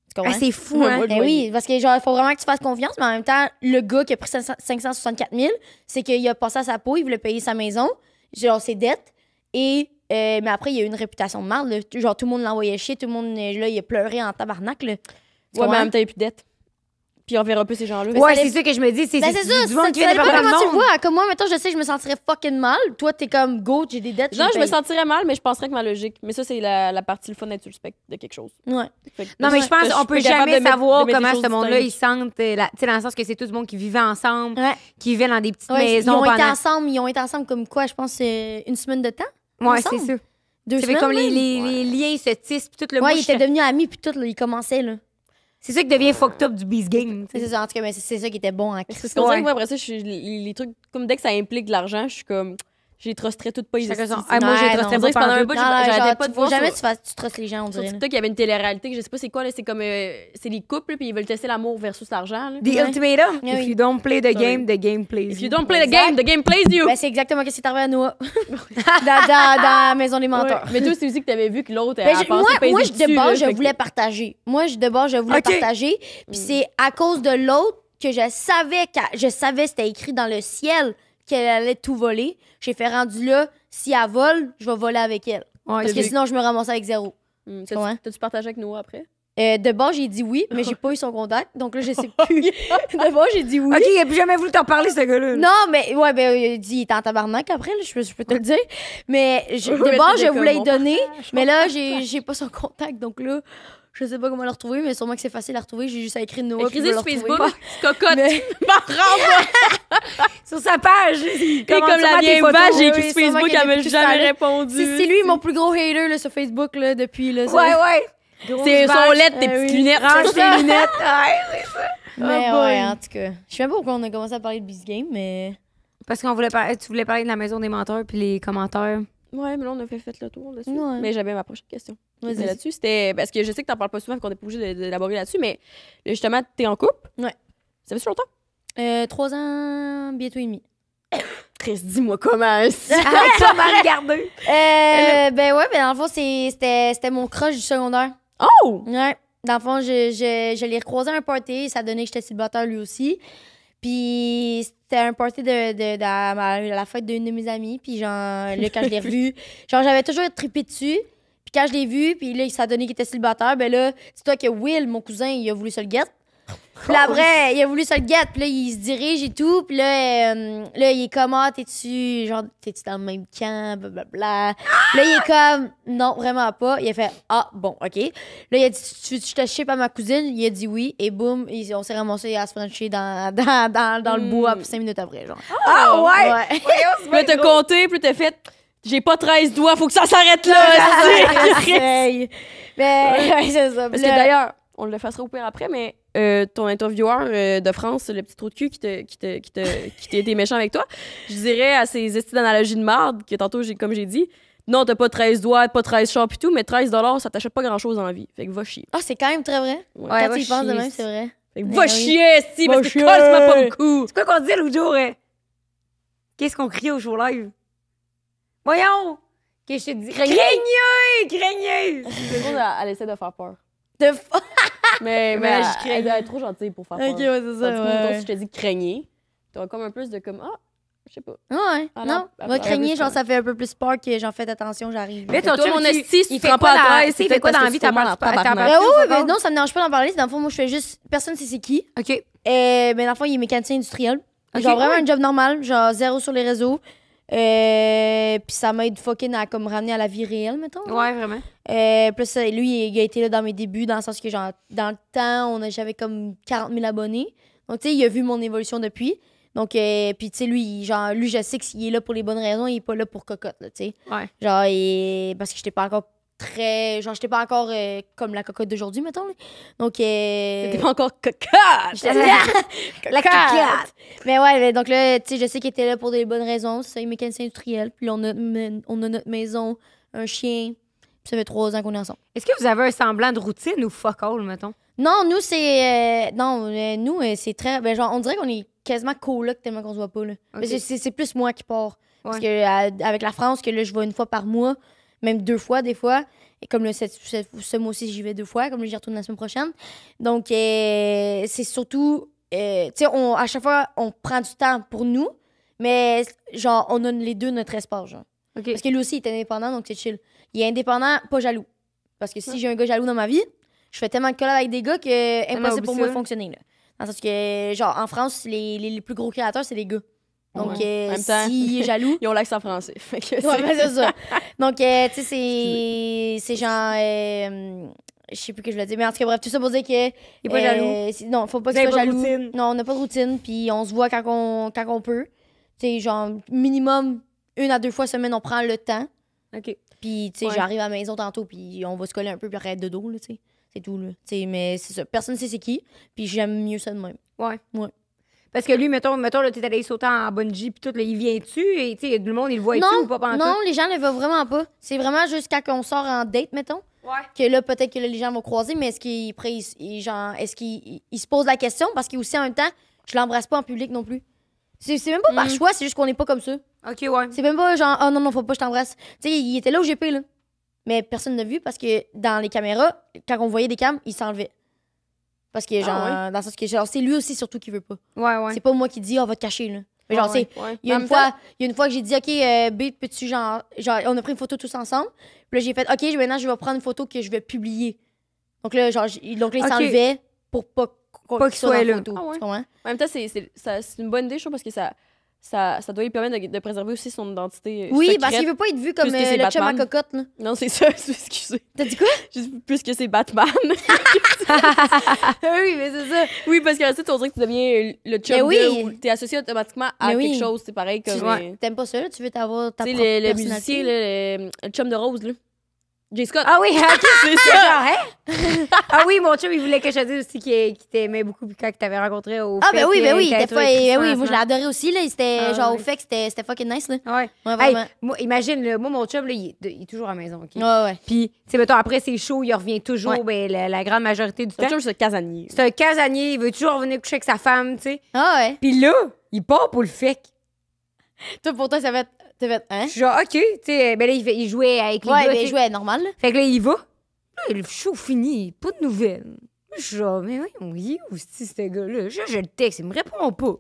S1: Tu comprends?
S2: Ah, c'est fou,
S3: Ouais,
S2: hein?
S3: moi,
S1: Ben oui, parce que genre, il faut vraiment que tu fasses confiance, mais en même temps, le gars qui a pris 564 000, c'est qu'il a passé à sa peau, il voulait payer sa maison, genre ses dettes, et mais après, il a eu une réputation de merde, là. Genre, tout le monde l'envoyait chier, tout le monde, là, il a pleuré en tabarnak, là. Tu
S3: Ouais, mais en
S1: comprends?
S3: même temps, il n'y a plus de dette. Puis on verra plus ces gens-là.
S2: Ouais,
S1: ça
S2: c'est ça que je me dis. C'est
S1: Ben, c'est ça,
S2: du monde qui
S1: ça
S2: vient de
S1: dépend
S2: faire
S1: comment tu
S2: le
S1: le
S2: monde.
S1: vois. Comme moi, mettons, je sais que je me sentirais fucking mal. Toi, t'es comme, go, j'ai des dettes.
S3: Non, je me
S1: paye.
S3: sentirais mal, mais je penserais que ma logique. Mais ça, c'est la partie le fun d'être suspect de quelque chose.
S1: Ouais.
S3: Fait que-
S2: Non, mais je pense
S3: que
S2: qu'on peut
S3: suis capable
S2: jamais
S3: de mettre-
S2: savoir
S3: de mettre
S2: comment
S3: des
S2: ce
S3: choses
S2: monde-là, ils
S3: distinctes.
S2: sentent. Tu sais, dans le sens que c'est tout le monde qui vivait ensemble,
S1: Ouais.
S2: qui vivait dans des petites
S1: Ouais,
S2: maisons
S1: ils
S2: pendant.
S1: ont été ensemble comme quoi, je pense, une semaine de temps?
S2: Ouais, c'est
S1: ensemble.
S2: ça.
S1: 2
S2: Ça fait
S1: semaines?
S2: comme
S1: même?
S2: les liens se tissent, puis tout le
S1: Ouais,
S2: monde.
S1: ils étaient devenus amis, puis tout, là, ils commençaient, là.
S2: C'est ça qui devient fucked up du Beast Game. tu sais.
S1: C'est ça, en tout cas, mais c'est ça qui était bon en
S3: C'est
S1: Christ.
S3: ce qu'on dirait
S2: Ouais.
S3: que moi, après ça, les trucs, comme dès que ça implique de l'argent, je suis comme, j'ai trusterais tout pas les
S2: Chacun
S3: hosties,
S2: son-
S3: tu sais.
S2: Ah, moi, j'ai
S1: Ouais,
S2: trusté
S1: non.
S2: pas
S3: Pendant un
S2: pendant
S3: bout,
S1: Non, non,
S3: j'arrêtais
S1: genre,
S3: pas de
S1: faut
S3: voir
S1: jamais
S3: sur-
S1: tu trustes les gens, on
S3: Sur
S1: dirait. là.
S3: TikTok, il y avait une télé-réalité que je sais pas c'est quoi, là, c'est comme, c'est les couples, puis ils veulent tester l'amour versus l'argent, là.
S2: The
S1: Ouais.
S2: ultimatum.
S1: Ouais,
S2: If
S1: oui.
S2: you don't play the
S3: Sorry.
S2: game, the game plays
S3: If
S2: you.
S3: you don't play the game plays you!
S1: Ben, c'est exactement ce qui est arrivé à Noah. dans la maison des menteurs.
S3: Ouais. Mais toi, c'est aussi que t'avais vu que l'autre,
S1: Ben,
S3: elle a pensé
S1: moi,
S3: peser
S1: de
S3: dessus, là,
S1: base, je
S3: fait que-
S1: voulais partager. Moi, de base, je voulais
S2: Ok.
S1: partager. Puis c'est à cause de l'autre que je savais c'était écrit dans le ciel qu'elle allait tout voler. J'ai fait rendu là, si elle vole, je vais voler avec elle.
S2: Ouais,
S1: Parce que sinon, je me ramassais avec zéro.
S3: T'as-tu
S1: Ouais.
S3: t'as-tu partagé avec Noah après?
S1: De base, j'ai dit oui, mais j'ai pas eu son contact. Donc là, je sais plus. De base, j'ai dit oui.
S2: Ok, il a plus jamais voulu t'en parler, ce gars-là.
S1: Non, mais ouais, ben, il a dit, il était en tabarnak après, là, je peux te le dire. Mais de
S3: Ouais,
S1: base,
S3: t'étais
S1: je voulais
S3: comme,
S1: y donner, mais là, j'ai pas son contact, donc là, je sais pas comment le retrouver, mais sûrement que c'est facile à retrouver. J'ai juste à écrire Noah. puis je
S3: Écris
S1: vais
S3: sur
S1: le retrouver.
S3: Facebook, cocotte,
S1: Mais-
S2: Sur sa page.
S3: Et comme la vieille vache, j'ai écrit
S1: oui,
S3: sur
S1: sûrement
S3: Facebook,
S1: qu'il y a
S3: elle m'a
S1: depuis tout
S3: jamais
S1: ce temps-là.
S3: répondu.
S1: C'est lui mon plus gros hater là, sur Facebook là, depuis. Là, ça.
S2: Ouais, ouais.
S3: C'est son lettre, tes
S1: Ah
S3: petites
S1: oui.
S3: lunettes.
S2: Range tes lunettes.
S1: Mais
S3: Oh boy.
S1: ouais, en tout cas. Je sais même pas pourquoi on a commencé à parler de Beast Game, mais.
S2: Parce qu'on voulait parler, tu voulais parler de la maison des menteurs puis les commentaires.
S3: Ouais, mais là, on a fait le tour dessus.
S1: Ouais.
S3: Mais j'avais ma prochaine question.
S1: Vas-y.
S3: Mais là-dessus, c'était. Parce que je sais que t'en parles pas souvent, qu'on n'est pas obligé d'élaborer là-dessus, mais là, justement, t'es en couple.
S1: Ouais.
S3: Ça fait longtemps?
S1: 3 ans, bientôt et demi.
S3: Chris, dis-moi comment.
S2: Ça m'a regardé.
S1: Ben ouais, ben dans le fond, c'était mon crush du secondaire.
S3: Oh!
S1: Ouais. Dans le fond, je l'ai recroisé à un party. Ça donnait que j'étais célibataire lui aussi. Puis c'était un party à la fête d'une de mes amies. Puis genre, là, quand je l'ai revu, genre, j'avais toujours trippé dessus. Puis quand je l'ai vu, puis là, ça donnait qu'il était célibataire. Ben là, dis-toi que Will, mon cousin, il a voulu se le guette. Puis là, après, il a voulu se le get. Puis là, il se dirige et tout. Puis là, il est comme, ah, t'es-tu dans le même camp, blablabla. Là, il est comme, non, vraiment pas. Il a fait, ah, bon, OK. Là, il a dit, tu veux que je te ship à ma cousine? Il a dit oui. Et boum, on s'est ramassé à se frencher dans le bois 5 minutes après, genre.
S2: Ah ouais!
S3: Puis là, t'as compté, puis t'as fait... J'ai pas 13 doigts, faut que ça s'arrête là!
S1: Mais, ouais, c'est ça.
S3: Parce que d'ailleurs, on le fassera au pire après, mais ton intervieweur de France, le petit trou de cul qui t'a été méchant avec toi, je dirais à ces estis d'analogie de marde, que tantôt, comme j'ai dit, non, t'as pas 13 doigts, pas 13 chars pis tout, mais 13 $, ça t'achète pas grand-chose dans la vie. Fait que va chier.
S1: Ah, c'est quand même très vrai.
S3: Ouais,
S1: Quand tu y penses de même, c'est vrai.
S3: Fait que
S1: Mais
S3: va
S1: oui.
S3: chier, si, parce que
S1: chier.
S3: colle-moi pas beaucoup.
S2: C'est quoi qu'on disait l'autre jour? Qu'est-ce qu'on criait au show live? Voyons! Qu'est-ce que je te dis? Craigneux!
S3: C'est bon, elle essaie de faire peur.
S1: De
S3: Mais
S2: je
S3: elle est trop gentille pour faire peur.
S1: Ok, ouais, c'est ça.
S3: Tandis que mettons,
S1: Ouais.
S3: si je te dis craigner, t'auras comme un plus de comme, ah, je sais pas.
S1: Ouais,
S3: Ah,
S1: non.
S3: non,
S1: Moi, craigner,
S3: plus
S1: genre,
S3: peur.
S1: ça fait un peu plus peur que j'en fais attention, j'arrive.
S2: Mais
S3: Toi,
S2: chum,
S3: mon esti, si
S2: il
S3: tu
S2: fait
S3: te rends
S2: quoi
S3: pas à
S2: dans-
S3: 13,
S2: il
S3: c'est
S2: fait quoi
S3: peut-être
S2: dans la
S3: parce
S2: vie,
S3: que tu
S2: t'as
S3: te
S2: pas-
S3: tabarnak.
S2: t'as-
S1: Oui, mais
S2: secondes.
S1: non, ça me dérange pas d'en parler. Dans le fond, moi, je fais juste. Personne sait c'est qui.
S2: OK.
S1: Mais dans le fond, il est mécanicien industriel.
S2: Ok,
S1: Genre, vraiment
S2: ouais.
S1: un job normal. Genre, 0 sur les réseaux. Puis ça m'aide fucking à comme ramener à la vie réelle, mettons.
S2: Ouais, vraiment.
S1: Plus lui, il a été là dans mes débuts, dans le sens que, genre, dans le temps, j'avais comme 40 000 abonnés. Donc, tu sais, il a vu mon évolution depuis. Donc, puis, tu sais, lui, je sais qu'il est là pour les bonnes raisons, il est pas là pour cocotte, là, tu sais.
S2: Ouais.
S1: Genre, parce que j'étais pas encore j'étais pas encore comme la cocotte d'aujourd'hui, mettons. Là. Donc,
S3: T'es pas encore cocotte!
S1: j'étais la cocotte! Mais ouais, donc là, tu sais, je sais qu'il était là pour des bonnes raisons. C'est ça, il est mécanicien industriel. Puis là, on a notre maison, un chien. Puis ça fait 3 ans qu'on est ensemble.
S2: Est-ce que vous avez un semblant de routine ou fuck all, mettons?
S1: Non, nous, c'est. C'est très. Ben, genre, on dirait qu'on est quasiment coloc tellement qu'on se voit pas, là.
S2: Ok.
S1: Mais c'est plus moi qui pars. Parce
S2: Ouais.
S1: que avec la France, que là, je vais une fois par mois, même 2 fois, des fois. Et comme là, ce mois-ci, j'y vais 2 fois. Comme là, j'y retourne la semaine prochaine. Donc, c'est surtout. Tu sais, à chaque fois, on prend du temps pour nous. Mais, genre, on a les deux notre espace, genre.
S2: OK.
S1: Parce que lui aussi, il est indépendant, donc c'est chill. Il est indépendant, pas jaloux. Parce que si j'ai un gars jaloux dans ma vie, je fais tellement de collab avec des gars que impossible pour
S2: oublie
S1: moi
S2: ça.
S1: de fonctionner. Là. Dans le sens que, genre, en France, les plus gros créateurs, c'est les gars. Donc,
S3: Ouais. En même temps.
S1: s'il est jaloux.
S3: Ils ont l'accent français. Fait que
S1: Ouais, ben, c'est ça. Donc, tu sais, c'est genre. Je sais plus ce que je voulais dire. Mais en tout cas, bref, tout ça pour dire que.
S2: Il est pas jaloux.
S1: Non, faut pas
S2: Vous
S1: qu'il
S2: avez
S1: soit
S2: pas de
S1: jaloux.
S2: routine.
S1: Non, on n'a pas de routine. Puis on se voit quand on peut. Tu sais, genre, minimum 1 à 2 fois semaine, on prend le temps.
S2: OK.
S1: Puis, tu sais,
S3: Ouais.
S1: j'arrive à la maison tantôt, puis on va se coller un peu, puis arrête de dos, là, tu sais. C'est tout, là. Tu sais, mais c'est ça. Personne ne sait c'est qui, puis j'aime mieux ça de même.
S2: Ouais.
S1: Ouais.
S2: Parce que lui, mettons là, t'es allé sauter en bungee, puis tout, là, il vient-tu? Et, tu sais, tout le monde, il le voit-tu ou pas pantoute?
S1: non, les gens ne le voient vraiment pas. C'est vraiment juste quand on sort en date, mettons,
S2: Ouais.
S1: que là, peut-être que là, les gens vont croiser, mais est-ce qu'il se pose la question? Parce qu'aussi, en même temps, je l'embrasse pas en public non plus. C'est même pas par choix, c'est juste qu'on n'est pas comme ça.
S2: OK, ouais.
S1: C'est même pas genre, oh non, faut pas que je t'embrasse. Tu sais, il était là au GP, là. Mais personne ne l'a vu parce que dans les caméras, quand on voyait des cams, il s'enlevait. Parce que, genre, dans le sens que, genre, c'est lui aussi surtout qui veut pas.
S2: Ouais, ouais.
S1: C'est pas moi qui dis, on va te cacher, là. Mais genre,
S2: Ouais,
S1: c'est.
S3: Ouais.
S1: Il y a
S3: En
S1: une
S3: même temps,
S1: fois que j'ai dit, OK, B, peux-tu, genre, on a pris une photo tous ensemble. Puis là, j'ai fait, OK, maintenant, je vais prendre une photo que je vais publier. Donc là, genre, il
S2: OK.
S1: s'enlevait pour pas
S2: Pas qu'il soit
S1: dans la
S2: là.
S1: photo.
S3: Ah ouais.
S1: Tu comprends?
S3: En même temps, c'est une bonne idée, je trouve, parce que ça doit lui permettre de préserver aussi son identité.
S1: Oui,
S3: secrète.
S1: parce qu'il veut pas être vu comme
S3: Plus que c'est
S1: le chum à
S3: Batman.
S1: cocotte, là.
S3: Non, c'est ça, excusez.
S1: T'as dit quoi?
S3: Juste plus que c'est Batman.
S1: Oui, mais c'est ça.
S3: Oui, parce qu'ensuite, on dirait que tu deviens le chum
S1: Mais oui.
S3: de, ou t'es associé automatiquement à
S1: Mais oui.
S3: quelque chose. C'est pareil comme...
S2: Ouais.
S1: T'aimes pas ça, là? Tu veux t'avoir ta
S3: Tu sais,
S1: propre
S3: le
S1: personnalité?
S3: musicien, là, le chum de Rose, là. Jay Scott.
S2: Ah oui, OK.
S3: c'est ça!
S2: Genre, hein? Ah oui, mon chum, il voulait que je te dise aussi qu'il t'aimait beaucoup puis quand tu t'avais rencontré au
S1: Ah,
S2: fait,
S1: ben oui,
S2: il
S1: t'es
S2: t'avait
S1: pas.
S2: trouvé
S1: Oui, moi, je l'ai
S2: Christmas,
S1: adoré aussi, là. C'était,
S2: Ah,
S1: genre,
S2: ouais.
S1: au fait que c'était fucking nice, là.
S2: hein? Ouais.
S1: Ouais,
S2: Hey,
S1: vraiment.
S2: moi, imagine, là, moi, mon chum, là, il est toujours à la maison, OK?
S1: Ouais, ouais.
S2: Puis, tu sais, mettons, après ses shows, il revient toujours,
S1: Ouais.
S2: ben, la grande majorité du
S3: Ton
S2: temps.
S3: chum, c'est casanier.
S2: C'est un casanier, il veut toujours revenir coucher avec sa femme, tu sais.
S1: Ah, ouais.
S2: Puis là, il part pour le fake.
S1: Toi, pour toi, ça va être. T'as fait, hein?
S2: Je suis genre, OK, tu sais, ben là, il jouait avec les
S1: Ouais,
S2: gars,
S1: ben,
S2: tu sais.
S1: je jouais normal, là.
S2: Fait que là, il va. Là, le show fini, pas de nouvelles. Je suis genre, mais oui, il est où, ce gars-là? Je le texte, il me répond pas.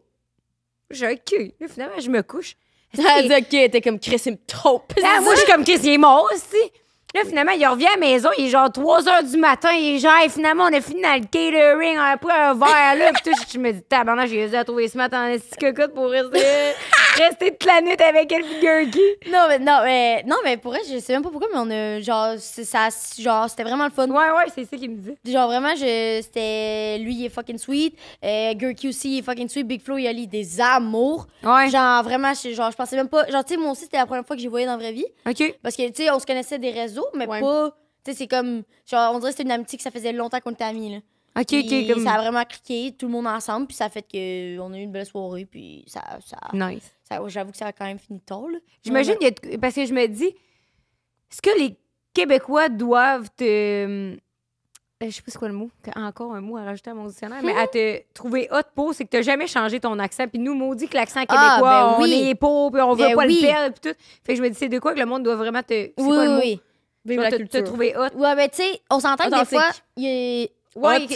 S2: Je suis OK. Là, finalement, je me couche.
S3: Elle dit, OK, t'es comme Chris, il me trompe.
S2: Ah, moi, je suis comme, qu'est-ce qu'il est mort, aussi? Là, finalement, il revient à la maison, il est genre 3 h du matin, il est genre, hey, finalement, on a fini dans le catering, on a pris un verre, là, pis tout, je me dis, tabarnak, j'ai réussi à trouver ce matin en esti cocotte pour rester toute la nuit avec elle, Gurky.
S1: Non, mais pour elle, je sais même pas pourquoi, mais on a, genre, c'était vraiment le fun.
S2: Ouais, c'est ça qu'il me dit.
S1: Genre, vraiment, c'était, lui, il est fucking sweet, Gurky aussi, il est fucking sweet, Big Flo, il a lui des amours.
S2: Ouais.
S1: Genre, vraiment, je pensais même pas, genre, tu sais, moi aussi, c'était la première fois que j'ai voyé dans la vraie vie.
S2: OK.
S1: Parce que, tu sais, on se connaissait des réseaux, mais
S3: Ouais.
S1: pas. Tu sais, c'est comme. Genre, on dirait que c'était une amitié que ça faisait longtemps qu'on était amis, là.
S2: OK,
S1: Puis
S2: comme...
S1: ça a vraiment cliqué, tout le monde ensemble, puis ça a fait qu'on a eu une belle soirée, puis
S2: Nice.
S1: j'avoue que ça a quand même fini tard, là.
S2: J'imagine, parce que je me dis, est-ce que les Québécois doivent te... je sais pas c'est quoi le mot, encore un mot à rajouter à mon dictionnaire, mais à te trouver hot pour, c'est que t'as jamais changé ton accent. Puis nous, maudit que l'accent québécois,
S1: ben oui.
S2: on est pauvres, puis on veut
S1: Ben
S2: pas
S1: oui.
S2: le perdre, puis tout. Fait que je me dis, c'est de quoi que le monde doit vraiment te... C'est
S1: Oui,
S2: quoi le mot?
S1: oui.
S3: Vive la
S2: Te
S3: culture.
S2: trouver hot.
S1: Ouais, ben, tu sais, on s'entend que des
S3: Authentique.
S1: fois, il y a.
S2: Ouais,
S3: Authentique.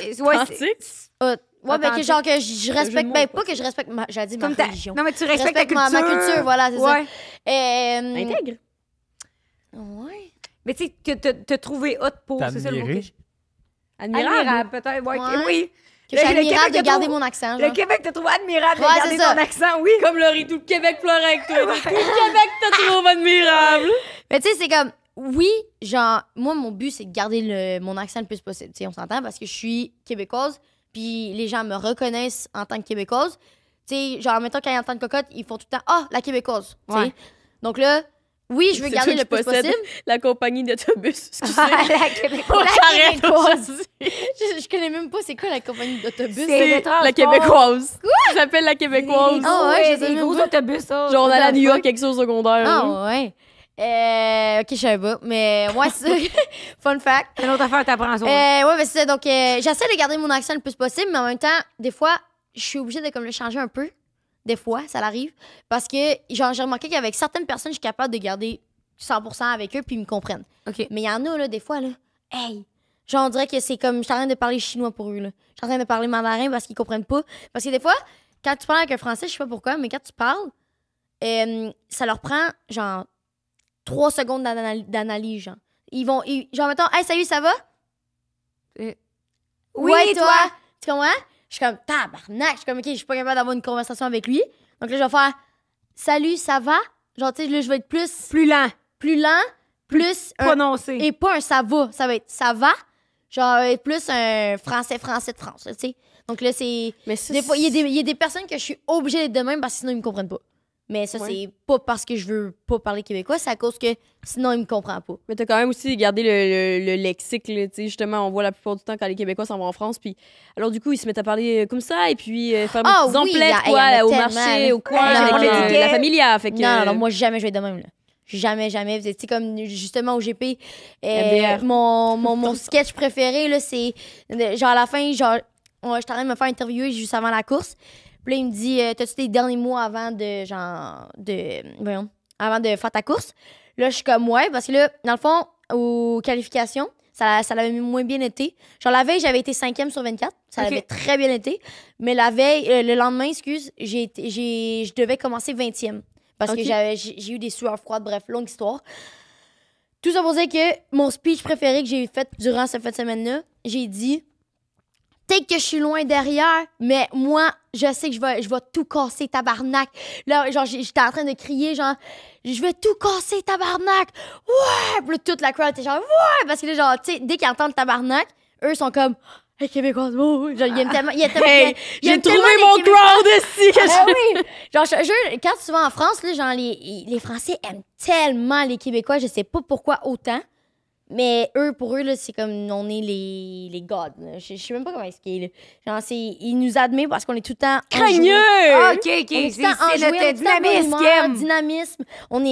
S1: Ouais, ben, que
S2: Authentique.
S1: genre que je
S3: jeu
S1: respecte.
S3: de mots,
S1: Ben,
S3: quoi.
S1: pas que je respecte ma. J'allais dire ma
S2: comme ta...
S1: religion.
S2: Non, mais tu
S1: Je
S2: respectes ta culture.
S1: ma culture, voilà, c'est
S2: ouais.
S1: ça.
S3: Intègre.
S1: Ouais.
S2: Mais tu sais, que te trouver hot pour, c'est ça le mot que je...
S3: Admirable.
S2: peut-être. Ouais,
S1: Ouais.
S2: oui.
S1: Que je suis
S2: Le
S1: admirable
S2: Québec
S1: de garder
S2: te
S1: mon accent,
S2: Le
S1: genre.
S2: Québec te trouve admirable de
S1: Ouais,
S2: garder
S1: c'est ça.
S2: ton accent, oui.
S3: Comme Laurie, tout le Québec pleurait avec toi. Tout le Québec te trouve admirable.
S1: Mais tu sais, c'est comme, oui, genre, moi, mon but, c'est de garder mon accent le plus possible. Tu sais, on s'entend parce que je suis québécoise, puis les gens me reconnaissent en tant que québécoise. Tu sais, genre, mettons, quand ils entendent cocotte, ils font tout le temps, ah, la québécoise. Tu sais.
S2: Ouais.
S1: Donc là, oui, je veux
S3: C'est
S1: garder
S3: toi
S1: le
S3: qui
S1: plus
S3: possèdes
S1: possible.
S3: La compagnie d'autobus. Excusez.
S2: La Québécoise.
S1: La
S3: Arrête,
S1: québécoise. je connais même pas c'est quoi la compagnie d'autobus.
S2: C'est
S3: C'est
S2: le transport.
S3: la québécoise. Quoi? J'appelle la québécoise.
S1: Ah ouais, je sais
S2: des
S1: même
S2: gros
S1: pas.
S2: autobus, ça.
S3: Genre, on allait à New York
S1: fuck?
S3: avec ça au secondaire.
S1: Ah ouais. Ok, je savais pas. Mais ouais, c'est ça. Fun fact.
S2: C'est une autre affaire, t'apprends ça.
S1: Ouais, mais c'est ça. Donc, j'essaie de garder mon accent le plus possible, mais en même temps, des fois, je suis obligée de comme le changer un peu. Des fois, ça l'arrive. Parce que, genre, j'ai remarqué qu'avec certaines personnes, je suis capable de garder 100% avec eux, puis ils me comprennent.
S2: OK.
S1: Mais il y en a, là, des fois, là, hey! Genre, on dirait que c'est comme, je suis en train de parler chinois pour eux, là. Je suis en train de parler mandarin parce qu'ils comprennent pas. Parce que des fois, quand tu parles avec un français, je sais pas pourquoi, mais quand tu parles, ça leur prend, genre, 3 secondes d'analyse, genre. Genre, mettons, hey, salut, ça va?
S2: Oui,
S1: Ouais,
S2: toi?
S1: Tu comprends? Je suis comme, tabarnak. Je suis comme, OK, je suis pas capable d'avoir une conversation avec lui. Donc là, je vais faire, salut, ça va? Genre, tu sais, là, je vais être plus lent, plus
S2: Prononcé.
S1: et pas un ça va. Ça va être ça va. Genre, plus un français de France, là, tu sais. Donc là, c'est.
S3: Mais ça,
S1: Des fois, il y a des personnes que je suis obligée d'être de même parce que sinon, ils me comprennent pas. Mais ça,
S3: Ouais.
S1: c'est pas parce que je veux pas parler québécois, c'est à cause que sinon, ils me comprennent pas.
S3: Mais t'as quand même aussi gardé le lexique, là, tu sais, justement, on voit la plupart du temps quand les Québécois s'en vont en France, puis alors du coup, ils se mettent à parler comme ça, et puis faire des
S1: Ah
S3: petites
S1: oui,
S3: emplettes,
S1: y en
S3: quoi,
S1: a
S3: au
S1: tellement,
S3: marché,
S1: là.
S3: au coin,
S1: Non,
S3: avec
S1: non,
S3: la familia, fait que...
S1: Non, moi, jamais je vais être de même, là. Jamais. Tu sais, comme justement au GP,
S3: MDR.
S1: mon sketch préféré, là, c'est genre à la fin, genre, j'étais en train de me faire interviewer juste avant la course. Puis là, il me dit, t'as-tu tes derniers mots avant de, avant de faire ta course? Là, je suis comme, ouais, parce que là, dans le fond, aux qualifications, ça l'avait moins bien été. Genre, la veille, j'avais été 5e sur 24. Ça
S2: Ok.
S1: avait très bien été. Mais la veille, le lendemain, je devais commencer 20e. Parce
S3: Ok.
S1: que j'ai eu des sueurs froides. Bref, longue histoire. Tout ça pour dire que mon speech préféré que j'ai fait durant cette fin de semaine-là, j'ai dit, peut-être que je suis loin derrière, mais moi, je sais que je vais tout casser, tabarnak. Là, genre, j'étais en train de crier, genre, je vais tout casser, tabarnak. Ouais! Puis là, toute la crowd était genre, ouais! Parce que là, genre, tu sais, dès qu'ils entendent tabarnak, eux sont comme, hey, Québécoise, oh! Genre, ils aiment tellement.
S3: Hey,
S1: ils
S3: j'ai
S1: aiment
S3: trouvé
S1: tellement les
S3: mon
S1: Québécois.
S3: crowd ici! que
S1: Ah
S3: je-
S1: oui! Genre, je te jure, quand tu vas en France, là, genre, les Français aiment tellement les Québécois, je sais pas pourquoi autant. Mais pour eux, là, c'est comme on est les gods. Là. Je sais même pas comment expliquer. Là. Genre, ils nous admirent parce qu'on est tout le temps
S3: Craigneux!
S2: Ah, OK, OK.
S1: On est tout le
S2: C'est
S1: temps enjoué, on est
S2: notre
S1: tout le temps bonne humeur,
S2: dynamisme.
S1: dynamisme. On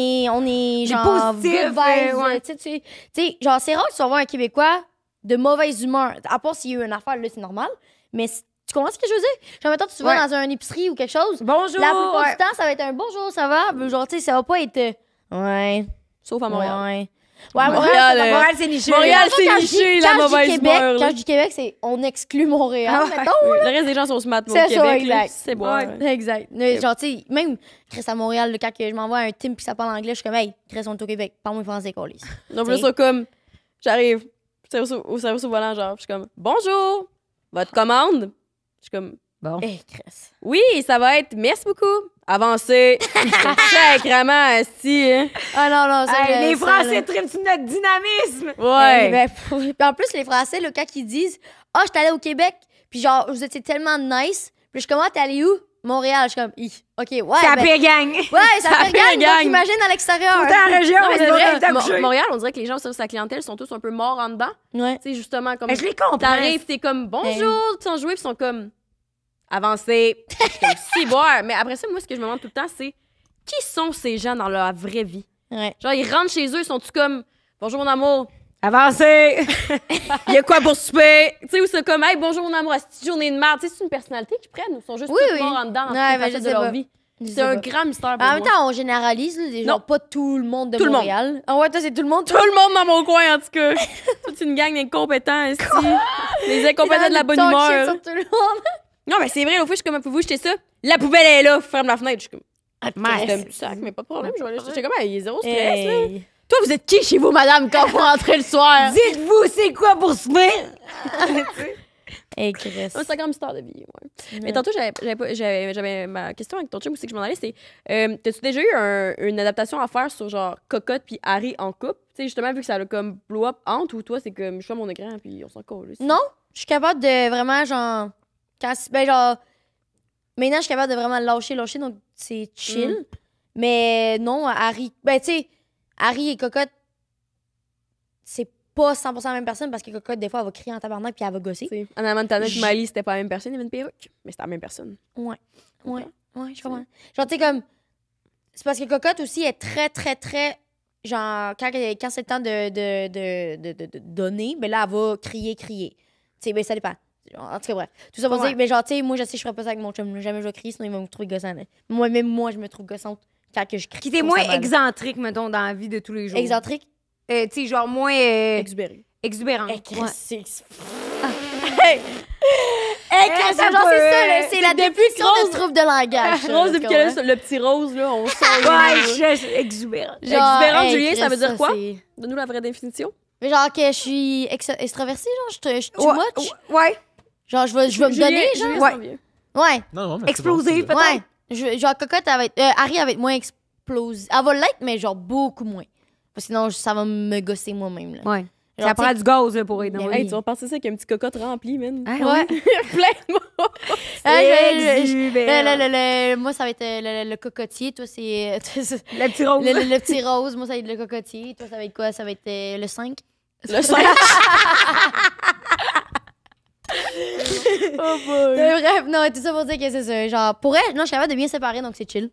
S1: est genre
S2: positif,
S1: good vibes.
S2: ouais.
S1: Tu sais, genre, c'est rare que tu vas voir un Québécois de mauvaise humeur. À part s'il y a eu une affaire, là, c'est normal. Mais tu comprends ce que je veux dire? Genre, mettons, tu vas
S2: Ouais.
S1: dans une épicerie ou quelque chose.
S2: Bonjour.
S1: La plupart
S2: ouais.
S1: du temps, ça va être un bonjour, ça va? Genre, tu sais, ça va pas être. Ouais.
S3: Sauf à Montréal.
S1: Ouais. Ouais,
S2: Montréal, c'est niché.
S3: Montréal,
S1: Quand
S3: c'est
S1: je
S3: niché,
S1: dis-
S3: la
S1: quand je dis
S3: mauvaise
S1: Québec,
S3: humeur.
S1: Quand je dis Québec, c'est on exclut Montréal,
S2: Ah ouais.
S1: mettons.
S3: Oui, le reste des gens sont smart, mais au
S1: C'est ça,
S3: Québec, là,
S1: exact.
S3: c'est boire.
S1: Exact. Mais genre, tu sais, même Chris à Montréal, là, quand que je m'envoie un team puis ça parle anglais, je suis comme, hey, Chris, on est au Québec, parle-moi français, colis.
S3: Donc là, c'est comme, j'arrive au service au volant, genre, je suis comme, bonjour, votre commande? Je suis comme,
S2: Bon.
S1: Hey, Chris.
S3: oui, ça va être, merci beaucoup. Avancez. Sacrément, asti. Hein.
S1: Ah non, non, ça.
S2: Hey, les
S1: ça,
S2: Français
S1: là.
S2: trippent sur notre dynamisme.
S3: Ouais.
S1: Ben, puis en plus, les Français, là, quand ils disent, ah, je suis allé au Québec, puis genre, vous étiez tellement nice, puis je suis comme, ah, t'es allé où? Montréal. Je suis comme, ok, ouais.
S2: C'est la
S1: ben,
S2: pire gang.
S1: Ouais, ça
S3: la
S1: fait
S3: pire
S1: gang,
S3: gang.
S1: donc imagine à l'extérieur.
S2: Tout en région,
S3: Non, mais c'est vrai,
S2: vrai.
S3: Montréal, on dirait que les gens au service à la clientèle sont tous un peu morts en dedans.
S1: Ouais.
S3: Tu sais, justement, comme.
S2: Mais je les comprends.
S3: T'arrives, t'es comme, bonjour, tu sens jouer, puis ils sont comme, avancez. Je suis comme, si, boire. Mais après ça, moi, ce que je me demande tout le temps, c'est, qui sont ces gens dans leur vraie vie?
S1: Ouais.
S3: Genre, ils rentrent chez eux, ils sont-tu comme, bonjour mon amour,
S2: Avancez.
S3: il y a quoi pour souper? Tu sais, ou c'est comme, hey, bonjour mon amour, c'est une journée de merde. Tu sais, c'est une personnalité qu'ils prennent ou ils sont juste
S1: Oui,
S3: tous
S1: oui.
S3: morts en dedans dans
S1: Ouais,
S3: toutes les
S1: ben, je
S3: facettes
S1: sais
S3: de leur
S1: pas.
S3: vie?
S1: Je
S3: C'est
S1: sais
S3: un
S1: pas.
S3: grand mystère pour
S1: En même
S3: moi.
S1: temps, on généralise, là,
S3: Non.
S1: genre, pas tout le monde de
S3: Tout le monde.
S1: Montréal. Ah ouais, toi, c'est tout le monde.
S3: Tout le monde dans mon coin, en tout cas. Toute une gang d'incompétents, esti. Les incompétents de la bonne
S1: Talk shit
S3: humeur.
S1: sur tout le monde.
S3: Non, mais c'est vrai, l'autre fois, je suis comme, pouvez-vous jeter ça? La poubelle est là, ferme la fenêtre. Je suis comme,
S1: Ouais.
S3: c'est un petit sac, mais pas de problème, je vais aller jeter. J'étais comme, il y a zéro stress, là.
S1: Hey.
S3: Toi, vous êtes qui chez vous, madame, quand vous rentrez le soir?
S2: Dites-vous, c'est quoi pour souper?
S1: Hey, Chris.
S3: C'est un grand mystère de vie, ouais. Mais tantôt, j'avais ma question avec ton chum aussi que je m'en allais, c'est t'as-tu déjà eu une adaptation à faire sur genre Cocotte puis Harry en couple? Tu sais, justement, vu que ça a comme blow up entre ou toi, c'est comme je fais mon écran puis on s'en colle.
S1: Non, je suis capable de vraiment, genre. Ben, genre. Maintenant, je suis capable de vraiment lâcher, donc c'est chill. Mais non, Harry. Ben, tu sais, Harry et Cocotte, c'est pas 100% la même personne parce que Cocotte, des fois, elle va crier en tabarnak puis elle va gosser.
S3: Anna Montana et Miley, c'était pas la même personne, il y avait une perruque. Mais c'était la même personne.
S1: Ouais, je comprends. Genre, tu sais, comme. C'est parce que Cocotte aussi est très, très, très. Genre, quand c'est le temps de donner, ben là, elle va crier. Tu sais, ben ça dépend. En tout cas, bref. Tout ça pour dire, mais genre, tu sais, moi, je sais que je ferais pas ça avec mon chum. Jamais je vais crier, sinon il va me trouver gossante. Même moi, je me trouve gossante quand que je crie.
S2: Qui t'es moins excentrique, mettons, dans la vie de tous les jours.
S1: Excentrique?
S2: Tu sais, genre moins
S3: Exubéré.
S2: exubérante.
S1: Chris,
S2: Ouais.
S1: c'est.
S2: Chris,
S1: Genre, c'est ça, là. C'est la
S3: depuis
S1: définition
S3: Rose-
S1: de trouble de langage. ça,
S3: Rose,
S1: tu
S3: depuis qu'elle
S1: comprends?
S3: a le petit rose, là, on sent.
S2: Ouais, je suis exubérante.
S1: Genre,
S3: Exubérante,
S1: hey,
S3: Julien, ça
S1: Chris,
S3: veut dire quoi?
S1: c'est-
S3: Donne-nous la vraie définition.
S1: Mais genre, que je suis extraversée, genre, je suis too
S2: Ouais,
S1: much.
S2: ouais.
S1: Genre, je vais me donner, genre.
S3: Julien
S2: Ouais.
S3: s'en vient.
S1: Ouais.
S5: Non, mais
S2: Explosif,
S5: c'est bon, c'est
S2: peut-être.
S1: Ouais. Genre, Cocotte, Harry, elle va être moins explosive. Elle va l'être, mais genre beaucoup moins. Parce que sinon, ça va me gosser moi-même. Là.
S2: Ouais.
S1: Genre,
S2: Ça prend du gaz là, pour aider.
S1: Ben
S2: Ouais.
S1: oui.
S3: Hey, tu vas passer ça avec un petit cocotte rempli, man.
S2: Ah,
S1: Ouais.
S3: Plein de mots.
S1: Moi, ça va être le cocotier. Toi, c'est.
S2: Le petit rose.
S1: le petit rose. Moi, ça va être le cocotier. Toi, ça va être quoi? Ça va être le 5.
S3: Le 5. Oh boy.
S1: Bref, non, tout ça pour dire que c'est ça. Genre, pour elle, non, je suis capable de bien séparer, donc c'est chill.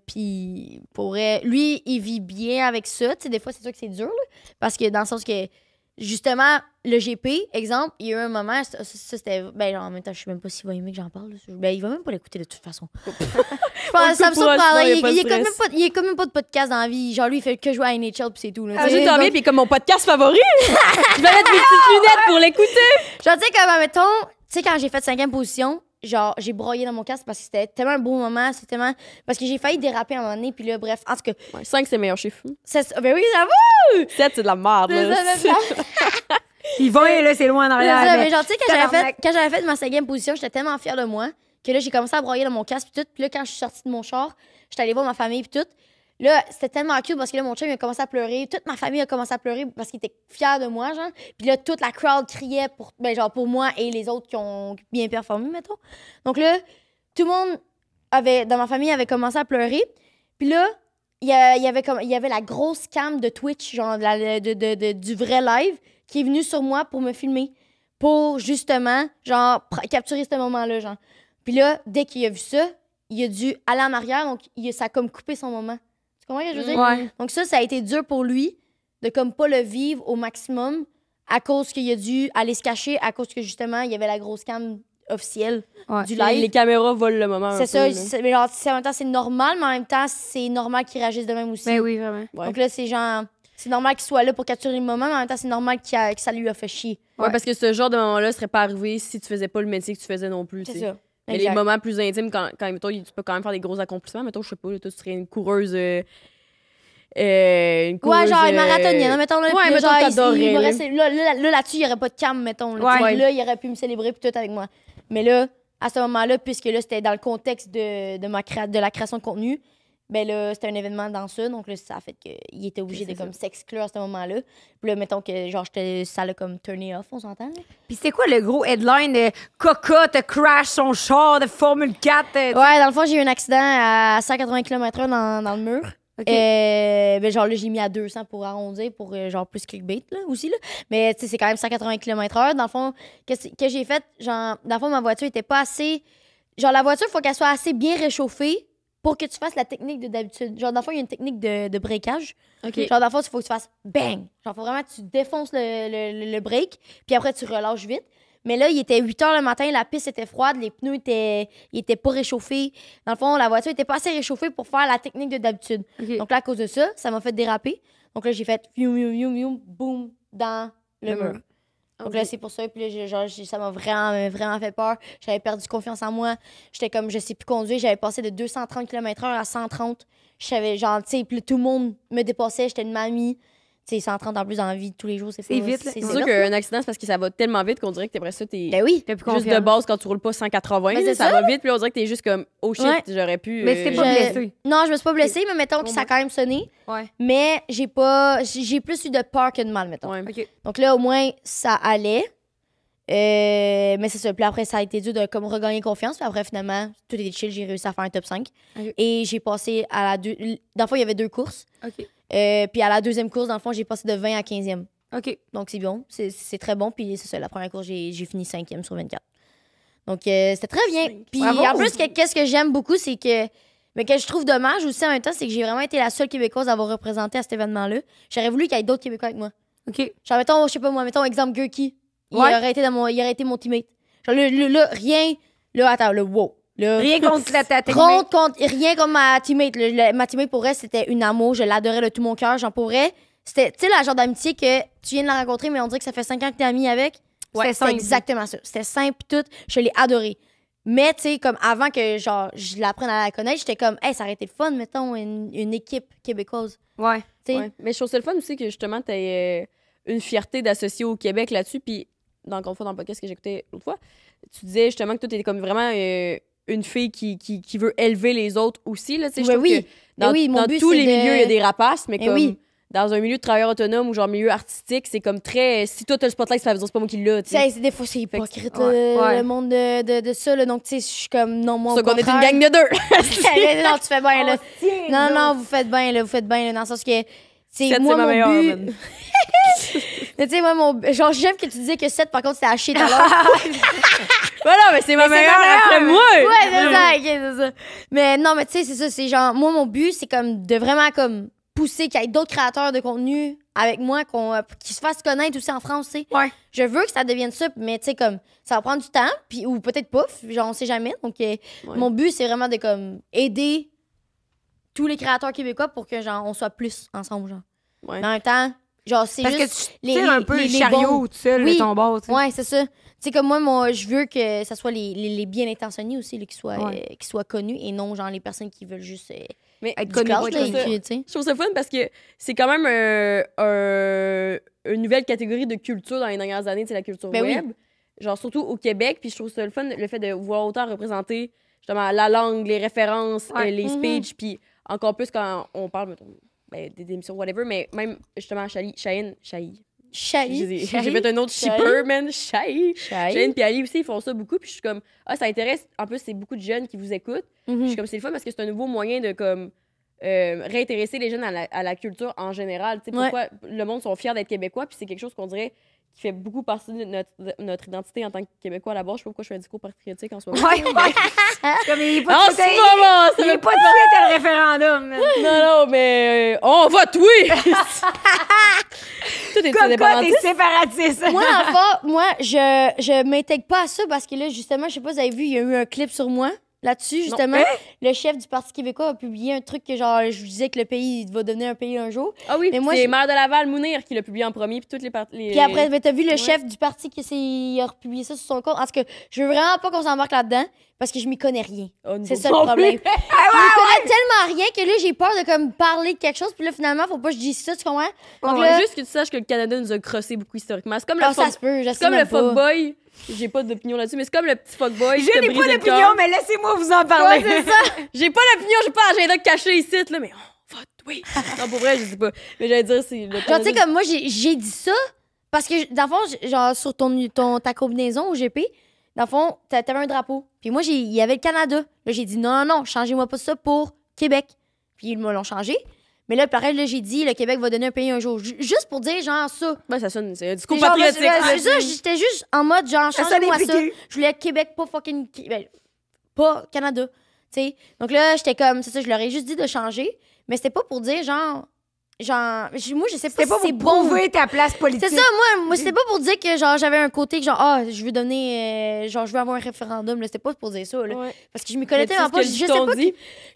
S1: Puis, pour elle, lui, il vit bien avec ça. Tu sais, des fois, c'est sûr que c'est dur, là, parce que dans le sens que, justement, le GP, exemple, il y a eu un moment, ça c'était. Ben, genre, en même temps, je sais même pas s'il va aimer que j'en parle. Là. Ben, il va même pas l'écouter de toute façon. Je pense, ça me
S3: coupera,
S1: surprend.
S3: sinon, y a
S1: Il
S3: pas de
S1: y a quand même
S3: stress.
S1: pas, il y a quand même pas de podcast dans la vie. Genre, lui, il fait que jouer à NHL, puis c'est tout. Là,
S3: Ah,
S1: tu sais.
S3: j'ai dormi,
S1: Donc,
S3: puis comme mon podcast favori, je vais mettre mes petites lunettes pour l'écouter.
S1: genre, tu sais, comme, mettons, tu sais, quand j'ai fait 5e position, genre, j'ai broyé dans mon casque parce que c'était tellement un beau moment, c'était tellement. Parce que j'ai failli déraper à un moment donné, puis là, bref, en tout cas,
S3: 5, c'est le meilleur chiffre.
S1: ben oui, j'avoue!
S3: 7, c'est de la merde. là.
S2: Il va, là, c'est loin en
S1: C'est
S2: arrière.
S1: ça,
S2: mais-
S1: mais genre, tu sais,
S2: tabarnak.
S1: quand j'avais fait ma 5e position, j'étais tellement fière de moi que là, j'ai commencé à broyer dans mon casque, puis tout. Puis là, quand je suis sortie de mon char, j'étais allée voir ma famille, puis tout. Là, c'était tellement cute parce que là, mon chum, il a commencé à pleurer. Toute ma famille a commencé à pleurer parce qu'il était fier de moi, genre. Puis là, toute la crowd criait pour moi et les autres qui ont bien performé, mettons. Donc là, tout le monde dans ma famille avait commencé à pleurer. Puis là, il y avait la grosse cam de Twitch, genre du vrai live, qui est venue sur moi pour me filmer. Pour justement, genre, capturer ce moment-là, genre. Puis là, dès qu'il a vu ça, il a dû aller en arrière, donc ça a comme coupé son moment. Tu comprends ce que je veux dire?
S2: Ouais.
S1: Donc ça a été dur pour lui de comme pas le vivre au maximum à cause qu'il a dû aller se cacher, à cause que justement, il y avait la grosse cam officielle
S2: Ouais.
S1: du live.
S3: Les caméras volent le moment.
S1: C'est ça, mais genre, en même temps, c'est normal, mais en même temps, c'est normal qu'ils réagissent de même aussi.
S2: Ben oui, vraiment.
S3: Ouais.
S1: Donc là, c'est genre... c'est normal qu'il soit là pour capturer le moment, mais en même temps, c'est normal que ça lui a fait chier.
S3: Ouais, parce que ce genre de moment-là serait pas arrivé si tu faisais pas le métier que tu faisais non plus.
S1: C'est
S3: tu sais.
S1: ça.
S3: Mais les moments plus intimes, quand mettons, tu peux quand même faire des gros accomplissements. Mettons, je sais pas, là, toi, tu serais une coureuse.
S1: Ouais, genre une marathonienne, mettons. Là,
S3: Ouais,
S1: puis là,
S3: mettons,
S1: genre,
S3: t'adorais,
S1: il me
S3: là.
S1: restait- là-dessus, il n'y aurait pas de cam, mettons. Là,
S2: Ouais.
S1: tu sais, là, il aurait pu me célébrer puis tout avec moi. Mais là, à ce moment-là, puisque là, c'était dans le contexte de la création de contenu, ben là, c'était un événement dans ça. Donc là, ça a fait qu'il était obligé de comme s'exclure à ce moment-là. Puis là, mettons que genre, ça l'a comme turné off, on s'entend? Là?
S2: Puis c'est quoi le gros headline de Coca te crash son char de Formule 4?
S1: Ouais, dans le fond, j'ai eu un accident à 180 km/h dans le mur.
S2: OK.
S1: Ben genre là, j'ai mis à 200 pour arrondir, pour genre plus clickbait là, aussi. Là. Mais tu sais, c'est quand même 180 km/h. Dans le fond, qu'est-ce que j'ai fait? Genre, dans le fond, ma voiture était pas assez. Genre, la voiture, il faut qu'elle soit assez bien réchauffée pour que tu fasses la technique de d'habitude. Genre, dans le fond, il y a une technique de breakage.
S3: OK.
S1: Genre, dans le fond, il faut que tu fasses bang. Genre, faut vraiment que tu défonces le break, puis après, tu relâches vite. Mais là, il était 8 h le matin, la piste était froide, les pneus étaient pas réchauffés. Dans le fond, la voiture était pas assez réchauffée pour faire la technique de d'habitude.
S2: OK.
S1: Donc là, à cause de ça, ça m'a fait déraper. Donc là, j'ai fait boum, dans le mur. Donc là, c'est pour ça. Puis là, ça m'a vraiment, vraiment fait peur. J'avais perdu confiance en moi. J'étais comme, je sais plus conduire. J'avais passé de 230 km/h à 130. Je savais, genre, tu sais, puis là, tout le monde me dépassait. J'étais une mamie. Tu sais, 130 en plus dans la vie de tous les jours, c'est pas...
S2: vite, là.
S3: C'est sûr qu'un accident, c'est parce que ça va tellement vite qu'on dirait que après ça, t'es
S1: Ben oui.
S2: T'as plus
S3: juste de
S2: confiance.
S3: base quand tu roules pas 180.
S1: Mais c'est
S3: ça va vite, puis là, on dirait que t'es juste comme, oh shit,
S1: Ouais.
S3: j'aurais pu.
S2: Mais c'était pas blessé.
S1: Non, je me suis pas blessée, mais mettons que ça a quand même sonné.
S2: Ouais.
S1: Mais j'ai plus eu de peur que de mal, mettons.
S3: Ouais.
S2: OK.
S1: Donc là, au moins, ça allait. Mais c'est ça. Puis après, ça a été dur de comme regagner confiance. Puis après, finalement, tout était chill. J'ai réussi à faire un top 5.
S2: Ok.
S1: Et j'ai passé à la... Dans le fond, il y avait 2 courses.
S2: OK.
S1: Puis à la deuxième course, dans le fond, j'ai passé de 20 à 15e.
S2: OK.
S1: Donc c'est bon. C'est très bon. Puis c'est ça. La première course, j'ai fini 5e sur 24. Donc c'était très bien. Puis
S2: Bravo.
S1: en plus, qu'est-ce que j'aime beaucoup, c'est que... Mais que je trouve dommage aussi en même temps, c'est que j'ai vraiment été la seule Québécoise à avoir représenté à cet événement-là. J'aurais voulu qu'il y ait d'autres Québécois avec moi.
S2: OK.
S1: Genre, mettons, je sais pas moi, mettons, exemple, Gurky. Il
S2: Ouais.
S1: aurait été mon teammate. Genre, là, rien. Là, attends, là, wow. Là,
S2: Rien contre ta technique.
S1: rien contre ma teammate. Ma teammate, pour elle, c'était une amour. Je l'adorais de tout mon cœur. Genre, pour elle, c'était, tu sais, la genre d'amitié que tu viens de la rencontrer, mais on dirait que ça fait 5 ans que t'es amie avec.
S2: Ouais,
S1: C'était
S2: simple.
S1: exactement ça. C'était simple, tout. Je l'ai adorée. Mais, tu sais, comme avant que, genre, je l'apprenne à la connaître, j'étais comme, hey, ça aurait été le fun, mettons, une équipe québécoise.
S2: Ouais.
S1: Tu sais.
S3: Ouais. Mais je trouve ça le fun aussi que justement, t'aies une fierté d'associer au Québec là-dessus. Puis, encore une fois, dans le podcast que j'écoutais l'autre fois, tu disais justement que toi, t'étais comme vraiment une fille qui veut élever les autres aussi. Là, tu sais, je
S1: Ouais,
S3: trouve
S1: oui.
S3: que dans,
S1: oui, mon
S3: dans
S1: but,
S3: tous
S1: c'est
S3: les
S1: de-
S3: milieux, il y a des rapaces, mais
S1: Eh
S3: comme
S1: oui.
S3: dans un milieu de travailleurs autonomes ou genre milieu artistique, c'est comme très. Si toi, t'as le spotlight, ça veut dire c'est pas moi qui l'ai. Tu sais.
S1: C'est des fois, c'est hypocrite,
S3: que-
S1: le monde de ça. Là. Donc, tu sais, je suis comme, non, moi,
S3: C'est
S1: au
S3: qu'on est une
S1: contraire.
S3: gang de deux.
S1: Non, tu fais bien, là.
S2: tiens,
S1: Non, vous faites bien, là. Vous faites bien, là. Dans le sens que, c'est
S3: Sept,
S1: moi,
S3: c'est ma
S1: mon
S3: meilleure,
S1: but...
S3: man.
S1: Mais tu sais, moi, genre, j'aime que tu disais que 7, par contre, c'était à chier tout à l'heure.
S3: Voilà, mais c'est ma meilleure après moi.
S1: Ouais, c'est ça, ok, c'est ça. Mais non, mais tu sais, c'est ça, c'est genre, moi, mon but, c'est comme de vraiment, comme, pousser qu'il y ait d'autres créateurs de contenu avec moi, qui se fassent connaître aussi en France, tu sais.
S2: Ouais.
S1: Je veux que ça devienne ça, mais tu sais, comme, ça va prendre du temps, puis, ou peut-être pas, genre, on sait jamais. Donc, mon but, c'est vraiment de, comme, aider tous les créateurs québécois pour que, genre, on soit plus ensemble, genre.
S3: Ouais.
S1: Mais en même temps, genre, c'est
S2: Parce
S1: juste...
S2: que tu tires un peu le
S1: les
S2: chariot
S1: bons.
S2: tout seul
S1: Oui.
S2: de ton bord. Tu sais.
S1: Ouais, c'est ça. Tu sais, comme moi, je veux que ça soit les bien intentionnés aussi, là, qui soient connus, et non, genre, les personnes qui veulent juste
S3: Mais
S2: Être
S1: du
S2: connu
S1: clash,
S2: pour
S1: là,
S2: être
S1: et
S2: connu.
S1: puis, tu sais.
S3: je trouve ça fun parce que c'est quand même une nouvelle catégorie de culture dans les dernières années, c'est la culture
S1: Ben oui.
S3: web. Genre, surtout au Québec. Puis je trouve ça le fun, le fait de voir autant représenter justement la langue, les références,
S2: Ouais.
S3: les
S1: Mhm.
S3: speeches. Puis encore plus quand on parle mettons, des émissions, whatever. Mais même justement, Chahine. J'ai fait un autre shipper, man. Chahine puis Ali aussi, ils font ça beaucoup. Puis je suis comme, ça intéresse. En plus, c'est beaucoup de jeunes qui vous écoutent. Puis je suis comme, c'est le fun parce que c'est un nouveau moyen de comme réintéresser les jeunes à la culture en général. Tu sais, pourquoi le monde sont fiers d'être québécois, puis c'est quelque chose qu'on dirait qui fait beaucoup partie de notre identité en tant que Québécois à la base. Je sais pas pourquoi je fais un discours patriotique en ce moment.
S2: Ouais, ouais. C'est comme, il est pas
S3: En
S2: tout
S3: ce moment, ça
S2: il est
S3: veut
S2: pas tout de suite à le référendum. man.
S3: Non, mais on vote oui! Tout est
S2: Coca,
S3: indépendantiste.
S2: t'es séparatiste.
S1: Moi, en fait, je m'intègre pas à ça parce que là, justement, je sais pas si vous avez vu, il y a eu un clip sur moi. là-dessus, justement. Le chef du Parti québécois a publié un truc que, genre, je disais que le pays va devenir un pays un jour.
S3: Ah oui,
S1: Mais moi,
S3: c'est
S1: je-
S3: maire de Laval, Mounir, qui l'a publié en premier, puis toutes les parties.
S1: Puis après, ben, t'as vu le chef du parti il a republié ça sur son compte. En tout cas, je veux vraiment pas qu'on s'embarque là-dedans parce que je m'y connais rien. C'est ça le problème. Je m'y connais tellement rien que là, j'ai peur de comme parler de quelque chose. Puis là, finalement, faut pas que je dise ça, tu comprends? Donc là,
S3: Juste que tu saches que le Canada nous a crossé beaucoup historiquement. C'est comme le,
S1: ah, ça se peut, je sais
S3: comme le
S1: même pas.
S3: fuckboy. J'ai pas d'opinion là-dessus, mais c'est comme le petit fuckboy. qui
S2: Je
S3: te
S2: n'ai
S3: brise
S2: pas
S3: le
S2: d'opinion,
S3: cœur.
S2: mais laissez-moi vous en parler.
S1: Ouais, c'est ça.
S3: J'ai pas d'opinion, j'ai pas d'agenda caché ici, là, mais vote, oui. Non, pour vrai, je sais pas. Mais j'allais dire, c'est le
S1: Genre, tu
S3: Canada.
S1: sais, comme moi, j'ai dit ça parce que, dans le fond, genre, sur ta combinaison au GP, dans le fond, t'avais un drapeau. Puis moi, il y avait le Canada. Là, j'ai dit non, changez-moi pas ça pour Québec. Puis ils me l'ont changé. Mais là, pareil, là, j'ai dit le Québec va donner un pays un jour. Juste pour dire, genre, ça.
S3: Ben, ça sonne, c'est un discours
S1: C'est genre,
S3: patriotique.
S1: c'est ça, j'étais juste en mode, genre,
S2: Ça
S1: changez-moi
S2: sonne
S1: ça.
S2: impliqué.
S1: Je voulais Québec, pas fucking. Ben, pas Canada. Tu sais. Donc là, j'étais comme, c'est ça, je leur ai juste dit de changer. Mais c'était pas pour dire, genre, moi, je sais pas
S2: C'était
S1: si
S2: pas
S1: c'est
S2: pour
S1: bon.
S2: prouver ta place politique.
S1: C'est ça, moi c'était pas pour dire que, genre, j'avais un côté que, genre, je veux donner. Genre, je veux avoir un référendum, là. C'était pas pour dire ça, là.
S3: Ouais.
S1: Parce que je m'y connais tellement pas. Je sais pas.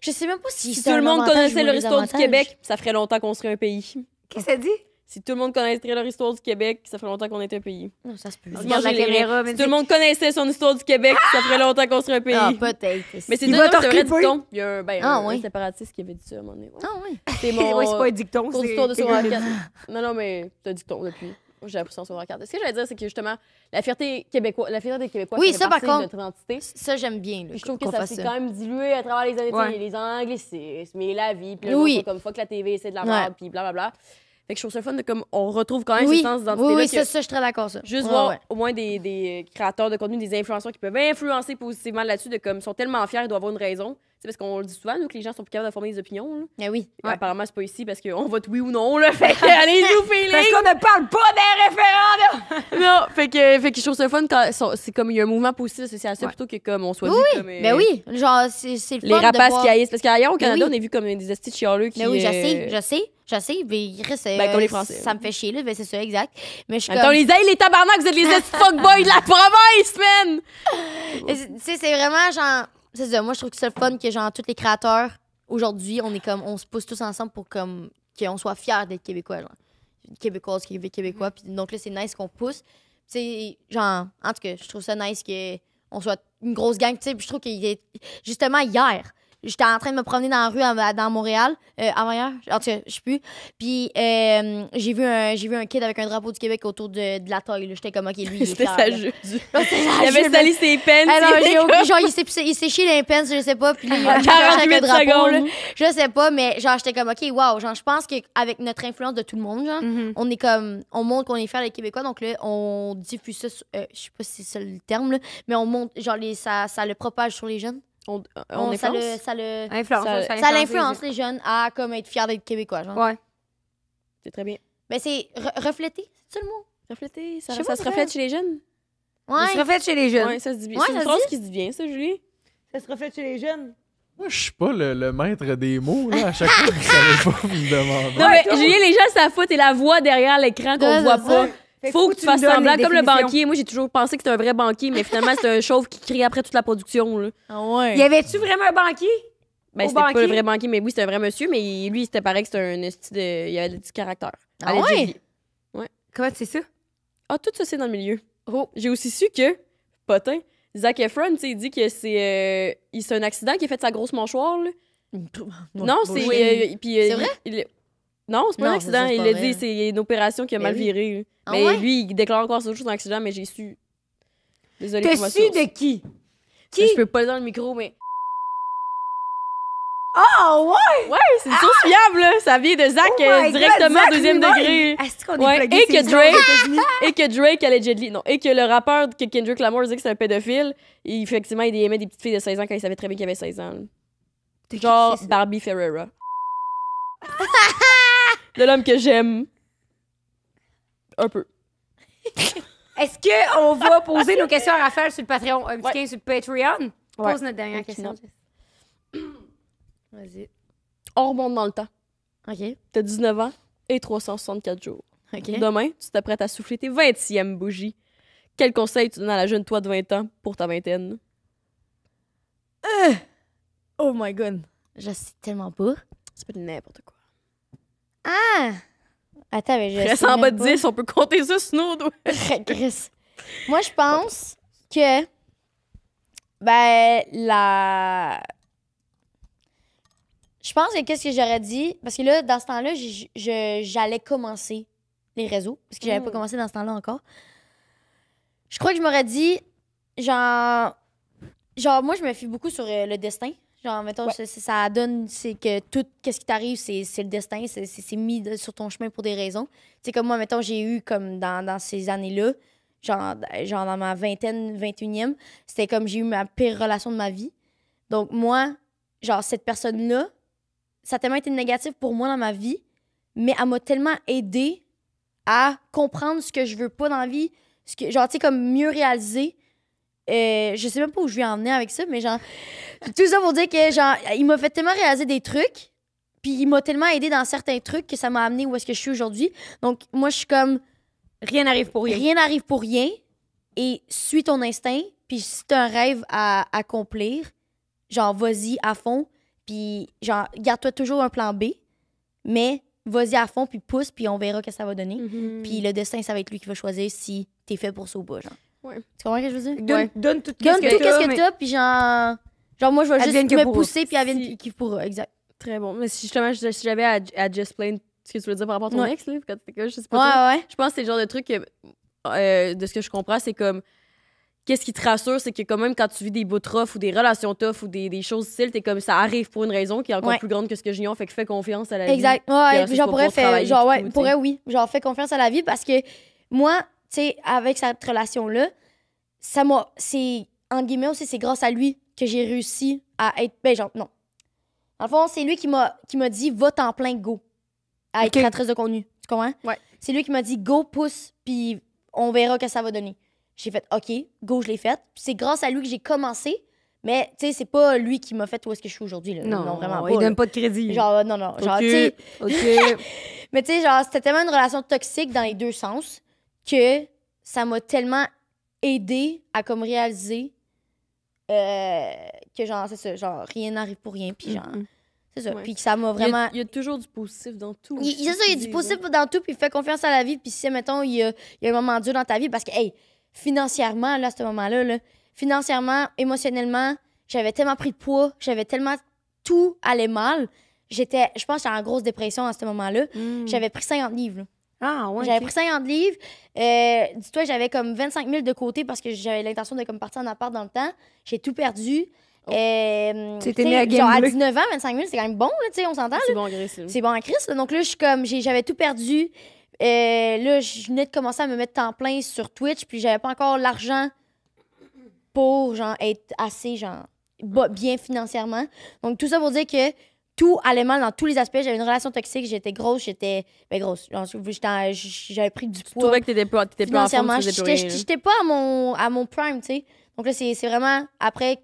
S1: Je sais même pas si.
S3: Si
S1: c'est
S3: tout le
S1: un
S3: monde
S1: avantage
S3: connaissait
S1: ou
S3: leur
S1: un
S3: histoire du
S1: désavantage.
S3: Québec, ça ferait longtemps qu'on serait un pays.
S2: Qu'est-ce que ça dit?
S3: Si tout le monde connaîtrait leur histoire du Québec, ça ferait longtemps qu'on était un pays.
S1: Non, ça se peut.
S2: Regarde la
S3: Mangez les
S2: caméra,
S3: rires.
S2: mais
S3: Si tout le monde connaissait son histoire du Québec, ça ferait longtemps qu'on serait un pays.
S1: Ah, peut-être.
S3: Mais c'est
S2: Il
S3: ça,
S2: va
S3: non,
S2: te
S3: c'est vrai
S2: recliper.
S3: dicton. Il y a un
S1: ouais.
S3: séparatiste qui avait dit ça à un moment donné. Ouais.
S1: Ah, oui.
S3: C'est mon
S2: Oui, c'est pas un dicton,
S3: cours
S2: c'est
S3: d'histoire de secondaire
S2: égal.
S3: 4. Non, mais c'est un dicton depuis. Moi, j'ai appris ça en secondaire 4. Ce que j'allais dire, c'est que justement, la fierté québécoise, des Québécois,
S1: Oui,
S3: ça fait
S1: ça, par
S3: partie de
S1: contre.
S3: notre identité.
S1: Ça, j'aime bien. Là,
S3: Puis je trouve que
S1: qu'on
S3: ça
S1: fasse
S3: s'est quand même dilué à travers les années.
S2: Ouais.
S3: Tu sais, les anglicismes et la vie. Puis là,
S1: Oui.
S3: oui. Comme fuck la TV, c'est de la
S1: Ouais.
S3: merde, puis blablabla. Fait que je trouve ça fun de comme on retrouve quand même
S1: Oui,
S3: ce sens d'identité.
S1: oui, ça, je suis très d'accord, ça.
S3: Juste
S1: Ouais,
S3: voir
S1: ouais.
S3: au moins des créateurs de contenu, des influenceurs qui peuvent influencer positivement là-dessus, de comme ils sont tellement fiers, ils doivent avoir une raison. C'est parce qu'on le dit souvent, nous, que les gens sont plus capables de former des opinions. Là.
S1: Ah oui.
S2: Ouais.
S3: Apparemment, c'est pas ici parce qu'on vote oui ou non. Là. Fait que allez-nous, feeling!
S2: Parce qu'on ne parle pas des référendums!
S3: Non, fait que je trouve ça fun quand c'est comme il y a un mouvement positif associé à ça
S2: Ouais.
S3: plutôt que comme on soit vu comme.
S1: Ben oui, genre, c'est le
S3: Les
S1: fun de
S3: rapaces
S1: voir.
S3: qui haïssent. Parce qu'ailleurs au Canada,
S1: oui.
S3: on est vu comme des estis de chialeux qui.
S1: Mais oui, je sais, mais il reste,
S3: Ben, comme les Français.
S1: ça me fait chier, là, ben, c'est ça, exact. Mais je suis
S3: Attends,
S1: comme...
S3: les aïe, les tabarnak, vous êtes les estis de fuckboys de la province, man!
S1: Tu sais, c'est vraiment, genre... C'est ça, moi, je trouve que c'est le fun que, genre, tous les créateurs, aujourd'hui, on est comme... On se pousse tous ensemble pour, comme, qu'on soit fiers d'être Québécois, genre. Québécoises, Québécois. Puis donc là, c'est nice qu'on pousse. Tu sais, genre... En tout cas, je trouve ça nice qu'on soit une grosse gang, tu sais. Puis je trouve qu'il est... Justement, hier... J'étais en train de me promener dans la rue dans Montréal, avant-hier, en tout cas, je sais plus. Puis j'ai vu un kid avec un drapeau du Québec autour de la taille. là. J'étais comme, OK, lui, il est
S3: C'était
S1: fier.
S3: sa
S1: là.
S3: jupe.
S1: Là, c'était sa
S3: Il avait
S1: jupe,
S3: sali ses peines.
S1: ah non, genre, il s'est chié les pens, je sais pas. Puis là, il a cherché avec un
S3: 48
S1: drapeau, là.
S3: secondes.
S1: Je sais pas, mais genre, j'étais comme, OK, wow. Genre, je pense qu'avec notre influence de tout le monde, genre, on est comme, on montre qu'on est fiers des Québécois. Donc là, on diffuse ça, je sais pas si c'est ça le terme, là, mais on montre, genre, ça le propage sur les jeunes.
S3: On
S1: Ça
S3: influence.
S2: Influence.
S1: l'influence les jeunes à comme être fiers d'être Québécois, genre.
S2: Ouais.
S3: C'est très bien.
S1: Ben, c'est refléter, c'est ça le mot?
S3: Refléter, ça
S1: Je sais pas
S3: se
S1: c'est
S3: reflète chez les jeunes.
S1: Ouais.
S2: Ça se reflète chez les jeunes.
S3: Ouais, ça se dit bien.
S1: Ouais,
S3: C'est une
S1: ça se
S3: phrase
S1: dit.
S3: qui se dit bien, ça, Julie.
S2: Ça se reflète chez les jeunes.
S5: Moi, je suis pas le maître des mots, là. À chaque fois, vous savez pas me demander.
S3: Non, mais Julien, les gens savent pas, t'es la voix derrière l'écran qu'on
S1: Ouais,
S3: voit
S1: c'est
S3: pas.
S1: ça.
S3: Faut que tu fasses
S2: me donnes
S3: semblant,
S2: les
S3: comme le
S2: définitions.
S3: banquier. Moi, j'ai toujours pensé que c'était un vrai banquier, mais finalement, c'est un chauve qui crie après toute la production. Là.
S1: Ah ouais.
S2: Y avait-tu vraiment un banquier?
S3: Ben,
S2: Au
S3: c'était pas
S2: banquier?
S3: le vrai banquier, mais oui, c'était un vrai monsieur, mais lui, c'était pareil que c'était un esti de. Il avait du caractère.
S1: Ah
S3: Allez,
S1: ouais?
S3: Julie.
S2: Comment c'est ça?
S3: Ah, tout ça, c'est dans le milieu. Oh, j'ai aussi su que, potin, Zac Efron, tu sais, il dit que c'est un accident qui a fait sa grosse mâchoire, là. Non, c'est.
S1: C'est vrai?
S3: Non, c'est pas un
S1: Non,
S3: accident.
S1: c'est ça, c'est
S3: Il
S1: pas
S3: l'a
S1: vrai.
S3: dit, c'est une opération qui a
S1: Ben
S3: mal
S1: oui.
S3: viré. là.
S1: Ah
S3: Mais
S1: ouais?
S3: lui, il déclare encore ça chose un accident, mais j'ai su. Désolée
S2: T'as
S3: pour ma
S2: su
S3: source.
S2: de qui?
S3: Ça, je peux pas le dire dans le micro, mais.
S2: Ah ouais!
S3: Ouais, c'est une source fiable, là. Ça vient de Zach
S2: Oh my God,
S3: directement
S2: Zach
S3: deuxième
S2: lui-même!
S3: degré.
S2: Est-ce qu'on est
S3: Ouais,
S2: plugué
S3: et
S2: ses
S3: que
S2: gens
S3: Drake-
S2: aux États-Unis?
S3: Et que Drake allegedly, non, et que le rappeur que Kendrick Lamar disait que c'est un pédophile, effectivement, il aimait des petites filles de 16 ans quand il savait très bien qu'il avait 16 ans. là. Genre
S2: c'est ça?
S3: Barbie Ferreira. De l'homme que j'aime. Un peu.
S2: Est-ce qu'on va poser nos questions à Raphaël sur le Patreon? Un petit
S3: Ouais.
S2: 15 sur le Patreon?
S3: Ouais.
S2: Pose notre dernière
S3: Ok,
S2: question.
S3: non.
S1: Vas-y.
S3: On remonte dans le temps.
S1: OK.
S3: T'as 19 ans et 364 jours.
S1: OK.
S3: Demain, tu t'apprêtes à souffler tes 20e bougies. Quel conseil tu donnes à la jeune toi de 20 ans pour ta vingtaine?
S1: Oh my god. Je sais tellement pas.
S3: Ça peut être n'importe quoi.
S1: Ah! Attends, mais je
S3: Reste
S1: sais
S3: en bas
S1: même
S3: de
S1: pas.
S3: 10, on peut compter ça sur nos doigts.
S1: Chris. Moi, je pense que... Ben, je pense que qu'est-ce que j'aurais dit... Parce que là, dans ce temps-là, j'allais commencer les réseaux. Parce que j'avais pas commencé dans ce temps-là encore. Je crois que je m'aurais dit... Genre, moi, je me fie beaucoup sur le destin. Genre, mettons, ça donne... C'est que tout, qu'est-ce qui t'arrive, c'est le destin. C'est mis sur ton chemin pour des raisons. Tu sais, comme moi, mettons, j'ai eu, comme dans ces années-là... Genre dans ma vingtaine, 21e, c'était comme j'ai eu ma pire relation de ma vie. Donc moi, genre cette personne-là, ça a tellement été négatif pour moi dans ma vie, mais elle m'a tellement aidé à comprendre ce que je veux pas dans la vie, genre tu sais comme mieux réaliser. Je sais même pas où je vais en venir avec ça, mais genre tout ça pour dire que genre il m'a fait tellement réaliser des trucs, puis il m'a tellement aidé dans certains trucs que ça m'a amené où est-ce que je suis aujourd'hui. Donc moi je suis comme
S2: Rien n'arrive pour rien.
S1: Rien n'arrive pour rien et suis ton instinct. Puis si t'as un rêve à accomplir, genre, vas-y à fond. Puis, genre, garde-toi toujours un plan B, mais vas-y à fond, puis pousse, puis on verra que ça va donner. Puis le destin, ça va être lui qui va choisir si t'es fait pour ça ou pas, genre.
S3: Ouais.
S1: Tu comprends ce que je veux dire?
S2: Donne tout
S1: Donne tout
S2: qu'est-ce
S1: ce que
S2: mais-
S1: t'as, puis genre, moi, je vais
S2: Advienne
S1: juste
S2: que
S1: me
S2: pourra.
S1: pousser, puis advienne qui pourra, exact.
S3: Très bon. Mais si justement, si j'avais à Just Plain ce que tu veux dire par rapport à ton
S1: Ouais.
S3: ex, là, quand t'étais que je sais pas trop.
S1: Ouais.
S3: Je pense que c'est le genre de truc que, de ce que je comprends, c'est comme qu'est-ce qui te rassure, c'est que quand même quand tu vis des bouts rough ou des relations tough ou des choses difficiles, t'es comme ça arrive pour une raison qui est encore
S1: Ouais.
S3: plus grande que ce que j'ignore, fait que fais confiance à la vie.
S1: Exact.
S3: Puis
S1: Ouais,
S3: ensuite,
S1: genre
S3: tu vas
S1: pourrais
S3: pouvoir
S1: faire
S3: travailler
S1: genre
S3: puis
S1: ouais,
S3: tout, tu
S1: pourrais
S3: sais.
S1: oui, genre fais confiance à la vie parce que moi, tu sais, avec cette relation là, c'est en guillemets aussi c'est grâce à lui que j'ai réussi à être ben genre non. Dans le fond, c'est lui qui m'a dit va t'en plein go à être
S2: Ok.
S1: créatrice de contenu. Tu comprends?
S3: Ouais.
S1: C'est lui qui m'a dit go pousse puis on verra que ça va donner. J'ai fait OK, go, je l'ai fait. Puis c'est grâce à lui que j'ai commencé, mais tu sais c'est pas lui qui m'a fait où est-ce que je suis aujourd'hui là. Non, vraiment pas.
S2: il
S1: là.
S2: donne pas de crédit.
S1: Genre non genre
S3: Ok.
S1: tu sais
S2: OK.
S1: mais tu sais, genre, c'était tellement une relation toxique dans les deux sens que ça m'a tellement aidé à comme réaliser que genre, c'est ça, genre, rien n'arrive pour rien, puis genre, c'est ça.
S3: Ouais.
S1: Puis que ça m'a vraiment...
S3: Il y a toujours du positif dans tout.
S1: C'est ça, il y a du positif dans tout, puis fais confiance à la vie, puis si, mettons, il y a un moment dur dans ta vie, parce que, hey, financièrement, là, à ce moment-là, là, financièrement, émotionnellement, j'avais tellement pris de poids, j'avais tellement... Tout allait mal. Je pense que j'étais en grosse dépression à ce moment-là. J'avais pris 50 livres, là.
S2: Ah, ouais.
S1: J'avais pris 50 livres. Dis-toi, j'avais comme 25 000 de côté parce que j'avais l'intention de comme partir en appart dans le temps. J'ai tout perdu.
S2: T'étais
S1: tu
S2: né à
S1: sais, genre à
S2: gambler.
S1: 19 ans, 25 000, c'est quand même bon, là, tu sais, on s'entend.
S3: C'est
S1: là.
S3: bon, Grace.
S1: C'est bon en Christ. Là. Donc là, je suis comme, j'avais tout perdu. Là, je venais de commencer à me mettre temps plein sur Twitch, puis j'avais pas encore l'argent pour, genre, être assez, genre, bien financièrement. Donc tout ça pour dire que tout allait mal dans tous les aspects. J'avais une relation toxique, j'étais grosse, grosse. Genre, j'avais pris du
S3: Tu
S1: poids
S3: trouvais que t'étais plus en forme,
S1: financièrement.
S3: tu faisais plus rien.
S1: J'étais pas à mon prime, tu sais. Donc là, c'est vraiment après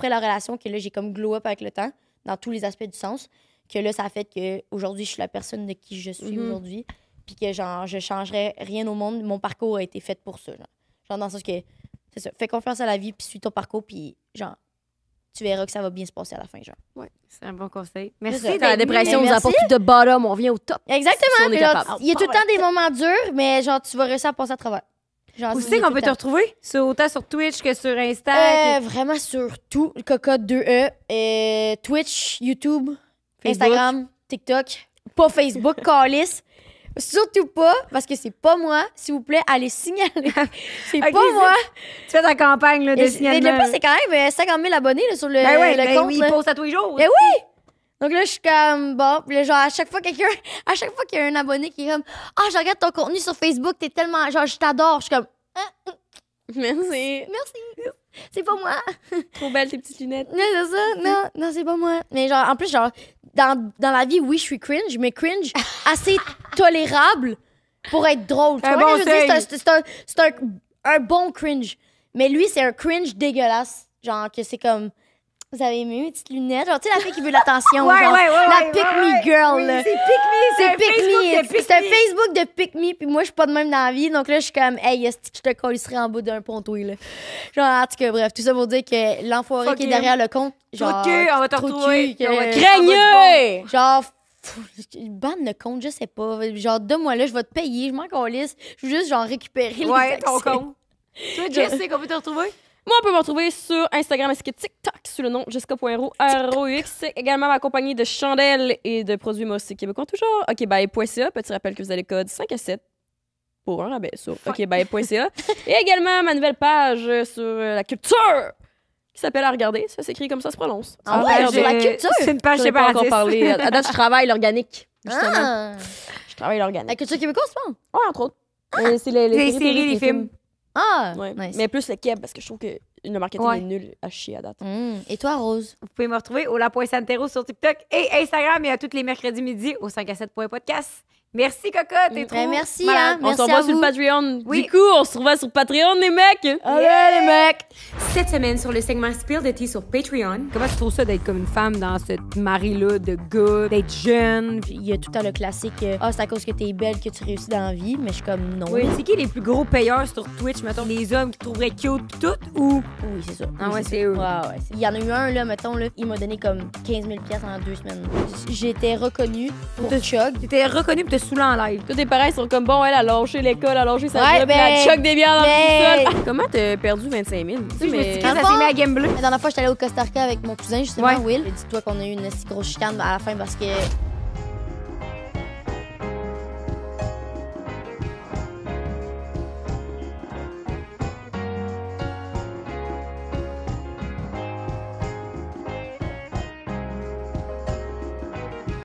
S1: la relation que là, j'ai comme glow up avec le temps, dans tous les aspects du sens, que là, ça a fait que aujourd'hui je suis la personne de qui je suis aujourd'hui. Puis que, genre, je changerais rien au monde. Mon parcours a été fait pour ça, genre dans le sens que, c'est ça, fais confiance à la vie, puis suis ton parcours, puis genre, tu verras que ça va bien se passer à la fin, genre.
S2: C'est un bon conseil.
S1: C'est
S2: Merci.
S1: ça.
S3: Quand la dépression nous
S1: Merci.
S3: apporte de bottom, on vient au top.
S1: Exactement.
S3: Si on est
S1: puis genre,
S3: capable.
S1: il y a tout le temps des moments durs, mais genre, tu vas réussir à passer à travers. Genre,
S2: Où
S1: il y a
S2: c'est qu'on
S1: tout
S2: peut
S1: le
S2: te
S1: temps.
S2: retrouver? Autant sur Twitch que sur Insta.
S1: Vraiment sur tout, Cocotte 2E, Twitch, YouTube,
S2: Facebook.
S1: Instagram, TikTok, pas Facebook, Callis. Surtout pas, parce que c'est pas moi. S'il vous plaît, allez signaler. C'est
S2: Ok,
S1: pas moi.
S2: Tu fais ta campagne là, de
S1: Mais le
S2: signalement.
S1: plus, c'est quand même 50 000 abonnés là, sur le,
S2: Ben ouais,
S1: le
S2: ben
S1: compte.
S2: oui,
S1: là.
S2: il poste à tous les jours.
S1: Ben oui! Donc là, je suis comme, bon, puis là, genre, à chaque fois qu'il y a un abonné qui est comme, ah, je regarde ton contenu sur Facebook, t'es tellement, genre, je t'adore. Je suis comme,
S3: Merci.
S1: merci, c'est pas moi.
S3: Trop belle tes petites lunettes.
S1: Non, c'est ça. Non, c'est pas moi. Mais genre, en plus, genre, dans la vie, oui, je suis cringe, mais cringe assez tolérable pour être drôle. Tu
S2: Un
S1: comprends
S2: bon
S1: ce que je veux dire?
S2: seuil.
S1: C'est un bon cringe. Mais lui, c'est un cringe dégueulasse. Genre, que c'est comme, vous avez aimé mes petites lunettes? Genre, tu sais, la fille qui veut l'attention.
S2: Ouais,
S1: genre,
S2: ouais,
S1: la
S2: ouais,
S1: pick
S2: ouais,
S1: me
S2: ouais.
S1: girl.
S2: Oui,
S1: là.
S2: c'est Pick Me,
S1: C'est
S2: un
S1: pick
S2: Facebook
S1: me.
S2: de Pick
S1: C'est un
S2: Me.
S1: Facebook de pick me, puis moi, je suis pas de même dans la vie. Donc là, je suis comme, hey, est-ce que je te collerais en bas d'un pontoir, là? Genre, en tout cas, bref, tout ça pour dire que l'enfoiré
S2: Fuck
S1: qui est
S2: him.
S1: derrière le compte, genre...
S2: Trou de cul, on va te
S1: trou de
S2: retrouver.
S1: cul, que-
S2: On va te-
S3: Craigneux!
S1: Genre, bande de compte, je sais pas. Genre, donne-moi là, je vais te payer, je m'en calisse. Je veux juste, genre, récupérer les
S2: Ouais, ton
S1: accès.
S2: compte. Toi, Jess, c'est qu'on peut te retrouver?
S3: Moi, on peut me retrouver sur Instagram ainsi que TikTok sous le nom Jessica.ro, R-O-U-X. Également accompagné de chandelles et de produits Mossy québécois toujours. okbye.ca. Petit rappel que vous avez le code 5 à 7 pour un rabais sur okbye.ca. Et également ma nouvelle page sur la culture qui s'appelle À regarder. Ça s'écrit comme ça se prononce.
S1: Ah
S3: À
S1: ouais,
S3: regarder.
S1: sur la culture.
S2: C'est une page
S3: Je n'ai pas encore
S2: séparatiste.
S3: parlé. À date, je travaille l'organique, justement.
S1: Ah!
S3: Je travaille
S1: La
S3: l'organique.
S1: culture québécoise, c'est bon?
S3: Ouais, entre autres. C'est les
S2: Les
S3: séries,
S2: séries, les films.
S1: Ah!
S3: Ouais.
S1: Nice.
S3: Mais plus le keb, parce que je trouve que le marketing
S2: Ouais.
S3: est nul à chier à date.
S1: Et toi, Rose?
S2: Vous pouvez me retrouver au La.Santero sur TikTok et Instagram et à tous les mercredis midi au 5 à 7.podcast. Merci, Cocotte. T'es trop
S1: Merci,
S2: malade.
S1: hein?
S3: On se
S1: Merci
S3: revoit
S1: à
S3: sur le
S1: vous.
S3: Patreon.
S2: Oui.
S3: Du coup, on se revoit sur Patreon, les mecs!
S1: Allez, les mecs!
S4: Cette semaine, sur le segment Spill the Tea sur Patreon,
S2: Comment tu trouves ça d'être comme une femme dans cette marée-là de gars, d'être jeune?
S1: Puis il y a tout le temps le classique c'est à cause que t'es belle que tu réussis dans la vie, mais je suis comme non.
S2: Oui. C'est qui les plus gros payeurs sur Twitch, mettons? Les hommes qui trouveraient cute pis tout? Ou?
S1: Oui, c'est ça.
S2: Ah
S1: Oui,
S2: ouais,
S1: ça.
S2: c'est eux.
S1: Ouais, ouais. Il y en a eu un, là, mettons, là, il m'a donné comme 15 000 en 2 semaines. J'étais reconnue pour Chug.
S2: T'étais reconnu pis te saoulé en live.
S3: Tous tes parents sont comme bon, elle a lâché l'école, elle a lâché sa
S1: Ouais,
S3: job,
S1: ben,
S3: elle choque des bières dans
S1: mais-
S3: le sous-sol. Comment t'as perdu 25 000?
S2: Tu sais, je me suis dit que
S1: Dans
S2: ça
S1: le
S2: s'est
S1: fond-
S2: mis à Game Bleu.
S1: La dernière fois, j'étais allée au Costa Rica avec mon cousin, justement,
S2: Ouais.
S1: Will. Dis-toi qu'on a eu une si grosse chicane à la fin parce que